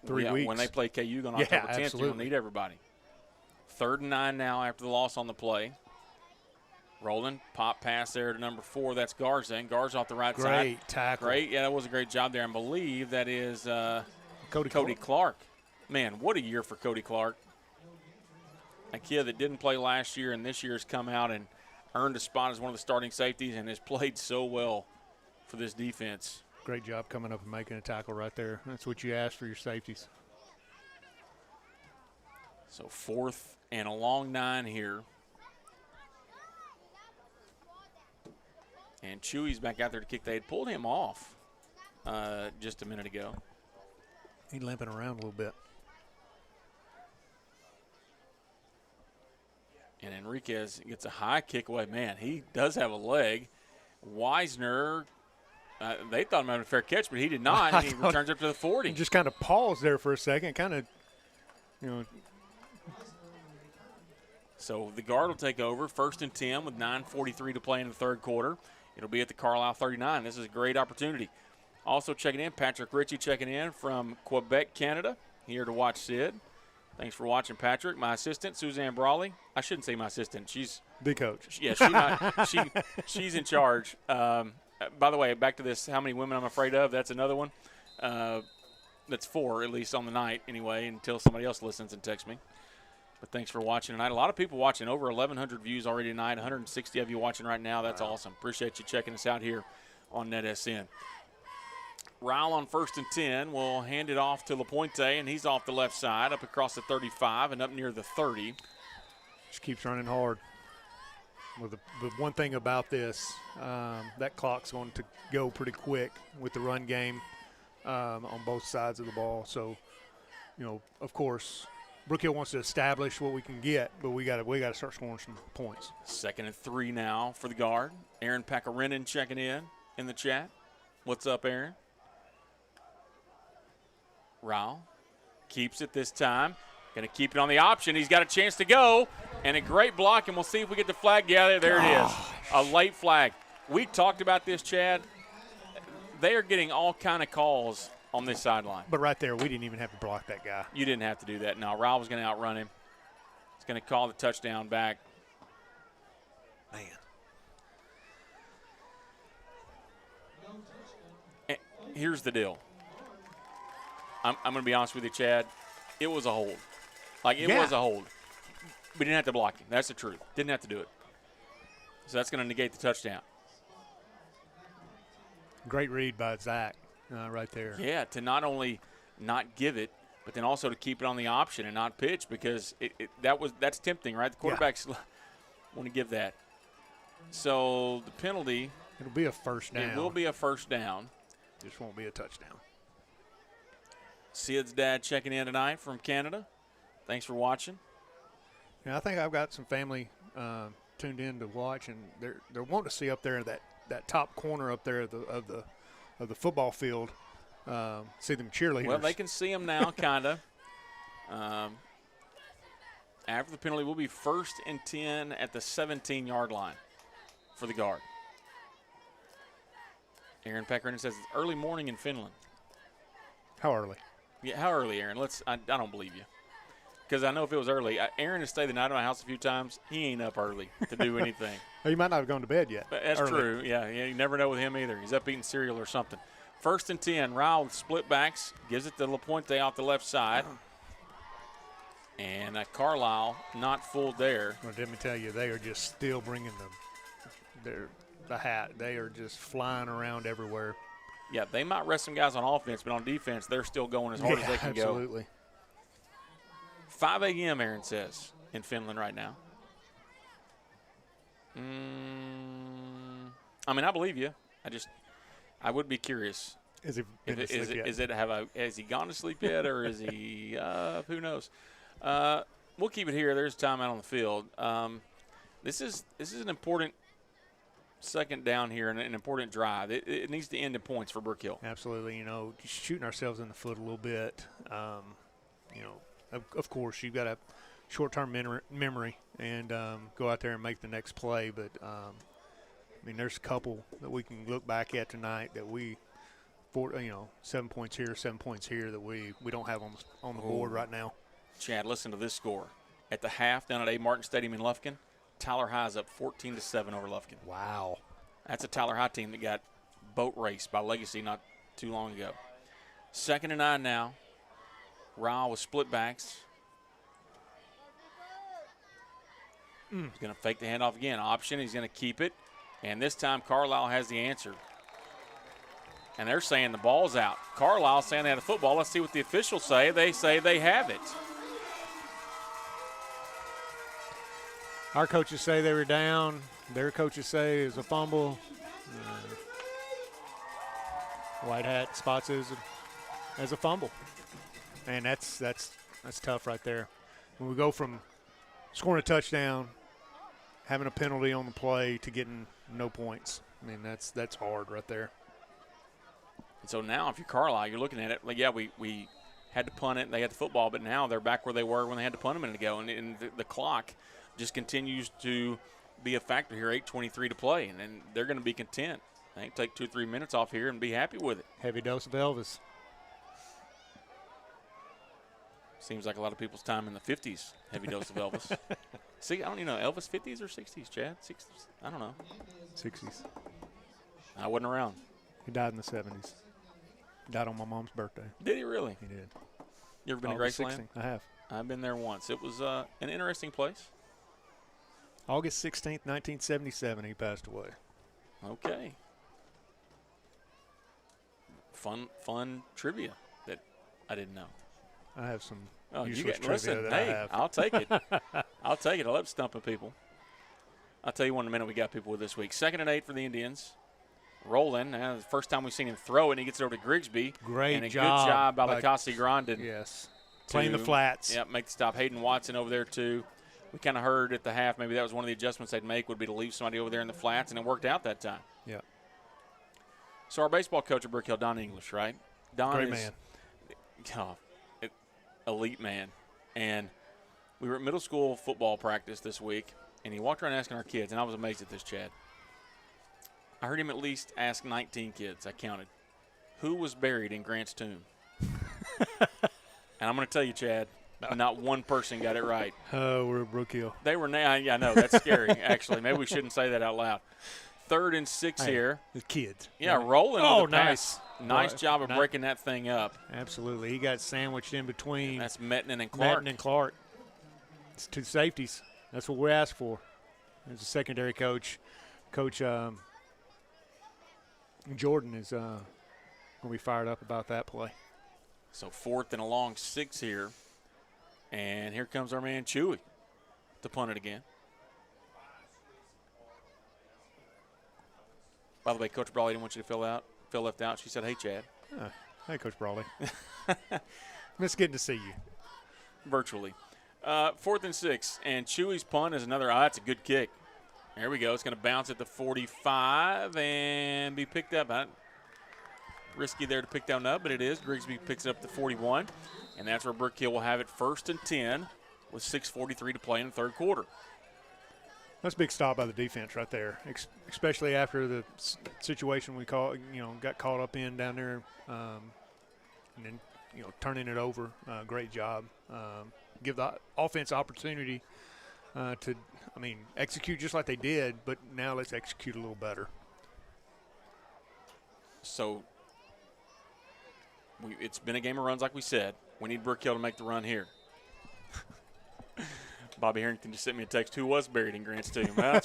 3 weeks. When they play KU on October 10th, you'll need everybody. 3rd and 9 now after the loss on the play. Roland, pop pass there to number 4. That's Garza. And Garza off the right side. Great tackle. Great. Yeah, that was a great job there. I believe that is Cody Clark. Man, what a year for Cody Clark. A kid that didn't play last year and this year has come out and earned a spot as one of the starting safeties and has played so well for this defense. Great job coming up and making a tackle right there. That's what you ask for your safeties. So 4th and a long 9 here. And Chewy's back out there to kick. They had pulled him off just a minute ago. He's limping around a little bit. And Enriquez gets a high kick away. Man, he does have a leg. Weisner, they thought he might have a fair catch, but he did not. And he returns up to the 40. He just kind of paused there for a second, So the guard will take over. 1st and 10 with 9:43 to play in the 3rd quarter. It'll be at the Carlisle 39. This is a great opportunity. Also checking in, Patrick Ritchie checking in from Quebec, Canada, here to watch Sid. Thanks for watching, Patrick. My assistant, Suzanne Brawley. I shouldn't say my assistant. She's the coach. Yeah, she's in charge. By the way, back to this, how many women I'm afraid of, that's another one. That's 4, at least on the night anyway, until somebody else listens and texts me. But thanks for watching tonight. A lot of people watching, over 1,100 views already tonight, 160 of you watching right now. That's awesome. Appreciate you checking us out here on NETSN. Ryle on 1st and 10 will hand it off to LaPointe, and he's off the left side, up across the 35 and up near the 30. Just keeps running hard. Well, the one thing about this, that clock's going to go pretty quick with the run game on both sides of the ball. So, of course, Brook Hill wants to establish what we can get, but we got to start scoring some points. 2nd and 3 now for the guard. Aaron Pakarinen checking in the chat. What's up, Aaron? Rao keeps it this time. Going to keep it on the option. He's got a chance to go, and a great block, and we'll see if we get the flag. Yeah, there it is. A late flag. We talked about this, Chad. They are getting all kind of calls on this sideline. But right there, we didn't even have to block that guy. You didn't have to do that. No, Rao was going to outrun him. He's going to call the touchdown back. Man. And here's the deal. I'm going to be honest with you, Chad. It was a hold. It was a hold. We didn't have to block him. That's the truth. Didn't have to do it. So that's going to negate the touchdown. Great read by Zach right there. Yeah, to not only not give it, but then also to keep it on the option and not pitch, because that's tempting, right? The quarterbacks want to give that. So the penalty. It'll be a first down. It will be a first down. Just won't be a touchdown. Sid's dad checking in tonight from Canada. Thanks for watching. Yeah, I think I've got some family tuned in to watch, and they're wanting to see up there that top corner up there of the football field. See them cheerleaders. Well, they can see them now, kind of. After the penalty, will be 1st and 10 at the 17-yard line for the guard. Aaron Peckerman says it's early morning in Finland. How early? Yeah, how early, Aaron? I don't believe you. Because I know if it was early, Aaron has stayed the night at my house a few times. He ain't up early to do anything. Well, you might not have gone to bed yet. But that's true. Yeah, you never know with him either. He's up eating cereal or something. 1st and 10. Ryle with split backs. Gives it to LaPointe off the left side. And Carlisle not fooled there. Well, let me tell you, they are just still bringing the hat. They are just flying around everywhere. Yeah, they might rest some guys on offense, but on defense, they're still going as hard as they can go. Absolutely. 5 a.m., Aaron says, in Finland right now. I mean, I believe you. I would be curious. Has he been to sleep yet? Has he gone to sleep yet, or is he, who knows? We'll keep it here. There's timeout on the field. This is an important second down here and an important drive. It needs to end in points for Brook Hill. Absolutely. Just shooting ourselves in the foot a little bit. Of course, you've got a short-term memory and go out there and make the next play. But, there's a couple that we can look back at tonight that 7 points here, 7 points here that we don't have on the board right now. Chad, listen to this score. At the half down at A. Martin Stadium in Lufkin, Tyler High's up 14-7 over Lufkin. Wow. That's a Tyler High team that got boat raced by Legacy not too long ago. 2nd and 9 now. Ryle with split backs. He's going to fake the handoff again. Option, he's going to keep it. And this time Carlisle has the answer. And they're saying the ball's out. Carlisle saying they had a football. Let's see what the officials say. They say they have it. Our coaches say they were down. Their coaches say it was a fumble. White Hat spots it as a fumble. And that's tough right there. When we go from scoring a touchdown, having a penalty on the play, to getting no points, that's hard right there. And so now if you're Carlisle, you're looking at it like, yeah, we had to punt it and they had the football, but now they're back where they were when they had to punt a minute ago. And the clock just continues to be a factor here, 8:23 to play. And then they're going to be content. They can take 2 or 3 minutes off here and be happy with it. Heavy dose of Elvis. Seems like a lot of people's time in the 50s, heavy dose of Elvis. See, I don't even know, Elvis 50s or 60s, Chad? 60s? I don't know. 60s. I wasn't around. He died in the 70s. Died on my mom's birthday. Did he really? He did. You ever been to Graceland? I have. I've been there once. It was an interesting place. August 16th, 1977, he passed away. Okay. Fun trivia that I didn't know. I have some useless trivia that I have. I'll take it. I'll take it. I love stumping people. I'll tell you one in a minute we got people with this week. 2nd and 8 for the Indians. Rolling. The first time we've seen him throw it, and he gets it over to Grigsby. Great and a job. Good job by Lacassi Grandin. Yes. Playing the flats. Yeah, make the stop. Hayden Watson over there, too. We kind of heard at the half maybe that was one of the adjustments they'd make would be to leave somebody over there in the flats, and it worked out that time. Yeah. So our baseball coach at Brook Hill, Don English, right? Don Great is man. Elite man. And we were at middle school football practice this week, and he walked around asking our kids, and I was amazed at this, Chad. I heard him at least ask 19 kids, I counted, who was buried in Grant's tomb? And I'm going to tell you, Chad, not one person got it right. Oh, we're at Brook Hill. They were I know, that's scary, actually. Maybe we shouldn't say that out loud. 3rd and 6 here. The kids. Yeah, rolling with the nice. pass. Nice job of breaking that thing up. Absolutely. He got sandwiched in between. That's Mettinen and Clark. It's 2 safeties. That's what we asked for. As a secondary coach, Jordan is going to be fired up about that play. So 4th and a long 6 here. And here comes our man Chewy to punt it again. By the way, Coach Brawley didn't want you to feel left out. She said, "Hey, Chad." Hey, Coach Brawley. Miss getting to see you. Virtually. 4th and 6, and Chewy's punt is another. That's a good kick. There we go. It's going to bounce at the 45 and be picked up. Risky there to pick down up, but it is. Grigsby picks it up to 41, and that's where Brook Hill will have it 1st and 10 with 6:43 to play in the third quarter. That's a big stop by the defense right there, especially after the situation we got caught up in down there, and then turning it over. Great job. Give the offense opportunity to, execute just like they did, but now let's execute a little better. So it's been a game of runs, like we said. We need Brook Hill to make the run here. Bobby Harrington just sent me a text. Who was buried in Grant's tomb? Well,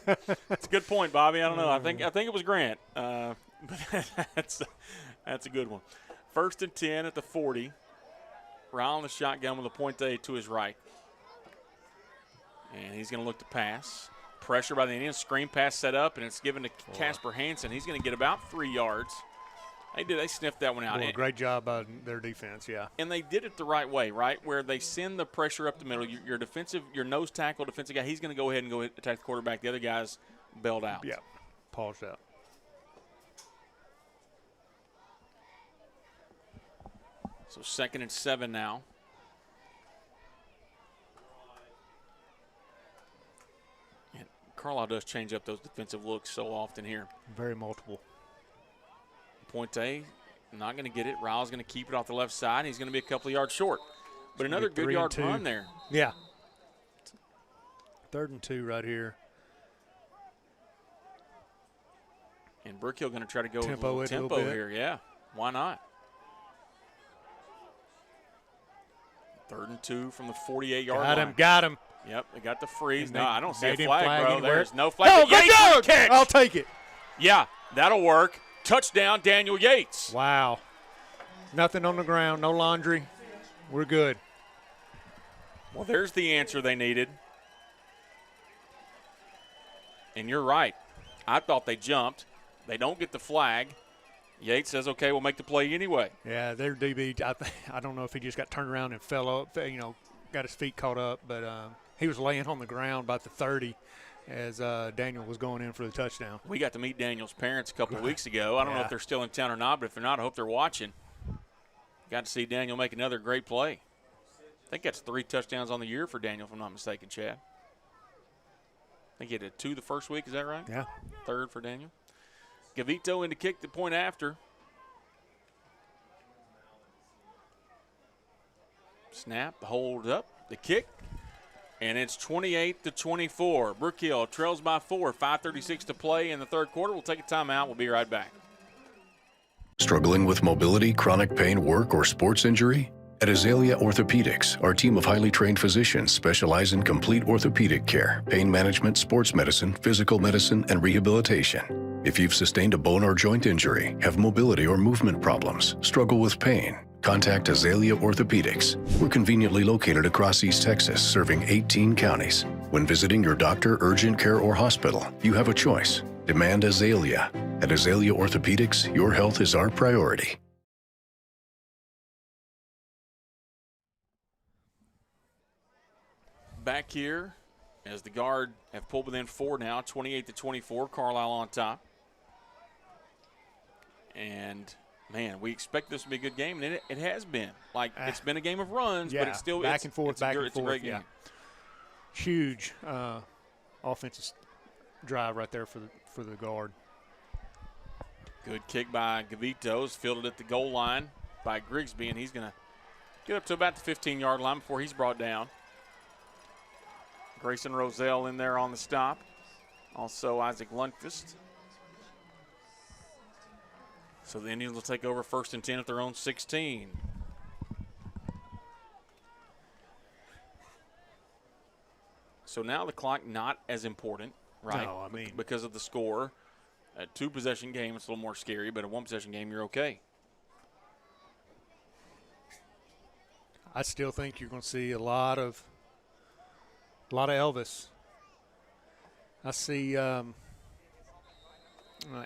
that's a good point, Bobby. I don't know. I think it was Grant. But that's a good one. 1st and 10 at the 40. Ryle in the shotgun with a Pointe to his right. And he's going to look to pass. Pressure by the Indians. Screen pass set up, and it's given to Casper Hansen. He's going to get about 3 yards. They sniffed that one out. Well, great job by their defense, yeah. And they did it the right way, right? Where they send the pressure up the middle. Your nose tackle, defensive guy, he's going to go ahead and go attack the quarterback. The other guy's bailed out. Yeah, paused out. So 2nd and 7 now. And Carlisle does change up those defensive looks so often here. Very multiple. Pointe not going to get it. Ryle's going to keep it off the left side. He's going to be a couple of yards short. But another good yard run there. Yeah. 3rd and 2 right here. And Brook Hill going to try to go tempo with a little tempo here. Yeah, why not? 3rd and 2 from the 48-yard line. Got him. Yep, they got the freeze. No, I don't see a flag, bro. Anywhere. There's no flag. No, catch. I'll take it. Yeah, that'll work. Touchdown, Daniel Yates. Wow. Nothing on the ground, no laundry. We're good. Well, there's the answer they needed. And you're right. I thought they jumped. They don't get the flag. Yates says, okay, we'll make the play anyway. Yeah, their DB, I don't know if he just got turned around and fell up, got his feet caught up, but he was laying on the ground about the 30 as Daniel was going in for the touchdown. We got to meet Daniel's parents a couple of weeks ago. I don't know if they're still in town or not, but if they're not, I hope they're watching. Got to see Daniel make another great play. I think that's 3 touchdowns on the year for Daniel, if I'm not mistaken, Chad. I think he had 2 the first week. Is that right? Yeah. 3rd for Daniel. Gavito in to kick the point after. Snap, hold up, the kick, and it's 28-24. Brook Hill trails by 4, 5:36 to play in the third quarter. We'll take a timeout. We'll be right back. Struggling with mobility, chronic pain, work, or sports injury? At Azalea Orthopedics, our team of highly trained physicians specialize in complete orthopedic care, pain management, sports medicine, physical medicine, and rehabilitation. If you've sustained a bone or joint injury, have mobility or movement problems, struggle with pain, contact Azalea Orthopedics. We're conveniently located across East Texas, serving 18 counties. When visiting your doctor, urgent care, or hospital, you have a choice. Demand Azalea. At Azalea Orthopedics, your health is our priority. Back here, as the Guard have pulled within 4 now, 28-24, Carlisle on top. And, man, we expect this to be a good game, and it has been. Like, it's been a game of runs, but it's still back and forth, it's a great game. Huge offensive drive right there for the Guard. Good kick by Gavito. Is fielded at the goal line by Grigsby, and he's going to get up to about the 15-yard line before he's brought down. Grayson Roselle in there on the stop. Also Isaac Lundqvist. So the Indians will take over 1st and 10 at their own 16. So now the clock not as important, right? No, I mean. Because of the score. A 2-possession game, it's a little more scary, but a 1-possession game, you're okay. I still think you're going to see a lot of Elvis. I see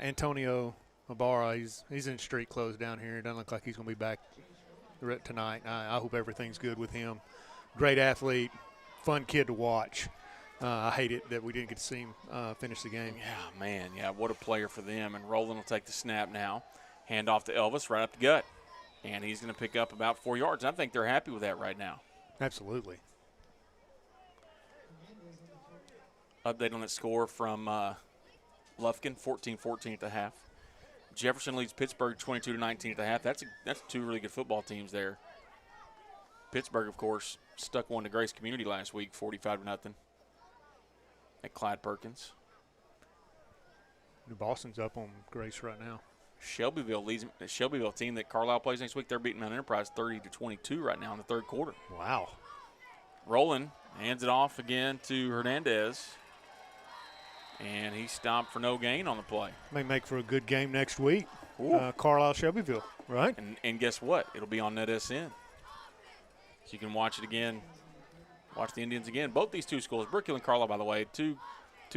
Antonio Ibarra. He's in street clothes down here. It doesn't look like he's going to be back tonight. I hope everything's good with him. Great athlete, fun kid to watch. I hate it that we didn't get to see him finish the game. Yeah, man. Yeah, what a player for them. And Roland will take the snap now. Hand off to Elvis right up the gut. And he's going to pick up about 4 yards. I think they're happy with that right now. Absolutely. Update on that score from Lufkin, 14-14 at the half. Jefferson leads Pittsburgh 22-19 at the half. That's 2 really good football teams there. Pittsburgh, of course, stuck one to Grace Community last week, 45-0 at Clyde Perkins. New Boston's up on Grace right now. Shelbyville leads the Shelbyville team that Carlisle plays next week. They're beating Mount Enterprise 30-22 right now in the third quarter. Wow. Roland hands it off again to Hernandez. And he stopped for no gain on the play. May make for a good game next week. Carlisle, Shelbyville, right? And guess what? It'll be on NETSN. So you can watch it again, watch the Indians again. Both these 2 schools, Brook Hill and Carlisle, by the way, two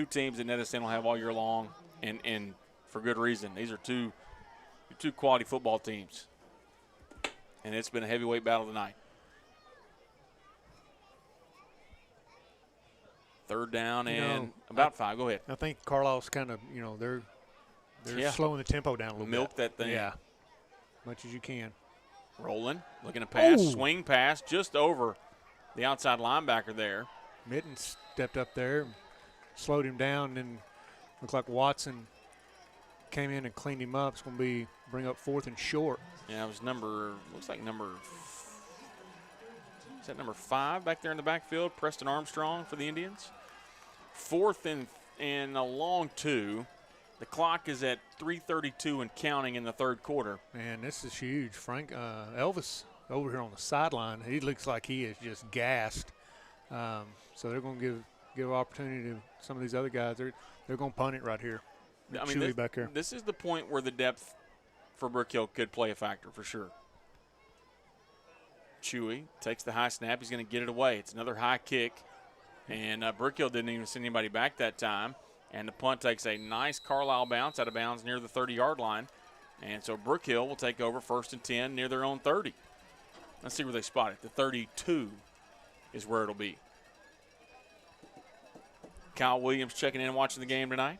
teams that NETSN will have all year long, and for good reason. These are two quality football teams. And it's been a heavyweight battle tonight. Third down and about 5. Go ahead. I think Carlisle's kind of, they're slowing the tempo down a little bit. Milk that thing. Yeah, much as you can. Rolling, looking to pass, swing pass just over the outside linebacker there. Mitten stepped up there, slowed him down, and looked like Watson came in and cleaned him up. It's going to bring up 4th and short. Yeah, it was looks like number 5 back there in the backfield, Preston Armstrong for the Indians. 4th and a long 2. The clock is at 3:32 and counting in the third quarter. Man, this is huge. Elvis over here on the sideline, he looks like he is just gassed. So they're going to give opportunity to some of these other guys. They're going to punt it right here. Chewy back here. This is the point where the depth for Brook Hill could play a factor for sure. Chewy takes the high snap. He's going to get it away. It's another high kick. And Brook Hill didn't even send anybody back that time. And the punt takes a nice Carlisle bounce out of bounds near the 30-yard line. And so Brook Hill will take over 1st and 10 near their own 30. Let's see where they spot it. The 32 is where it'll be. Kyle Williams checking in and watching the game tonight.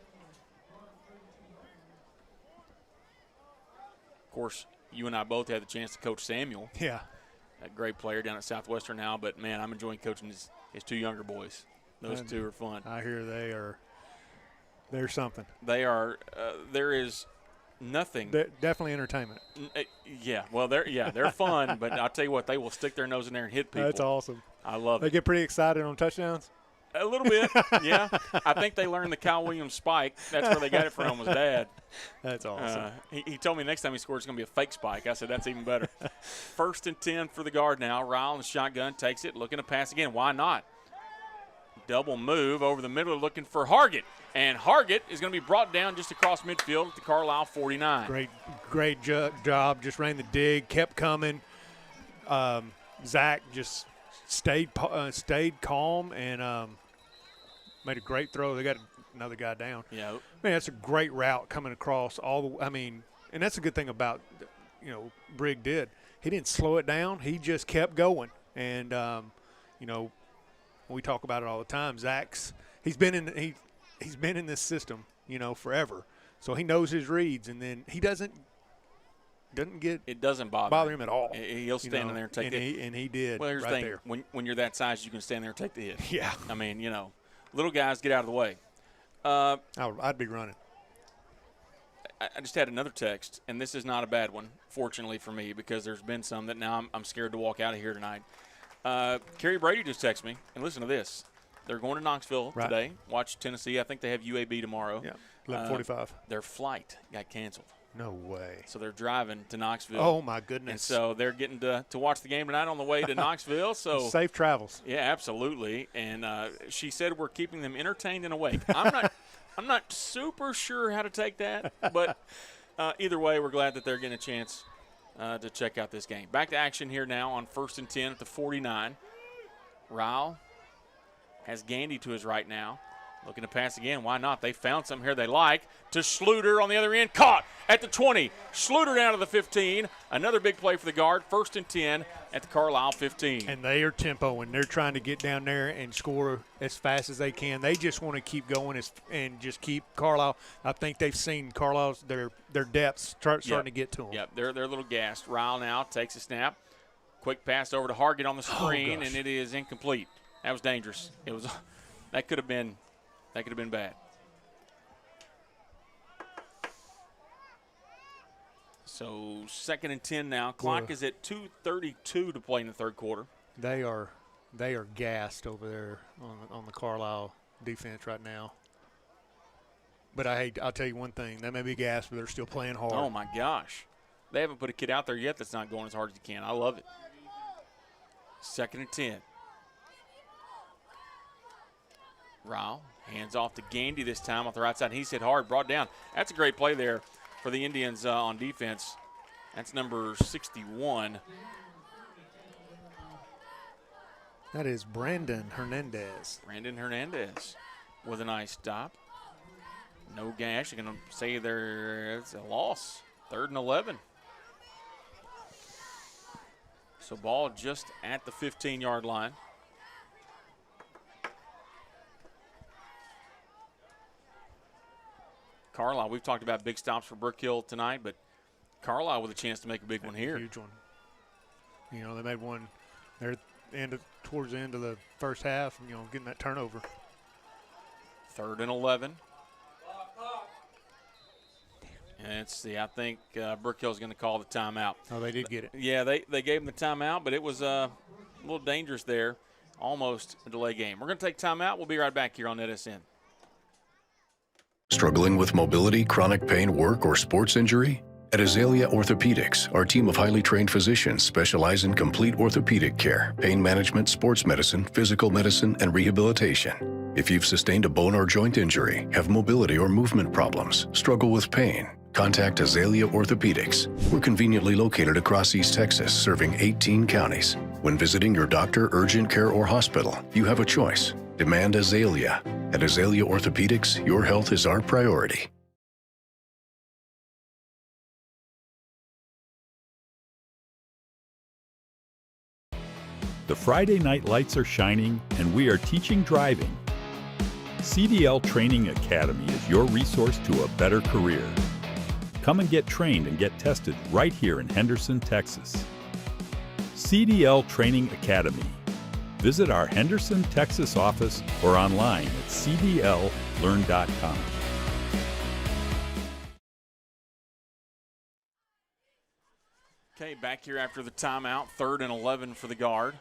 Of course, you and I both had the chance to coach Samuel. Yeah. A great player down at Southwestern now. But, man, I'm enjoying coaching his 2 younger boys. Those 2 are fun. I hear they're something. They are. There is nothing. They're definitely entertainment. Yeah. Well, they're fun, but I'll tell you what, they will stick their nose in there and hit people. That's awesome. I love it. They get pretty excited on touchdowns? A little bit, yeah. I think they learned the Kyle Williams spike. That's where they got it from, was Dad. That's awesome. He told me next time he scores it's going to be a fake spike. I said, that's even better. 1st and 10 for the guard now. Ryle in the shotgun takes it, looking to pass again. Why not? Double move over the middle, looking for Hargett. And Hargett is going to be brought down just across midfield at the Carlisle 49. Great job. Just ran the dig, kept coming. Zach just stayed calm and made a great throw. They got another guy down. Yeah. Man, that's a great route coming across and that's a good thing about, Brig did. He didn't slow it down. He just kept going. And, we talk about it all the time. Zach's he's been in this system, forever. So he knows his reads, and then he doesn't get it doesn't bother him at all. He'll stand in there and take the hit. And he did. Well, here's right the thing. there. When you're that size, you can stand there and take the hit. Yeah. I mean, little guys get out of the way. I'd be running. I just had another text, and this is not a bad one, fortunately for me, because there's been some that now I'm scared to walk out of here tonight. Kerry Brady just texted me, and listen to this. They're going to Knoxville today, watch Tennessee. I think they have UAB tomorrow. Yeah, 11:45. Their flight got canceled. No way. So they're driving to Knoxville. Oh, my goodness. And so they're getting to watch the game tonight on the way to Knoxville. So safe travels. Yeah, absolutely. And she said we're keeping them entertained and awake. I'm not super sure how to take that, but either way, we're glad that they're getting a chance to check out this game. Back to action here now on 1st and 10 at the 49. Ryle has Gandy to his right now. Looking to pass again. Why not? They found something here they like. To Schluter on the other end. Caught at the 20. Schluter down to the 15. Another big play for the guard. 1st and 10 at the Carlisle 15. And they are tempo, and they're trying to get down there and score as fast as they can. They just want to keep going and just keep Carlisle. I think they've seen Carlisle's their depths starting to get to them. Yep, they're a little gassed. Ryle now takes a snap. Quick pass over to Hargett on the screen, and it is incomplete. That was dangerous. That could have been bad. So 2nd and 10 now. Clock is at 2:32 to play in the third quarter. They are gassed over there on the Carlisle defense right now. But I'll tell you one thing. They may be gassed, but they're still playing hard. Oh, my gosh. They haven't put a kid out there yet that's not going as hard as he can. I love it. 2nd and 10. Ryle hands off to Gandy this time off the right side. He's hit hard, brought down. That's a great play there for the Indians on defense. That's number 61. That is Brandon Hernandez. Brandon Hernandez with a nice stop. No gain. Actually going to say it's a loss. 3rd and 11. So ball just at the 15-yard line. Carlisle, we've talked about big stops for Brook Hill tonight, but Carlisle with a chance to make a big one here. Huge one. You know, they made one there towards the end of the first half, getting that turnover. 3rd and 11. And I think Brook Hill's going to call the timeout. Oh, they did get it. Yeah, they gave him the timeout, but it was a little dangerous there. Almost a delay game. We're going to take timeout. We'll be right back here on NETSN. Struggling with mobility, chronic pain, work, or sports injury? At Azalea Orthopedics, our team of highly trained physicians specialize in complete orthopedic care, pain management, sports medicine, physical medicine, and rehabilitation. If you've sustained a bone or joint injury, have mobility or movement problems, struggle with pain, contact Azalea Orthopedics. We're conveniently located across East Texas, serving 18 counties. When visiting your doctor, urgent care, or hospital, you have a choice. Demand Azalea. At Azalea Orthopedics, your health is our priority. The Friday night lights are shining, and we are teaching driving. CDL Training Academy is your resource to a better career. Come and get trained and get tested right here in Henderson, Texas. CDL Training Academy. Visit our Henderson, Texas office or online at cdllearn.com. Okay, back here after the timeout, 3rd and 11 for the guard.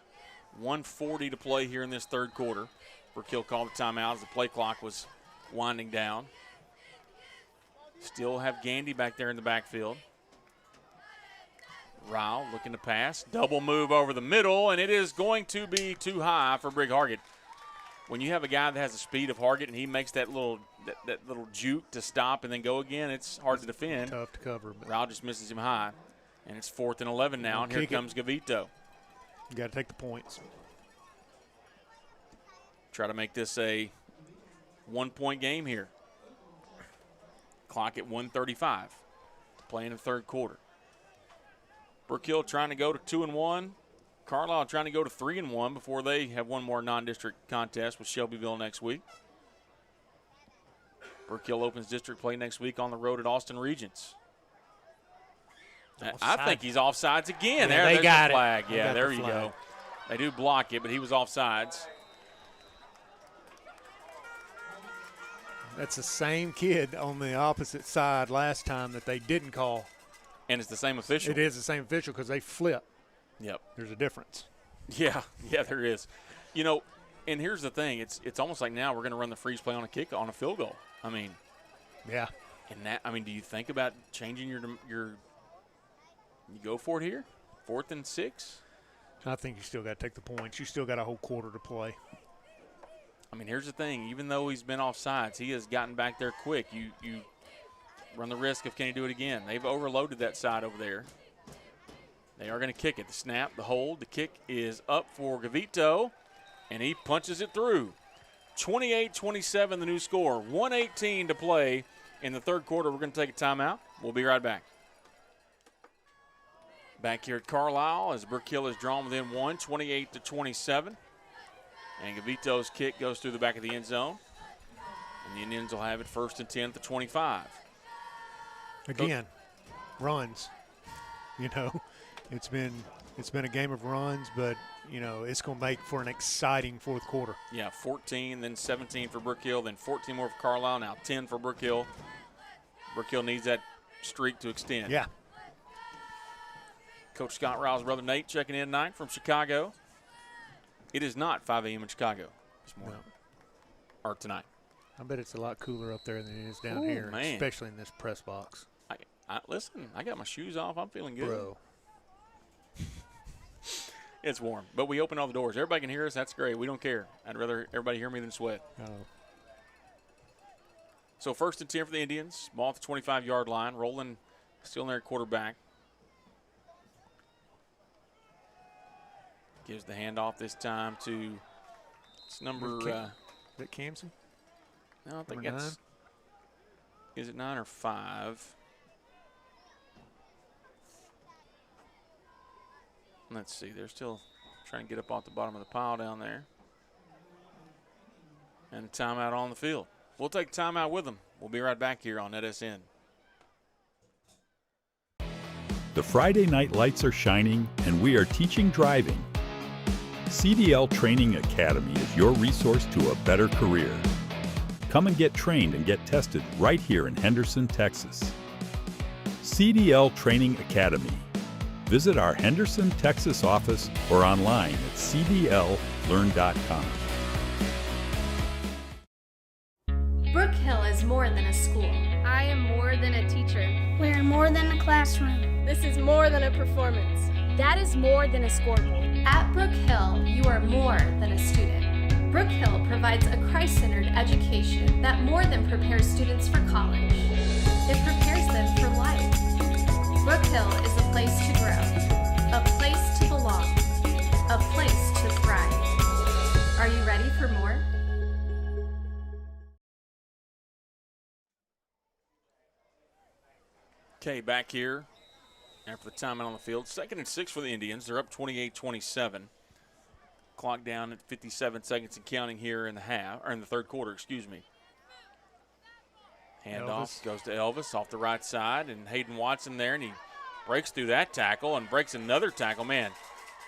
1:40 to play here in this third quarter. Brook Hill called the timeout as the play clock was winding down. Still have Gandy back there in the backfield. Ryle looking to pass. Double move over the middle, and it is going to be too high for Brig Hargett. When you have a guy that has the speed of Hargett and he makes that little juke to stop and then go again, it's hard to defend. Tough to cover. Ryle just misses him high. And it's 4th and 11 now, and here comes Gavito. You got to take the points. Try to make this a 1-point game here. Clock at 1:35 to play in the third quarter. Brook Hill trying to go to 2-1. Carlisle trying to go to 3-1 before they have one more non-district contest with Shelbyville next week. Brook Hill opens district play next week on the road at Austin Regents. I think he's offsides again. Yeah, there's got the flag. it. Yeah, there you go. They do block it, but he was offsides. That's the same kid on the opposite side last time that they didn't call. And it's the same official. It is the same official because they flip. Yep. There's a difference. Yeah, there is. You know, and here's the thing. It's almost like now we're going to run the freeze play on a kick, on a field goal. I mean. Yeah. And that, I mean, do you think about changing your you go for it here? 4th and 6? I think you still got to take the points. You still got a whole quarter to play. mean, here's the thing. Even though he's been off sides, he has gotten back there quick. You run the risk of can he do it again. They've overloaded that side over there. They are going to kick it. The snap, the hold, the kick is up for Gavito, and he punches it through. 28-27 the new score. 1:18 to play in the third quarter. We're going to take a timeout. We'll be right back. Back here at Carlisle as Brook Hill is drawn within 1, 28-27. And Gavito's kick goes through the back of the end zone. And the Indians will have it 1st and 10 at the 25. Again, runs. You know, it's been a game of runs, but, you know, it's going to make for an exciting fourth quarter. Yeah, 14, then 17 for Brook Hill, then 14 more for Carlisle, now 10 for Brook Hill. Brook Hill needs that streak to extend. Yeah. Coach Scott Rile's brother Nate checking in tonight from Chicago. It is not 5 a.m. in Chicago this morning, or tonight. I bet it's a lot cooler up there than it is down here, man. Especially in this press box. Listen, I got my shoes off. I'm feeling good. Bro. It's warm, but we open all the doors. Everybody can hear us. That's great. We don't care. I'd rather everybody hear me than sweat. Oh. So 1st and 10 for the Indians. Ball at the 25-yard line. Rolling still in there at quarterback. Gives the handoff this time to it's number. Is it Camson? No, I think number that's. 9? Is it 9 or 5? Let's see. They're still trying to get up off the bottom of the pile down there. And a timeout on the field. We'll take a timeout with them. We'll be right back here on NETSN. The Friday night lights are shining, and we are teaching driving. CDL Training Academy is your resource to a better career. Come and get trained and get tested right here in Henderson, Texas. CDL Training Academy. Visit our Henderson, Texas office or online at cdllearn.com. Brook Hill is more than a school. I am more than a teacher. We're more than a classroom. This is more than a performance. That is more than a scoreboard. At Brook Hill, you are more than a student. Brook Hill provides a Christ-centered education that more than prepares students for college. It prepares them for life. Brook Hill is a place to grow, a place to belong, a place to thrive. Are you ready for more? Okay, back here after the timeout on the field. 2nd and 6 for the Indians. They're up 28-27. Clock down at 57 seconds and counting here in the third quarter, excuse me. Handoff goes to Elvis off the right side, and Hayden Watson there, and he breaks through that tackle and breaks another tackle. Man,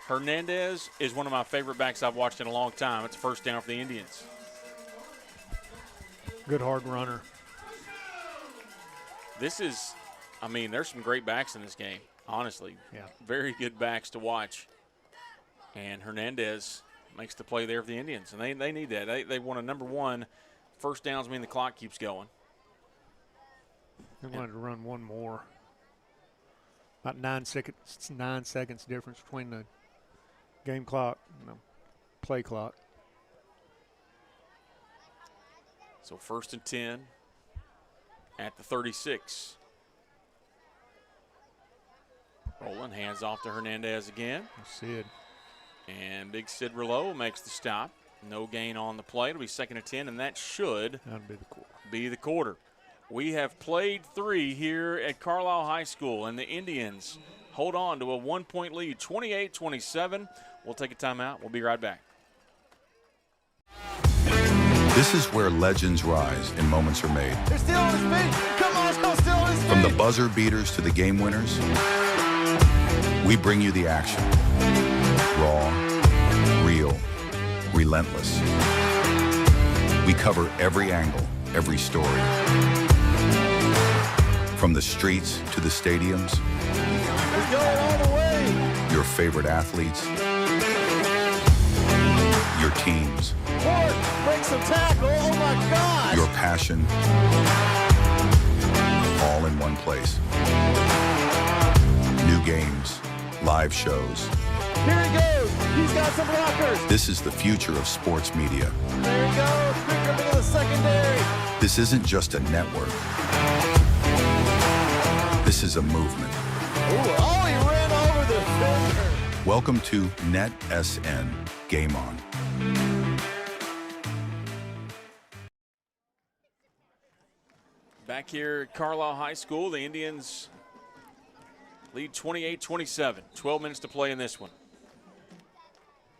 Hernandez is one of my favorite backs I've watched in a long time. It's 1st down for the Indians. Good hard runner. This is, I mean, there's some great backs in this game, honestly. Yeah. Very good backs to watch. And Hernandez makes the play there for the Indians. And they need that. They want a number 1. 1st downs mean the clock keeps going. They wanted to run one more. About 9 seconds difference between the game clock and the play clock. So 1st and 10 at the 36. Rolling, hands off to Hernandez again. Sid. And big Sid Rouleau makes the stop. No gain on the play. It'll be 2nd and 10, and that should be the quarter. We have played 3 here at Carlisle High School, and the Indians hold on to a 1-point lead, 28-27. We'll take a timeout. We'll be right back. This is where legends rise and moments are made. They're still on his feet. Come on, they're still on his feet. From the buzzer beaters to the game winners, we bring you the action. Raw, real, relentless. We cover every angle, every story. From the streets to the stadiums. We're going all the way. Your favorite athletes. Your teams. Ford breaks the tackle. Oh my gosh. Your passion. All in one place. New games, live shows, Here he goes. He's got some blockers. This is the future of sports media. There he goes. Quicker into the secondary. This isn't just a network. This is a movement. Ooh, oh, he ran over the defender. Welcome to NETSN. Game on. Back here at Carlisle High School, the Indians lead 28-27. 12 minutes to play in this one.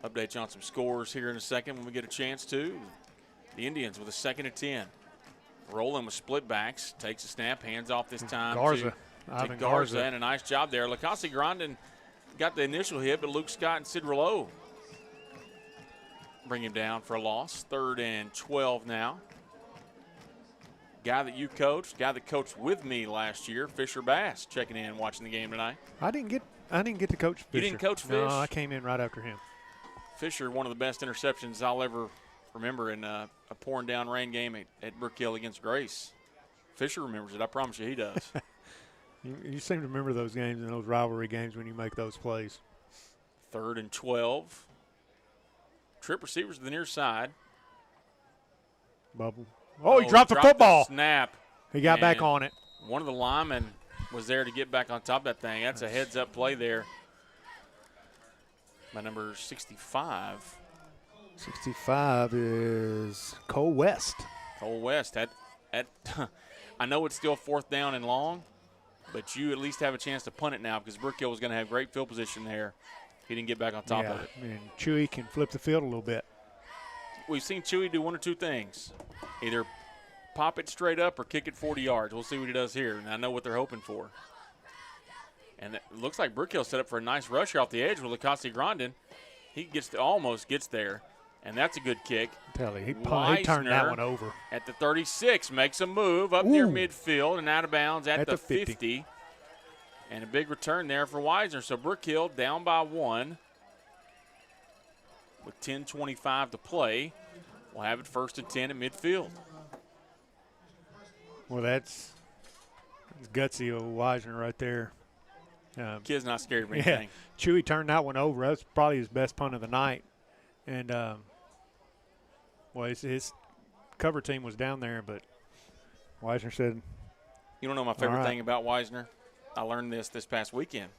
Update you on some scores here in a second when we get a chance to. The Indians with a 2nd and 10. Rolling with split backs. Takes a snap, hands off this time Garza. to Garza. And a nice job there. Lacasi Grandin got the initial hit, but Luke Scott and Sid Rouleau bring him down for a loss. 3rd and 12 now. Guy that you coached, guy that coached with me last year, Fisher Bass, checking in, watching the game tonight. I didn't get to coach Fisher. You didn't coach Fish? No, I came in right after him. Fisher, one of the best interceptions I'll ever remember in a pouring down rain game at Brook Hill against Grace. Fisher remembers it. I promise you he does. You seem to remember those games and those rivalry games when you make those plays. 3rd and 12. Trip receivers to the near side. Bubble. Oh, he dropped the football. Snap. He got back on it. One of the linemen was there to get back on top of that thing. That's a heads-up play there by number 65. 65 is Cole West. Cole West. I know it's still 4th down and long, but you at least have a chance to punt it now because Brook Hill was going to have great field position there. He didn't get back on top of it. And Chewy can flip the field a little bit. We've seen Chewy do one or two things. Either pop it straight up or kick it 40 yards. We'll see what he does here, and I know what they're hoping for. And it looks like Brook Hill set up for a nice rush here off the edge with Lacasi Grandin. He almost gets there, and that's a good kick. Tell you, he turned that one over. At the 36, makes a move up near midfield and out of bounds at the 50. And a big return there for Weisner. So Brook Hill down by 1 with 10:25 to play. We'll have it 1st and 10 at midfield. Well, that's gutsy of Weisner right there. Kid's not scared of anything. Chewy turned that one over. That's probably his best punt of the night. And, his cover team was down there, but Weisner said. You don't know my favorite thing about Weisner? I learned this past weekend.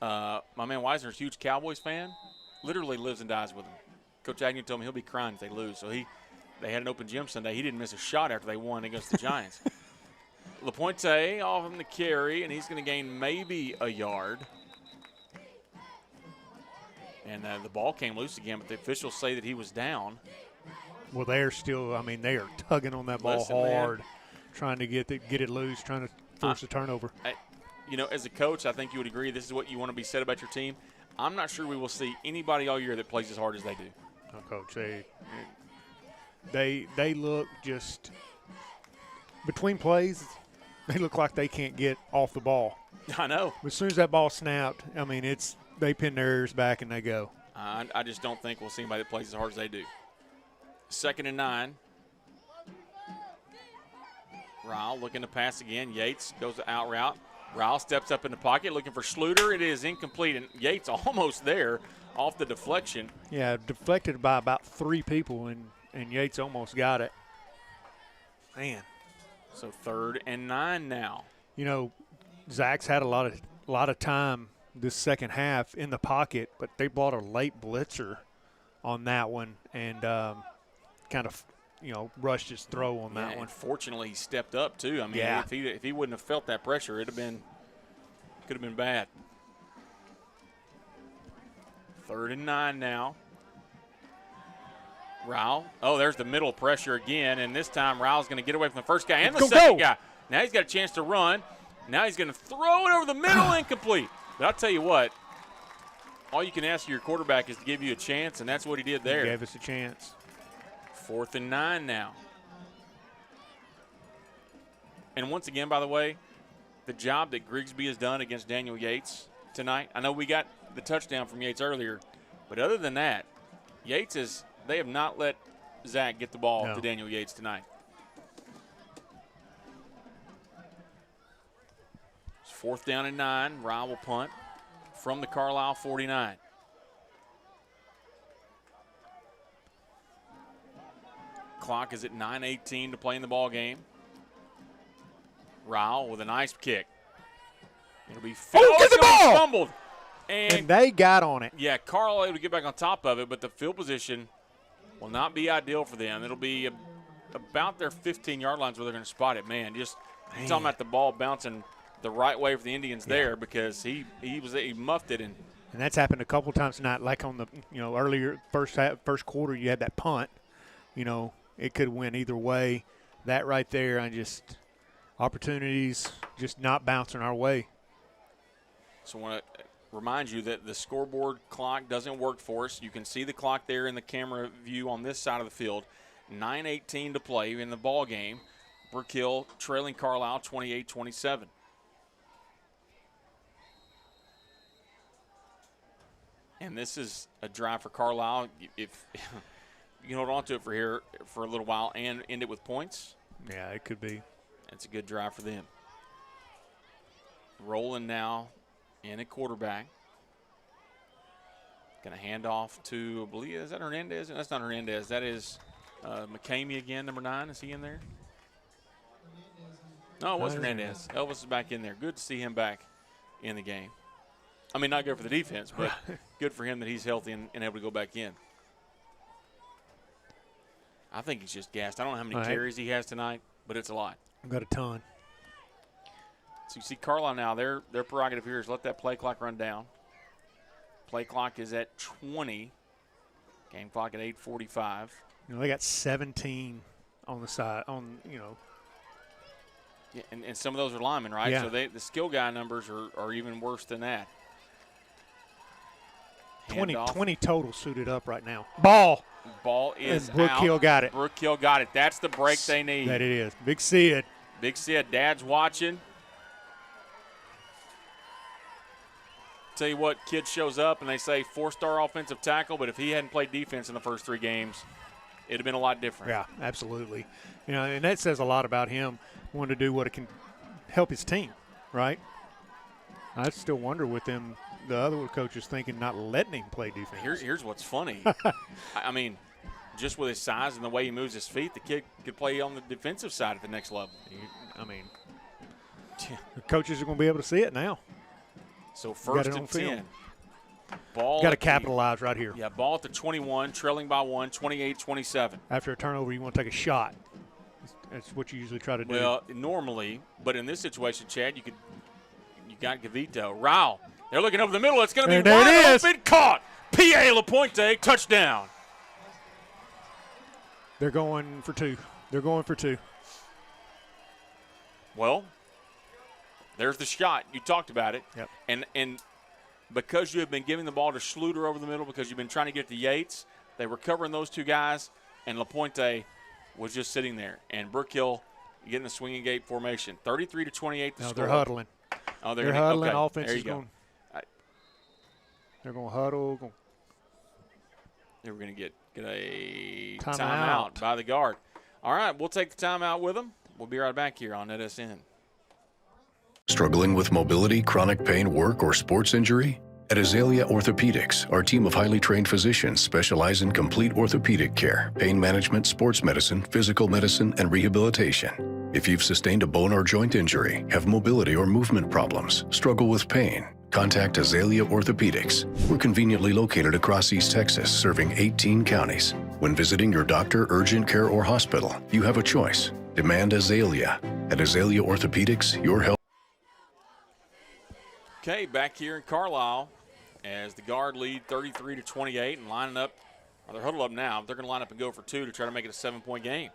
My man Weisner's a huge Cowboys fan. Literally lives and dies with them. Coach Agnew told me he'll be crying if they lose. So they had an open gym Sunday. He didn't miss a shot after they won against the Giants. LaPointe off him the carry, and he's going to gain maybe a yard. And the ball came loose again, but the officials say that he was down. Well, they are still, they are tugging on that ball hard, trying to get it loose, trying to force a turnover. As a coach, I think you would agree this is what you want to be said about your team. I'm not sure we will see anybody all year that plays as hard as they do. Oh, Coach, they look just between plays, they look like they can't get off the ball. I know. But as soon as that ball snapped, they pin their ears back and they go. I just don't think we'll see anybody that plays as hard as they do. 2nd and 9. Ryle looking to pass again. Yates goes out route. Ryle steps up in the pocket looking for Schluter. It is incomplete, and Yates almost there off the deflection. Yeah, deflected by about 3 people, and Yates almost got it. Man. So 3rd and 9 now. Zach's had a lot of time this second half in the pocket, but they brought a late blitzer on that one and kind of rushed his throw on that one. Fortunately, he stepped up too. If he wouldn't have felt that pressure, could have been bad. 3rd and 9 now. Ryle. Oh, there's the middle pressure again, and this time Ryle's going to get away from the first guy and the second guy. Now he's got a chance to run. Now he's going to throw it over the middle, incomplete. But I'll tell you what, all you can ask your quarterback is to give you a chance, and that's what he did there. He gave us a chance. 4th and 9 now. And once again, by the way, the job that Grigsby has done against Daniel Yates tonight, I know we got the touchdown from Yates earlier, but other than that, they have not let Zach get the ball to Daniel Yates tonight. It's 4th down and 9. Ryle will punt from the Carlisle 49. Clock is at 9:18 to play in the ball game. Ryle with a nice kick. It'll be get the ball! Fumbled. And they got on it. Yeah, Carlisle able to get back on top of it, but the field position will not be ideal for them. It'll be about their 15-yard lines where they're going to spot it. Man, you're talking about the ball bouncing the right way for the Indians there, because he muffed it. And that's happened a couple times tonight, like on the earlier first quarter you had that punt. It could win either way. That right there, and just opportunities just not bouncing our way. So I want to remind you that the scoreboard clock doesn't work for us. You can see the clock there in the camera view on this side of the field. 9:18 to play in the ball game. Brook Hill trailing Carlisle 28-27. And this is a drive for Carlisle. If you can hold on to it for a little while and end it with points. Yeah, it could be. It's a good drive for them. Rolling now in a quarterback. Going to hand off to, I believe, is that Hernandez? That's not Hernandez. That is McCamey again, number 9. Is he in there? No, it was Hernandez. Elvis is back in there. Good to see him back in the game. I mean, not good for the defense, but good for him that he's healthy and able to go back in. I think he's just gassed. I don't know how many carries he has tonight, but it's a lot. I've got a ton. So you see Carlisle now, their prerogative here is let that play clock run down. Play clock is at 20. Game clock at 8:45. They got 17 on the side, Yeah, and some of those are linemen, right? Yeah. So the skill guy numbers are even worse than that. 20 total suited up right now. Ball is out. Brook Hill got it. Brook Hill got it. That's the break they need. That it is. Big Sid. Big Sid. Dad's watching. Tell you what, kid shows up and they say 4-star offensive tackle, but if he hadn't played defense in the first 3 games, it'd have been a lot different. Yeah, absolutely. And that says a lot about him wanting to do what it can help his team, right? I still wonder with them, the other coaches thinking not letting him play defense. Here's what's funny. I mean, just with his size and the way he moves his feet, the kid could play on the defensive side at the next level. The coaches are going to be able to see it now. So first and 10. Ball. Got to capitalize right here. Yeah, ball at the 21, trailing by 1, 28-27. After a turnover, you want to take a shot. That's what you usually try to do. Well, normally, but in this situation, Chad, you got Gavito. Ryle, they're looking over the middle. It's going to be wide open, caught. P.A. LaPointe, touchdown. They're going for 2. They're going for 2. Well, there's the shot. You talked about it. Yep. And because you have been giving the ball to Schluter over the middle, because you've been trying to get to Yates, they were covering those 2 guys, and LaPointe was just sitting there. And Brook Hill getting the swinging gate formation. 33-28 No, they're huddling. Oh, they're huddling. Okay. Offense is going. They're going to huddle. They were going to get a timeout by the guard. All right, we'll take the timeout with them. We'll be right back here on NETSN. Struggling with mobility, chronic pain, work, or sports injury? At Azalea Orthopedics, our team of highly trained physicians specialize in complete orthopedic care, pain management, sports medicine, physical medicine, and rehabilitation. If you've sustained a bone or joint injury, have mobility or movement problems, struggle with pain, contact Azalea Orthopedics. We're conveniently located across East Texas, serving 18 counties. When visiting your doctor, urgent care, or hospital, you have a choice. Demand Azalea. At Azalea Orthopedics, your health. Okay, back here in Carlisle as the guard lead 33-28 and lining up. They're huddled up now. They're going to line up and go for 2 to try to make it a 7-point game.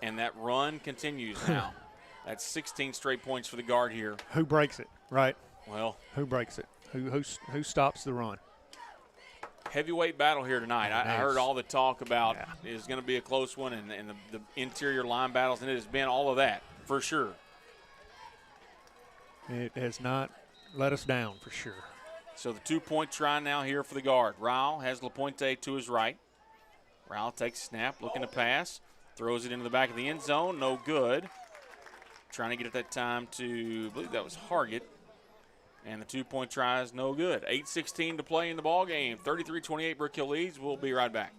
And that run continues now. That's 16 straight points for the guard here. Who breaks it, right? Well, who breaks it? Who stops the run? Heavyweight battle here tonight. I heard all the talk about it's going to be a close one and the interior line battles, and it has been all of that for sure. It has not let us down for sure. So the 2-point try now here for the guard. Ryle has LaPointe to his right. Ryle takes a snap, looking to pass, throws it into the back of the end zone, no good. Trying to get at that time to, I believe that was Hargett. And the 2-point try is no good. 8:16 to play in the ball game. 33-28 Brook Hill leads. We'll be right back.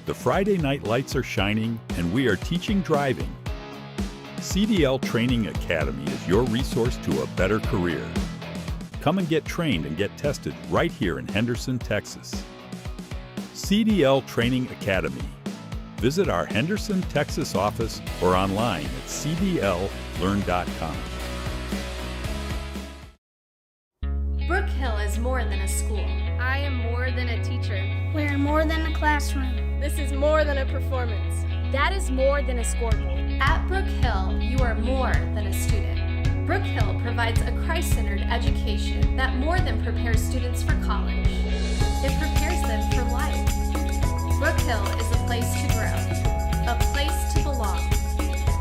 The Friday night lights are shining, and we are teaching driving. CDL Training Academy is your resource to a better career. Come and get trained and get tested right here in Henderson, Texas. CDL Training Academy. Visit our Henderson, Texas office or online at cdllearn.com. Brook Hill is more than a school. I am more than a teacher. We're more than a classroom. This is more than a performance. That is more than a scoreboard. At Brook Hill, you are more than a student. Brook Hill provides a Christ-centered education that more than prepares students for college. It prepares them for life. Brook Hill is a place to grow, a place to belong,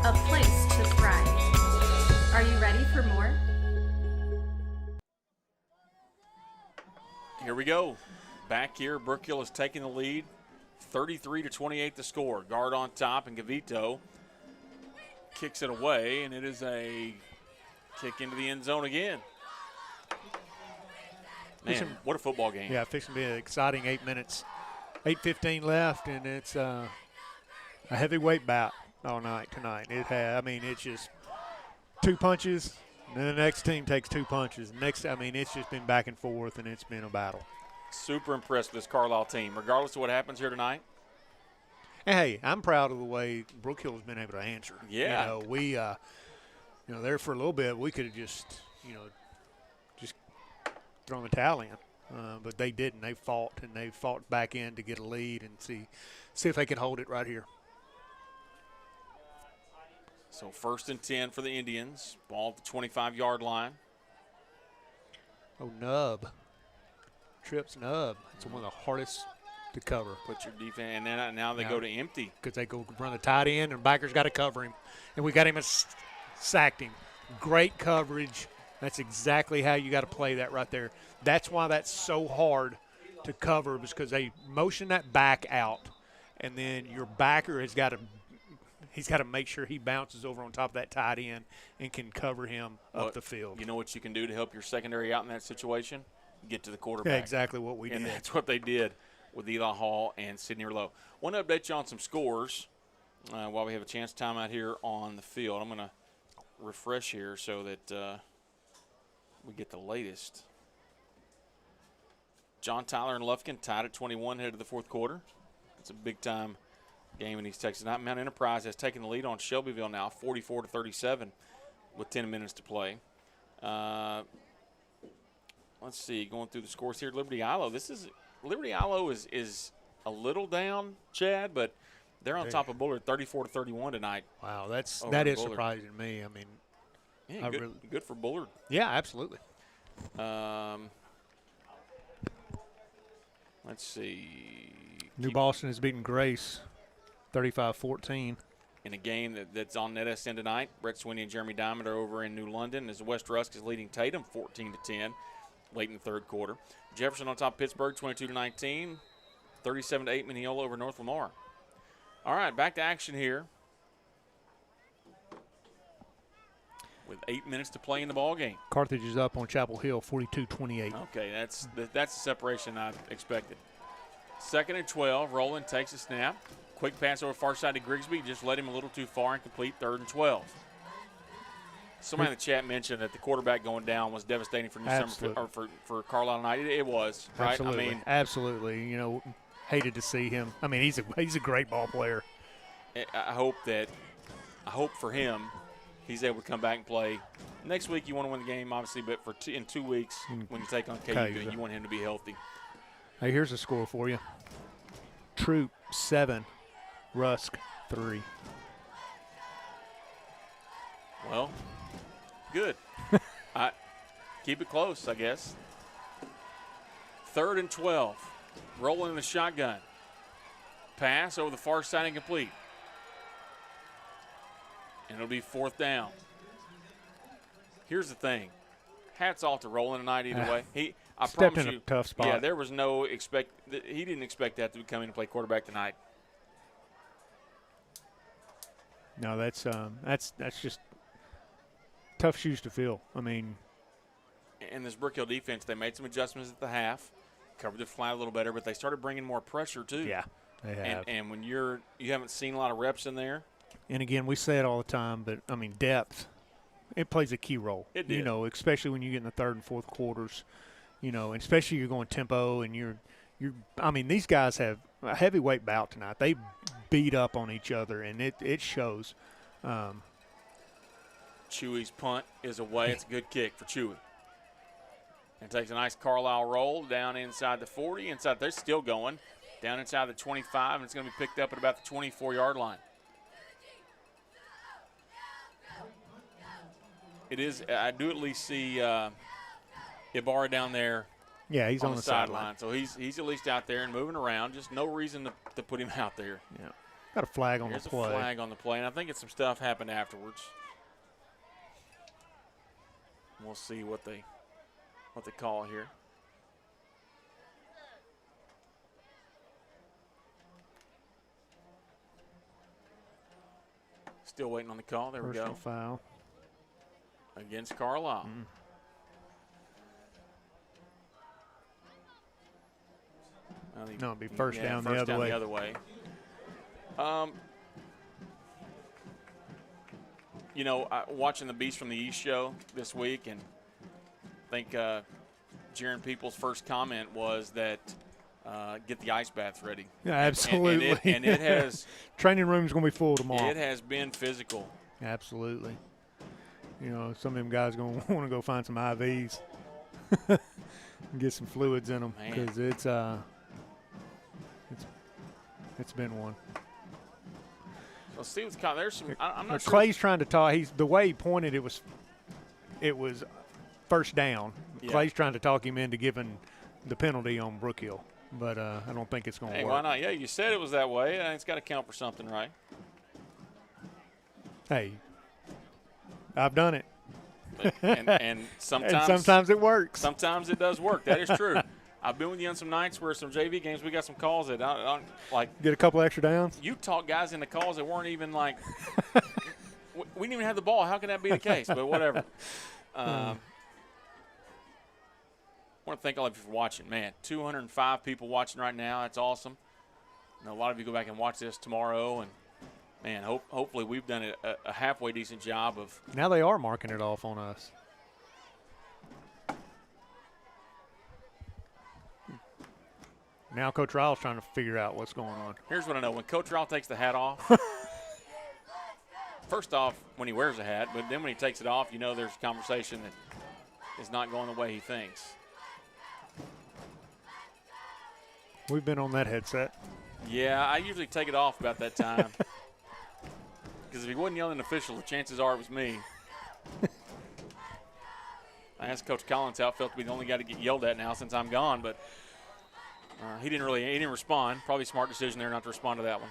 a place to thrive. Are you ready for more? Here we go. Back here, Brook Hill is taking the lead. 33-28 the score. Guard on top, and Gavito kicks it away, and it is a kick into the end zone again. Man, what a football game. Yeah, fixing to be an exciting 8 minutes. 8:15 left, and it's a heavyweight bout all night tonight. It's just 2 punches, and then the next team takes 2 punches. It's just been back and forth, and it's been a battle. Super impressed with this Carlisle team, regardless of what happens here tonight. And hey, I'm proud of the way Brook Hill has been able to answer. Yeah. We, there for a little bit, we could have just thrown the towel in. But they didn't. They fought, and they fought back in to get a lead and see if they could hold it right here. So 1st and 10 for the Indians. Ball at the 25-yard line. Oh, Nub. Trips Nub. It's one of the hardest to cover. Put your defense, and then now they go to empty. Because they go run the tight end, and backers got to cover him. And we got him sacked him. Great coverage. That's exactly how you got to play that right there. That's why that's so hard to cover, because they motion that back out, and then your backer has got to make sure he bounces over on top of that tight end and can cover him up the field. You know what you can do to help your secondary out in that situation? Get to the quarterback. Yeah, exactly what we did. And that's what they did with Eli Hall and Sidney Rowe. Want to update you on some scores while we have a chance to time out here on the field. I'm going to refresh here so that we get the latest. John Tyler and Lufkin tied at 21 headed to the 4th quarter. It's a big-time game in East Texas. Mount Enterprise has taken the lead on Shelbyville now, 44-37 with 10 minutes to play. Let's see, going through the scores here. Liberty Ilo is a little down, Chad, but they're on top of Bullard 34-31 tonight. Wow, that is surprising to me. Yeah, good for Bullard. Yeah, absolutely. Let's see. New Boston has beaten Grace 35-14. In a game that's on NETSN tonight, Brett Sweeney and Jeremy Diamond are over in New London as West Rusk is leading Tatum 14-10 late in the 3rd quarter. Jefferson on top of Pittsburgh 22-19, 37-8 Mineola over North Lamar. All right, back to action here with 8 minutes to play in the ball game. Carthage is up on Chapel Hill 42-28. Okay, that's the separation I expected. 2nd and 12, Rowland takes a snap. Quick pass over far side to Grigsby, just led him a little too far and complete 3rd and 12. Somebody in the chat mentioned that the quarterback going down was devastating for New Summer for Carlisle tonight. It was, right? Absolutely. Absolutely. Hated to see him. He's a great ball player. I hope for him he's able to come back and play. Next week you want to win the game, obviously, but in 2 weeks when you take on KU, you want him to be healthy. Hey, here's a score for you. Troop 7, Rusk 3. Well, good. Keep it close, I guess. 3rd and 12. Rolling in the shotgun. Pass over the far side and complete. And it'll be 4th down. Here's the thing. Hats off to Roland tonight either way. I stepped promise in you, a tough spot. Yeah, there was no he didn't expect that to come in and play quarterback tonight. No, that's just tough shoes to fill. In this Brook Hill defense, they made some adjustments at the half, covered the flat a little better, but they started bringing more pressure too. Yeah, They have. And when you haven't seen a lot of reps in there. And again, we say it all the time, but I mean depth. It plays a key role. It did. You know, especially when you get in the third and fourth quarters. You know, and especially you're going tempo and you're. I mean, these guys have a heavyweight bout tonight. They beat up on each other, and it shows. Chewy's punt is away. It's a good kick for Chewy. And takes a nice Carlisle roll down inside the 40. Inside, they're still going. Down inside the 25, and it's going to be picked up at about the 24-yard line. It is. I do at least see Ibarra down there. Yeah, he's on the sideline. So he's at least out there and moving around. Just no reason to put him out there. Yeah, got a flag on the play. There's a flag on the play, and I think some stuff happened afterwards. We'll see what they call here. Still waiting on the call. There we go. Personal foul against Carlisle. No, it'd be first down the other way. The other way. You know, watching the Beast from the East show this week, and I think Jaron Peoples' first comment was that get the ice baths ready. Yeah, absolutely. And it has training room's going to be full tomorrow. It has been physical. Absolutely. You know, some of them guys going to want to go find some IVs and get some fluids in them because it's been one. Let's see what's caught. There's some. I'm not sure. Clay's trying to talk. The way he pointed, it was first down. Yeah. Clay's trying to talk him into giving the penalty on Brook Hill, but I don't think it's going to work. work. Why not? Yeah, you said it was that way. It's got to count for something, right? Hey, I've done it. and sometimes it works. Sometimes it does work. That is true. I've been with you on some nights where some JV games we got some calls that I like. Get a couple extra downs. You talk guys into calls that weren't even like. We didn't even have the ball. How can that be the case? But whatever. I want to thank all of you for watching. Man, 205 people watching right now. That's awesome. And a lot of you go back and watch this tomorrow, and man, hopefully we've done a halfway decent job of. Now they are marking it off on us. Now Coach Ryle's trying to figure out what's going on. Here's what I know. When Coach Ryle takes the hat off, first off, when he wears a hat, but then when he takes it off, you know there's a conversation that is not going the way he thinks. We've been on that headset. Yeah, I usually take it off about that time. Because if he wasn't yelling official, the chances are it was me. I asked Coach Collins how it felt to be the only guy to get yelled at now since I'm gone, but he didn't respond. Probably a smart decision there not to respond to that one.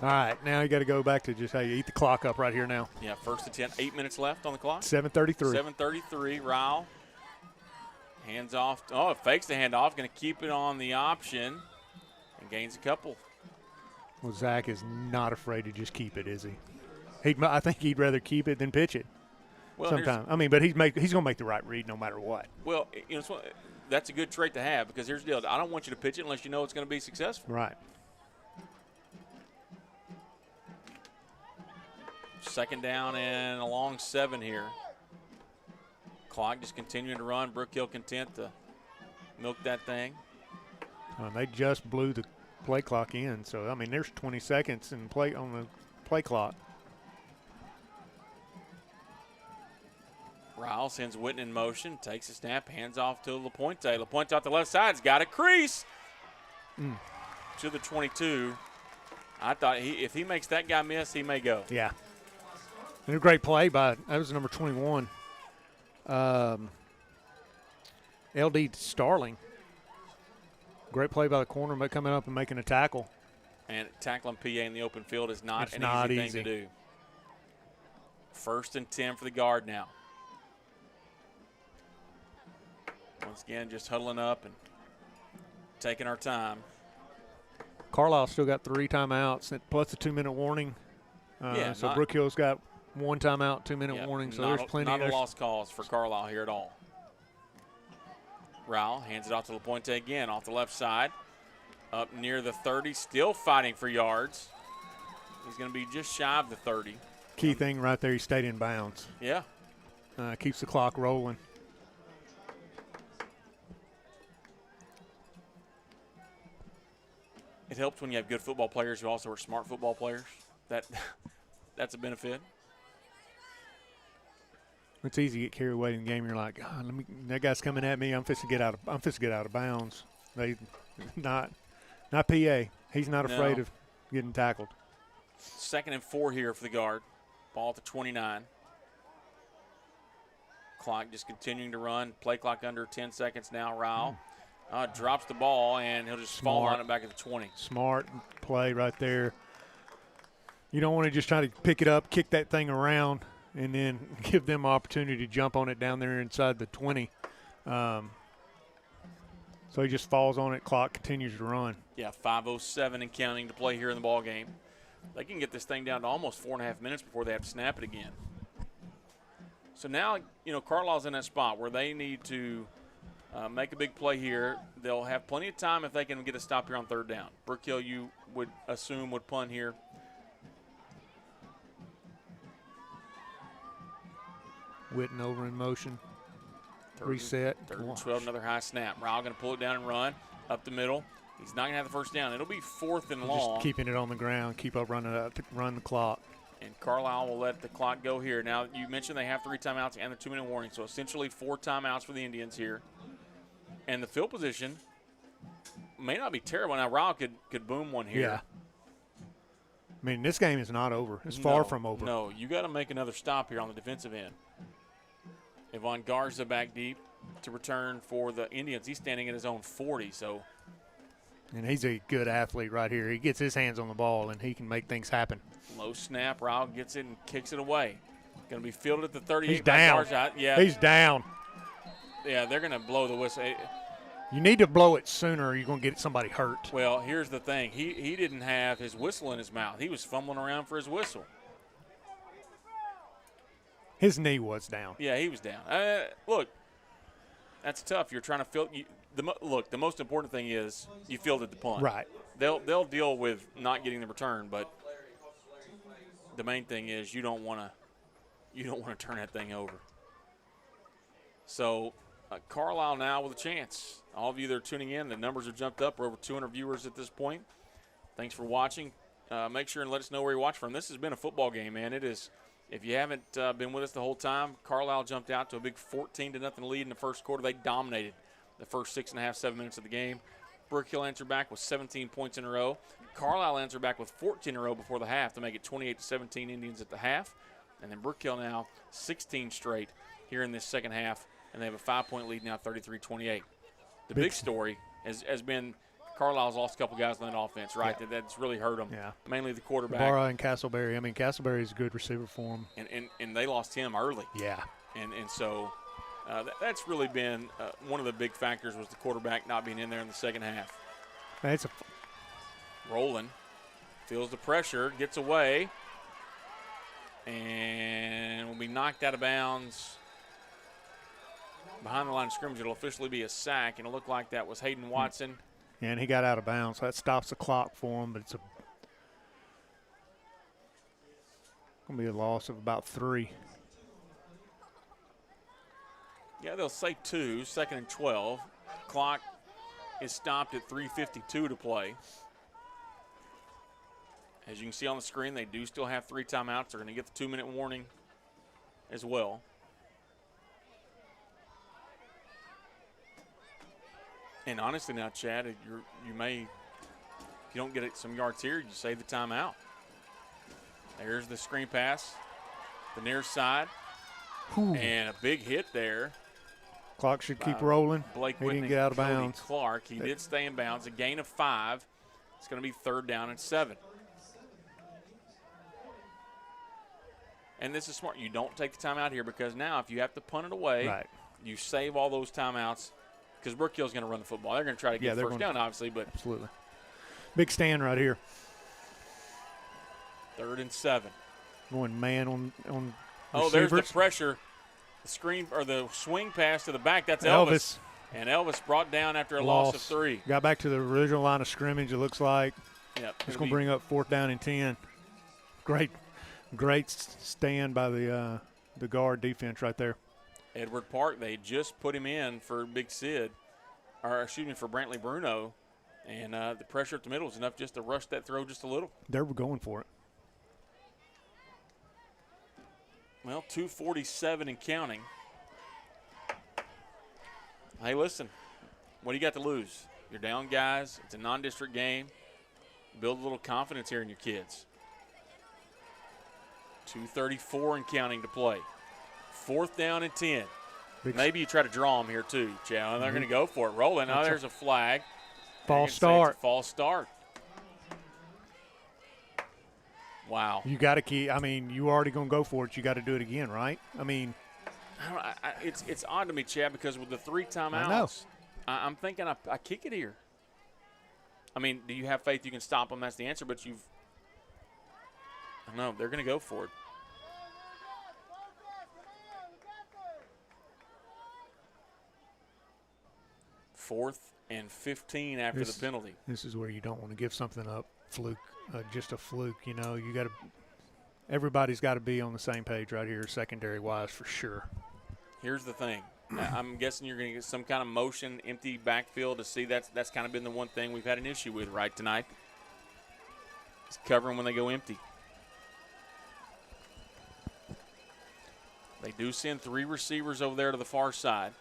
All right, now you got to go back to just how you eat the clock up right here now. Yeah, 1st and 10, 8 minutes left on the clock. 7:33. 7:33. Ryle hands off. Oh, fakes the handoff. Going to keep it on the option and gains a couple. Well, Zach is not afraid to just keep it, is he? I think he'd rather keep it than pitch it. Well, sometimes. I mean, but he's going to make the right read no matter what. Well, you know, that's a good trait to have because here's the deal. I don't want you to pitch it unless you know it's going to be successful. Right. 2nd down and a long 7 here. Clock just continuing to run. Brook Hill content to milk that thing. They just blew the play clock in, so I mean, there's 20 seconds on the play clock. Ryle sends Witten in motion, takes a snap, hands off to LaPointe. LaPointe off the left side's got a crease to the 22. I thought if he makes that guy miss, he may go. Yeah. And a great play that was number 21. LD Starling. Great play by the corner, but coming up and making a tackle. And tackling PA in the open field is not an easy thing to do. 1st and 10 for the guard now. Once again, just huddling up and taking our time. Carlisle still got 3 timeouts plus a 2-minute warning. So Brook Hill's got 1 timeout, 2-minute warning. So there's plenty. Not a lost cause for Carlisle here at all. Ryle hands it off to LaPointe again off the left side. Up near the 30, still fighting for yards. He's going to be just shy of the 30. Key thing right there, he stayed in bounds. Yeah. Keeps the clock rolling. It helps when you have good football players who also are smart football players. That's a benefit. It's easy to get carried away in the game. You're like, God, that guy's coming at me. I'm fixing to get out of bounds. They not PA. He's not afraid of getting tackled. 2nd and 4 here for the guard. Ball at the 29. Clock just continuing to run. Play clock under 10 seconds now. Rao drops the ball, and he'll just fall on it back at the 20. Smart play right there. You don't want to just try to pick it up, kick that thing around, and then give them opportunity to jump on it down there inside the 20. So he just falls on it. Clock continues to run. Yeah, 5:07 and counting to play here in the ball game. They can get this thing down to almost 4.5 minutes before they have to snap it again. So now, Carlisle's in that spot where they need to make a big play here. They'll have plenty of time if they can get a stop here on 3rd down. Brook Hill, you would assume, would punt here. Witten over in motion. Reset. 3rd and 12, another high snap. Rao going to pull it down and run up the middle. He's not going to have the first down. It'll be 4th and long. Just keeping it on the ground, keep up running to run the clock. And Carlisle will let the clock go here. Now, you mentioned they have 3 timeouts and the 2-minute warning, so essentially 4 timeouts for the Indians here. And the field position may not be terrible. Now, Rao could boom one here. Yeah. I mean, this game is not over. It's far from over. No, you got to make another stop here on the defensive end. Yvonne Garza back deep to return for the Indians. He's standing at his own 40, so. And he's a good athlete right here. He gets his hands on the ball, and he can make things happen. Low snap. Rao gets it and kicks it away. Going to be fielded at the 38. He's down. Yeah. He's down. Yeah, they're going to blow the whistle. You need to blow it sooner or you're going to get somebody hurt. Well, here's the thing. He didn't have his whistle in his mouth. He was fumbling around for his whistle. His knee was down. Yeah, he was down. Look, that's tough. You're trying to field. Look, the most important thing is you fielded the punt. Right. They'll deal with not getting the return, but the main thing is you don't want to turn that thing over. So Carlisle now with a chance. All of you that are tuning in, the numbers have jumped up. We're over 200 viewers at this point. Thanks for watching. Make sure and let us know where you watch from. This has been a football game, man. It is. If you haven't been with us the whole time, Carlisle jumped out to a big 14-0 lead in the first quarter. They dominated the first 6.5, 7 minutes of the game. Brook Hill answered back with 17 points in a row. Carlisle answered back with 14 in a row before the half to make it 28-17 Indians at the half. And then Brook Hill now 16 straight here in this second half, and they have a 5-point lead now, 33-28. The big story has been Carlisle's lost a couple guys on that offense, right? Yeah. That's really hurt them. Yeah. Mainly the quarterback. Barra and Castleberry. I mean, Castleberry's a good receiver for them. And they lost him early. Yeah. And so that's really been one of the big factors was the quarterback not being in there in the second half. That's Rolling. Feels the pressure. Gets away. And will be knocked out of bounds. Behind the line of scrimmage, it'll officially be a sack, and it'll look like that was Hayden Watson. And he got out of bounds, so that stops the clock for him, but it's going to be a loss of about 3. Yeah, they'll say 2, 2nd and 12. Clock is stopped at 3:52 to play. As you can see on the screen, they do still have 3 timeouts. They're going to get the 2-minute warning as well. And honestly now, Chad, you may, if you don't get some yards here, you save the timeout. There's the screen pass, the near side, and a big hit there. Clock should keep rolling. Blake he Whitney, didn't get out of Cody bounds. Clark, he did stay in bounds. A gain of 5. It's going to be 3rd down and 7. And this is smart. You don't take the timeout here because now if you have to punt it away, you save all those timeouts because Brook Hill's going to run the football. They're going to try to get first down, obviously. But absolutely. Big stand right here. 3rd and 7. Going man on Oh, there's the pressure. The screen or the swing pass to the back. That's Elvis. And Elvis brought down after a loss of 3. Got back to the original line of scrimmage, it looks like. Yep. It's going to bring up 4th down and 10. Great stand by the guard defense right there. Edward Park, they just put him in for Big Sid, or excuse me, for Brantley Bruno. And the pressure at the middle is enough just to rush that throw just a little. They were going for it. Well, 2:47 and counting. Hey, listen, what do you got to lose? You're down, guys. It's a non-district game. Build a little confidence here in your kids. 2:34 and counting to play. 4th down and 10. Maybe you try to draw them here too, Chow, and they're going to go for it. Rolling. Now there's a flag. False start. False start. Wow. You got to keep. I mean, you already going to go for it. You got to do it again, right? I mean, it's odd to me, Chad, because with the 3 timeouts, I'm thinking I kick it here. I mean, do you have faith you can stop them? That's the answer. But I don't know. They're going to go for it. Fourth and 15 after the penalty. This is where you don't want to give something up, fluke, just a fluke. You know, you got to. Everybody's got to be on the same page right here, secondary wise, for sure. Here's the thing. I'm guessing you're going to get some kind of motion, empty backfield to see. That's kind of been the one thing we've had an issue with right tonight. It's covering when they go empty. They do send 3 receivers over there to the far side.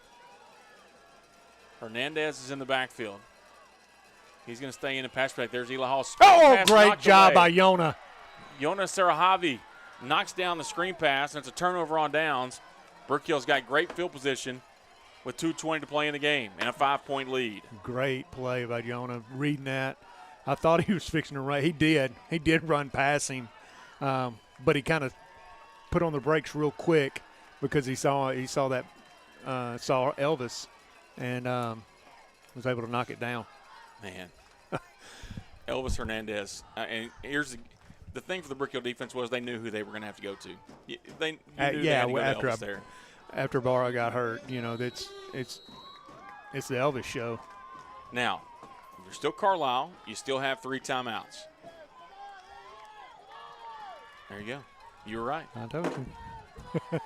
Hernandez is in the backfield. He's going to stay in the pass break. There's Eli Hall. Oh, great job by Yona. Yona Sarahavi knocks down the screen pass, and it's a turnover on downs. Brook Hill's got great field position with 2:20 to play in the game and a 5-point lead. Great play by Yona. Reading that. I thought he was fixing to run. He did. He did run passing, but he kind of put on the brakes real quick because he saw Elvis. And was able to knock it down. Man. Elvis Hernandez. And here's the thing for the Brook Hill defense was they knew who they were going to have to go to. They knew they had to go to Elvis there. After Barra got hurt, you know, it's the Elvis show. Now, you're still Carlisle. You still have 3 timeouts. There you go. You were right. I told you.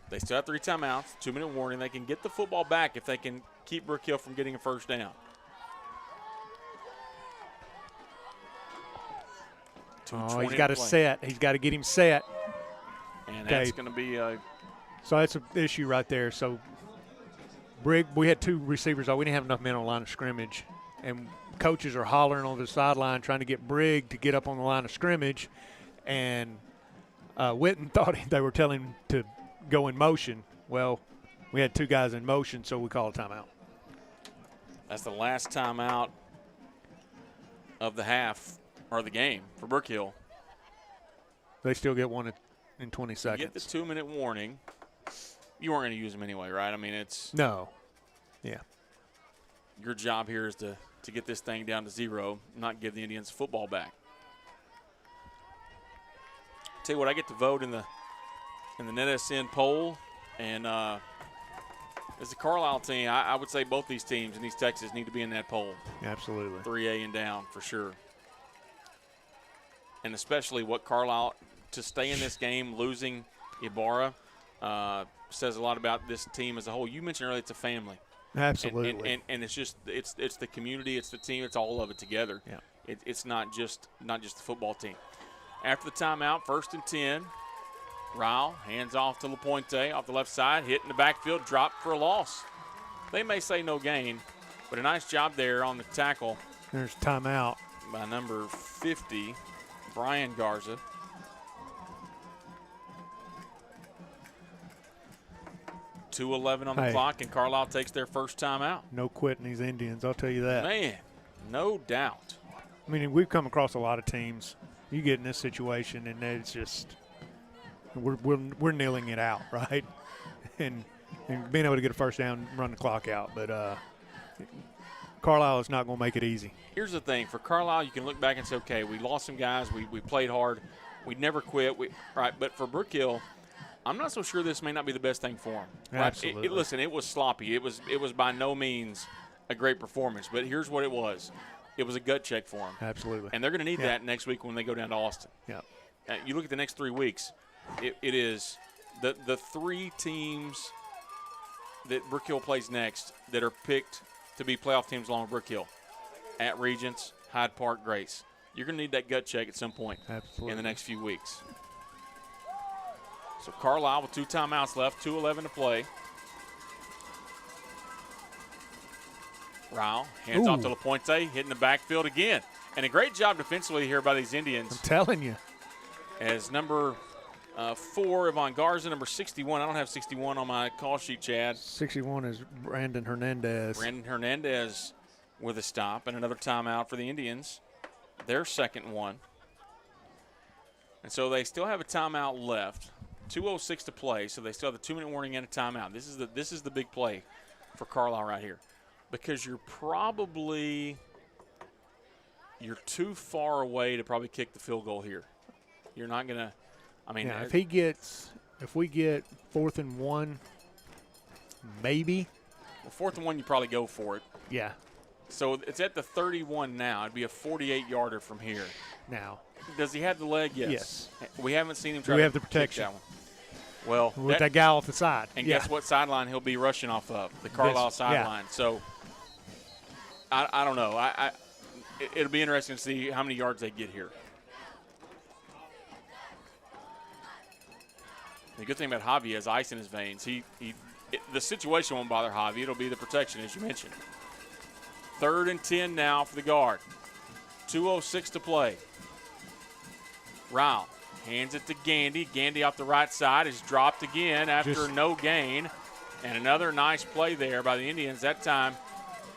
They still have 3 timeouts, 2-minute warning. They can get the football back if they can keep Brook Hill from getting a first down. Oh, he's got to set. He's got to get him set. And that's going to be so that's an issue right there. So Brigg, we had 2 receivers. We didn't have enough men on the line of scrimmage. And coaches are hollering on the sideline trying to get Brigg to get up on the line of scrimmage. And Witten thought they were telling him to go in motion. Well, we had 2 guys in motion, so we call a timeout. That's the last timeout of the half or the game for Brook Hill. They still get one in 20 seconds. You get the 2-minute warning. You weren't going to use them anyway, right? I mean, it's no. Yeah. Your job here is to get this thing down to 0, not give the Indians football back. Tell you what, I get to vote in the NETSN poll, and as a Carlisle team, I would say both these teams in East Texas need to be in that poll. Absolutely. 3A and down for sure. And especially what Carlisle, to stay in this game, losing Ibarra, says a lot about this team as a whole. You mentioned earlier it's a family. Absolutely. And it's just it's the community, it's the team, it's all of it together. Yeah. It's not just the football team. After the timeout, 1st and 10. Ryle hands off to LaPointe off the left side, hit in the backfield, dropped for a loss. They may say no gain, but a nice job there on the tackle. There's timeout by number 50, Brian Garza. .211 on the clock, and Carlisle takes their first timeout. No quitting these Indians, I'll tell you that. Man, no doubt. I mean, we've come across a lot of teams. You get in this situation, and it's just we're kneeling it out, right? And being able to get a first down, run the clock out. But Carlisle is not going to make it easy. Here's the thing. For Carlisle, you can look back and say, okay, we lost some guys. We played hard. We never quit. Right. But for Brook Hill, I'm not so sure this may not be the best thing for him. Absolutely. Listen, it was sloppy. It was by no means a great performance, but here's what it was. It was a gut check for him. Absolutely. And they're going to need that next week when they go down to Austin. Yeah. You look at the next 3 weeks, it is the 3 teams that Brook Hill plays next that are picked to be playoff teams along with Brook Hill. At Regents, Hyde Park, Grace. You're going to need that gut check at some point in the next few weeks. So Carlisle with 2 timeouts left, 2:11 to play. Rao hands off to LaPointe, hitting the backfield again. And a great job defensively here by these Indians. I'm telling you. As number 4, Yvonne Garza, number 61. I don't have 61 on my call sheet, Chad. 61 is Brandon Hernandez. Brandon Hernandez with a stop and another timeout for the Indians. Their second one. And so they still have a timeout left. 2:06 to play, so they still have a 2-minute warning and a timeout. This is the big play for Carlisle right here. Because you're too far away to probably kick the field goal here. You're not going to, if we get 4th and 1, maybe. Well, 4th and 1, you probably go for it. Yeah. So it's at the 31 now. It'd be a 48-yarder from here. Now. Does he have the leg? Yes. We haven't seen him try we to have the protection. kick that one. Well, with that guy off the side. And guess what sideline he'll be rushing off of? The Carlisle sideline. Yeah. So I don't know. It'll be interesting to see how many yards they get here. The good thing about Javi has ice in his veins. The situation won't bother Javi. It'll be the protection, as you mentioned. 3rd and 10 now for the guard. 2:06 to play. Rao hands it to Gandy. Gandy off the right side is dropped again after no gain. And another nice play there by the Indians. That time,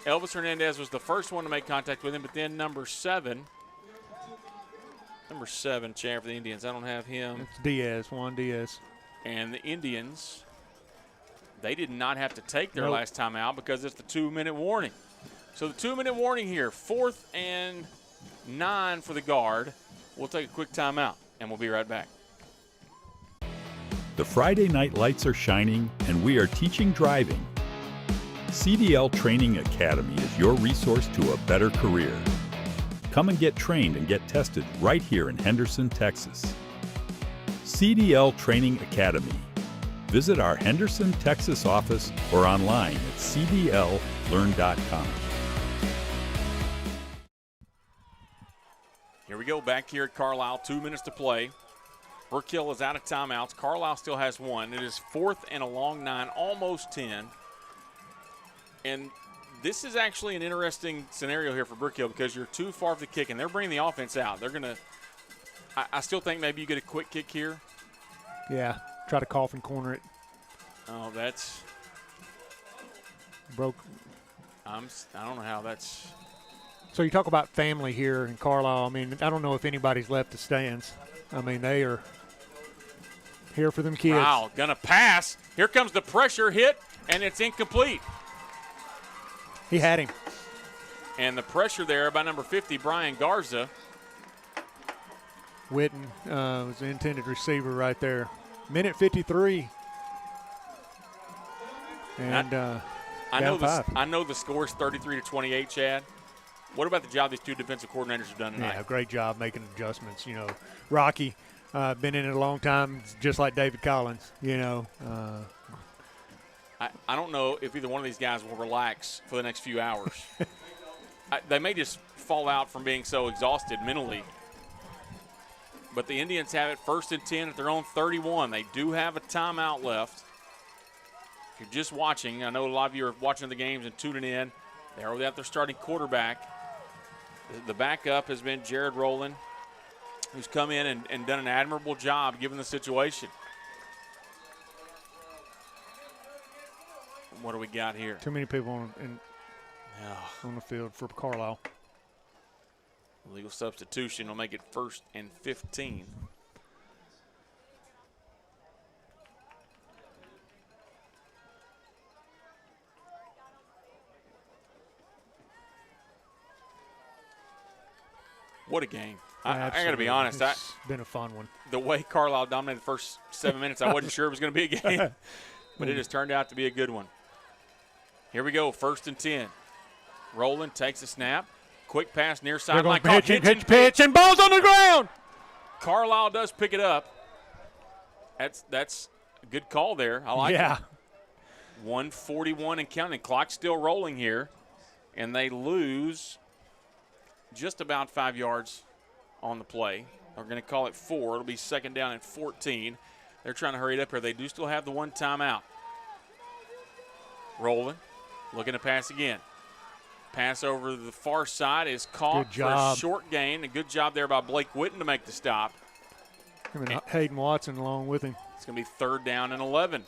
Elvis Hernandez was the first one to make contact with him, but then number 7, Chad, for the Indians. I don't have him. It's Diaz, Juan Diaz. And the Indians, they did not have to take their last time out because it's the 2-minute warning. So the 2-minute warning here, 4th and 9 for the guard. We'll take a quick timeout, and we'll be right back. The Friday night lights are shining, and we are teaching driving. CDL Training Academy is your resource to a better career. Come and get trained and get tested right here in Henderson, Texas. CDL Training Academy. Visit our Henderson, Texas office or online at cdllearn.com. Here we go, back here at Carlisle, 2 minutes to play. Brook Hill is out of timeouts. Carlisle still has 1. It is 4th and a long 9, almost 10. And this is actually an interesting scenario here for Brook Hill because you're too far for the kick, and they're bringing the offense out. They're going to – I still think maybe you get a quick kick here. Yeah, try to coffin corner it. Oh, that's broke. I don't know how that's – So you talk about family here in Carlisle. I mean, I don't know if anybody's left the stands. I mean, they are here for them kids. Wow, gonna pass. Here comes the pressure hit, and it's incomplete. He had him. And the pressure there by number 50, Brian Garza. Witten was the intended receiver right there. Minute 53. And I know the score is 33-28, Chad. What about the job these two defensive coordinators have done tonight? Yeah, great job making adjustments. You know, Rocky, been in it a long time, just like David Collins, you know. I don't know if either one of these guys will relax for the next few hours. They may just fall out from being so exhausted mentally. But the Indians have it 1st and 10 at their own 31. They do have a timeout left. If you're just watching, I know a lot of you are watching the games and tuning in. They're without their starting quarterback. The backup has been Jared Rowland, who's come in and done an admirable job given the situation. What do we got here? Too many people on the field for Carlisle. Legal substitution will make it 1st and 15. What a game. I got to be honest. It's been a fun one. The way Carlisle dominated the first 7 minutes, I wasn't sure it was going to be a game. But it has turned out to be a good one. Here we go, 1st and 10. Roland takes a snap. Quick pass near sideline. Pitch, and ball's on the ground. Carlisle does pick it up. That's a good call there. I like it. 1:41 and counting. Clock still rolling here. And they lose just about 5 yards on the play. They're going to call it 4. It'll be 2nd down and 14. They're trying to hurry it up here. They do still have the 1 timeout. Rolling. Looking to pass again. Pass over the far side is caught for a short gain. A good job there by Blake Witten to make the stop. Hayden Watson along with him. It's going to be 3rd down and 11.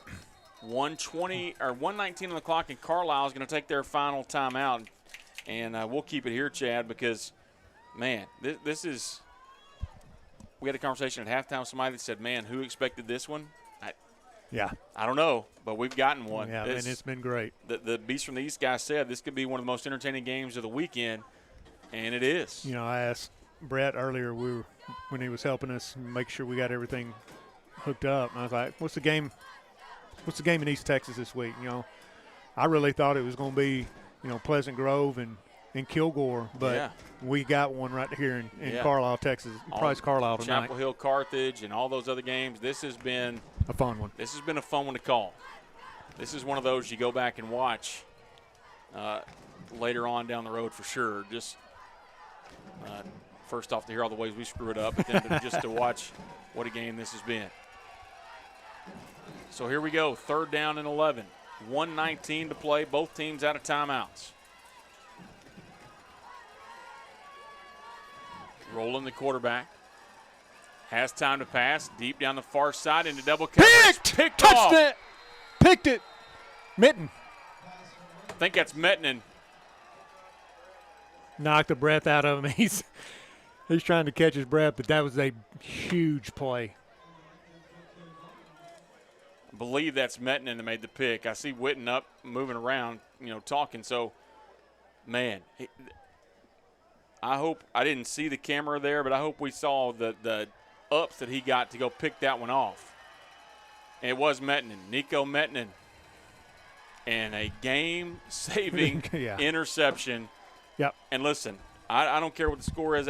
1:19 on the clock, and Carlisle is going to take their final timeout. And we'll keep it here, Chad, because, man, this is – we had a conversation at halftime with somebody that said, man, who expected this one? I don't know, but we've gotten one. Yeah, and it's been great. The Beast from the East guy said this could be one of the most entertaining games of the weekend, and it is. You know, I asked Brett earlier when he was helping us make sure we got everything hooked up, and I was like, what's the game in East Texas this week? You know, I really thought it was going to be, you know, Pleasant Grove and Kilgore, but we got one right here in Carlisle, Texas. Price Carlisle tonight. Chapel Hill, Carthage, and all those other games. This has been a fun one. This has been a fun one to call. This is one of those you go back and watch later on down the road for sure. Just first off to hear all the ways we screw it up, but then just to watch what a game this has been. So here we go, 3rd down and 11. 1:19 to play. Both teams out of timeouts. Rolling the quarterback. Has time to pass. Deep down the far side into double coverage. Picked off. It. Picked it. Mitten. I think that's Mettinen. Knocked the breath out of him. He's trying to catch his breath, but that was a huge play. I believe that's Mettinen that made the pick. I see Witten up, moving around, you know, talking. So, man, I hope – I didn't see the camera there, but I hope we saw the ups that he got to go pick that one off. And it was Mettinen, Nico Mettinen. And a game-saving interception. Yep. And listen, I don't care what the score is.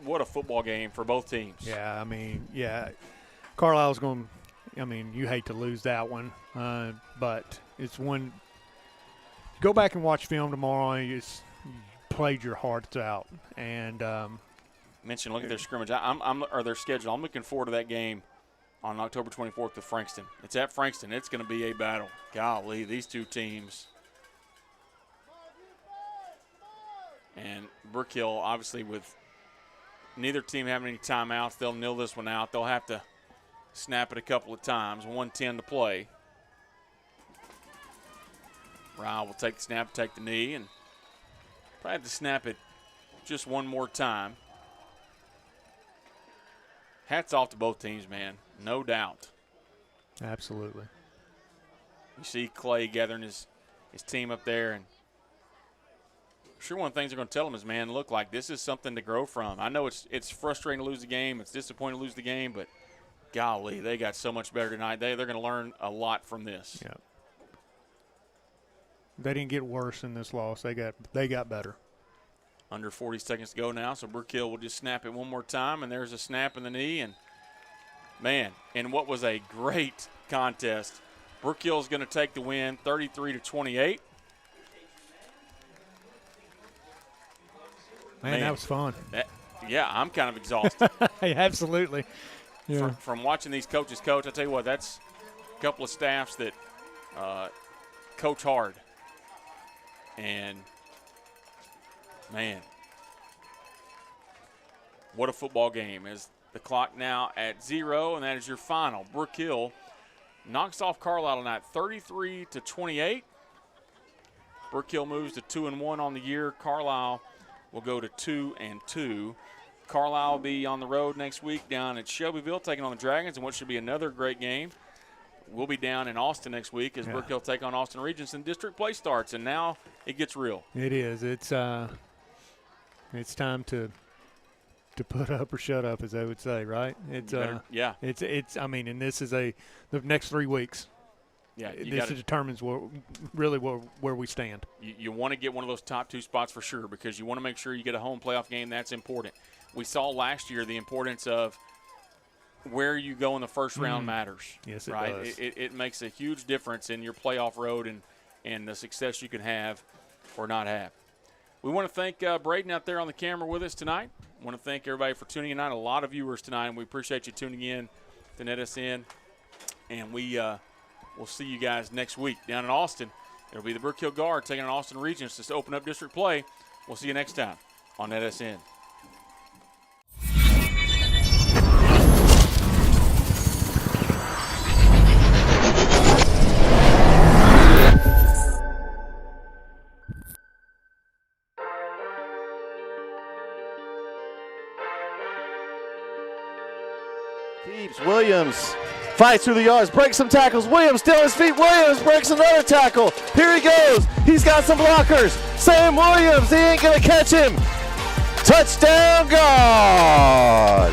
What a football game for both teams. Yeah, I mean, Carlisle's going – I mean, you hate to lose that one, but it's one – go back and watch film tomorrow and you played your hearts out. And mention, look at their scrimmage. Or their schedule. I'm looking forward to that game on October 24th with Frankston. It's at Frankston. It's going to be a battle. Golly, these two teams. And Brook Hill, obviously, with neither team having any timeouts, they'll nil this one out. They'll have to snap it a couple of times. 1:10 to play. Ryle will take the snap, take the knee, and probably have to snap it just one more time. Hats off to both teams, man. No doubt. Absolutely. You see Clay gathering his team up there, and I'm sure one of the things they're going to tell him is, man, look, like this is something to grow from. I know it's frustrating to lose the game. It's disappointing to lose the game, but golly, they got so much better tonight. They're going to learn a lot from this. Yeah. They didn't get worse in this loss. They got better. Under 40 seconds to go now, so Brook Hill will just snap it one more time, and there's a snap in the knee. And, man, in what was a great contest, Brook Hill is going to take the win 33-28. Man, that was fun. I'm kind of exhausted. Absolutely. Yeah. From watching these coaches coach, I tell you what, that's a couple of staffs that coach hard. And, man, what a football game. As the clock now at 0, and that is your final. Brook Hill knocks off Carlisle tonight 33-28. Brook Hill moves to 2-1 on the year. Carlisle will go to 2-2. Carlisle will be on the road next week down at Shelbyville taking on the Dragons, and what should be another great game. We'll be down in Austin next week as Brook Hill take on Austin Regents, and district play starts, and now it gets real. It is. It's time to put up or shut up, as they would say, right? It's yeah. It's. I mean, and this is the next 3 weeks. Yeah, this determines where we stand. You want to get one of those top 2 spots for sure, because you want to make sure you get a home playoff game. That's important. We saw last year the importance of where you go in the first round matters. Yes, it right? does. It makes a huge difference in your playoff road and the success you can have or not have. We want to thank Braden out there on the camera with us tonight. I want to thank everybody for tuning in tonight. A lot of viewers tonight, and we appreciate you tuning in to NETSN. And we'll see you guys next week down in Austin. It'll be the Brook Hill Guard taking on Austin Regents to open up district play. We'll see you next time on NETSN. Keeps Williams. Fights through the yards, breaks some tackles. Williams still on his feet. Williams breaks another tackle. Here he goes. He's got some blockers. Sam Williams, he ain't going to catch him. Touchdown, God.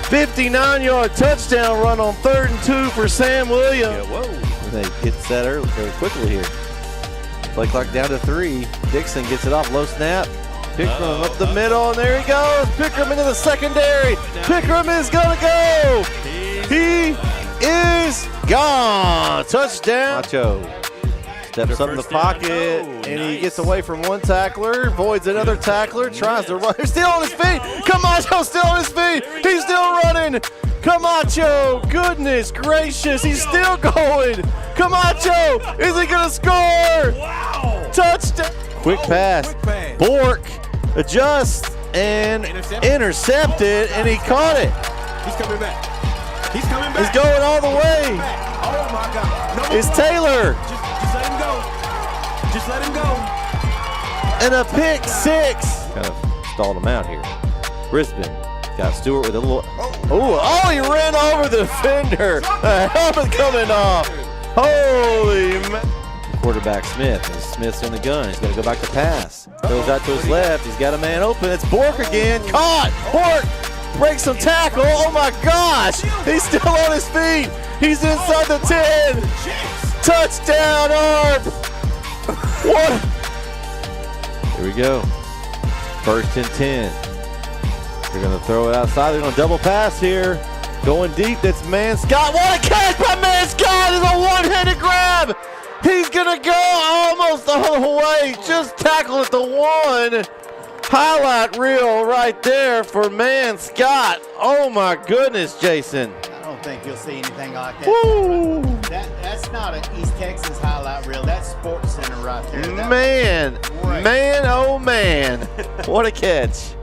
59-yard touchdown run on 3rd and 2 for Sam Williams. Yeah, whoa. They get set early, very quickly here. Play clock down to 3. Dixon gets it off, low snap. Pickram up the middle, and there he goes. Pickram into the secondary. Pickram is going to go. He is gone. Touchdown. Macho steps up in the pocket, and he gets away from one tackler, avoids another tackler, tries to run. He's still on his feet. Camacho's still on his feet. He's still running. Camacho, goodness gracious, he's still going. Camacho, is he going to score? Wow. Touchdown. Quick pass. Bork adjusts and intercepted, and he caught it. He's coming back. He's coming back. He's going all the way. Oh, my God. No, It's Taylor. Just let him go. Just let him go. And a pick 6. Kind of stalled him out here. Brisbane got Stewart with a little. Oh, he ran over the defender. The helmet coming off. Holy man. Quarterback Smith. And Smith's in the gun. He's going to go back to pass. Goes out to his left. He's got a man open. It's Bork again. Caught. Bork breaks some tackle. Oh my gosh. He's still on his feet. He's inside the 10. Touchdown, Arp. What? Here we go. 1st and 10. They're going to throw it outside. They're going to double pass here. Going deep. That's Man Scott. What a catch by Man Scott. It's a one-handed grab. He's going to go almost all the way. Just tackled at the 1. Highlight reel right there for Man Scott. Oh, my goodness, Jason. I don't think you'll see anything like that. Woo. That's not an East Texas highlight reel. That's Sports Center right there. Man, oh man. What a catch.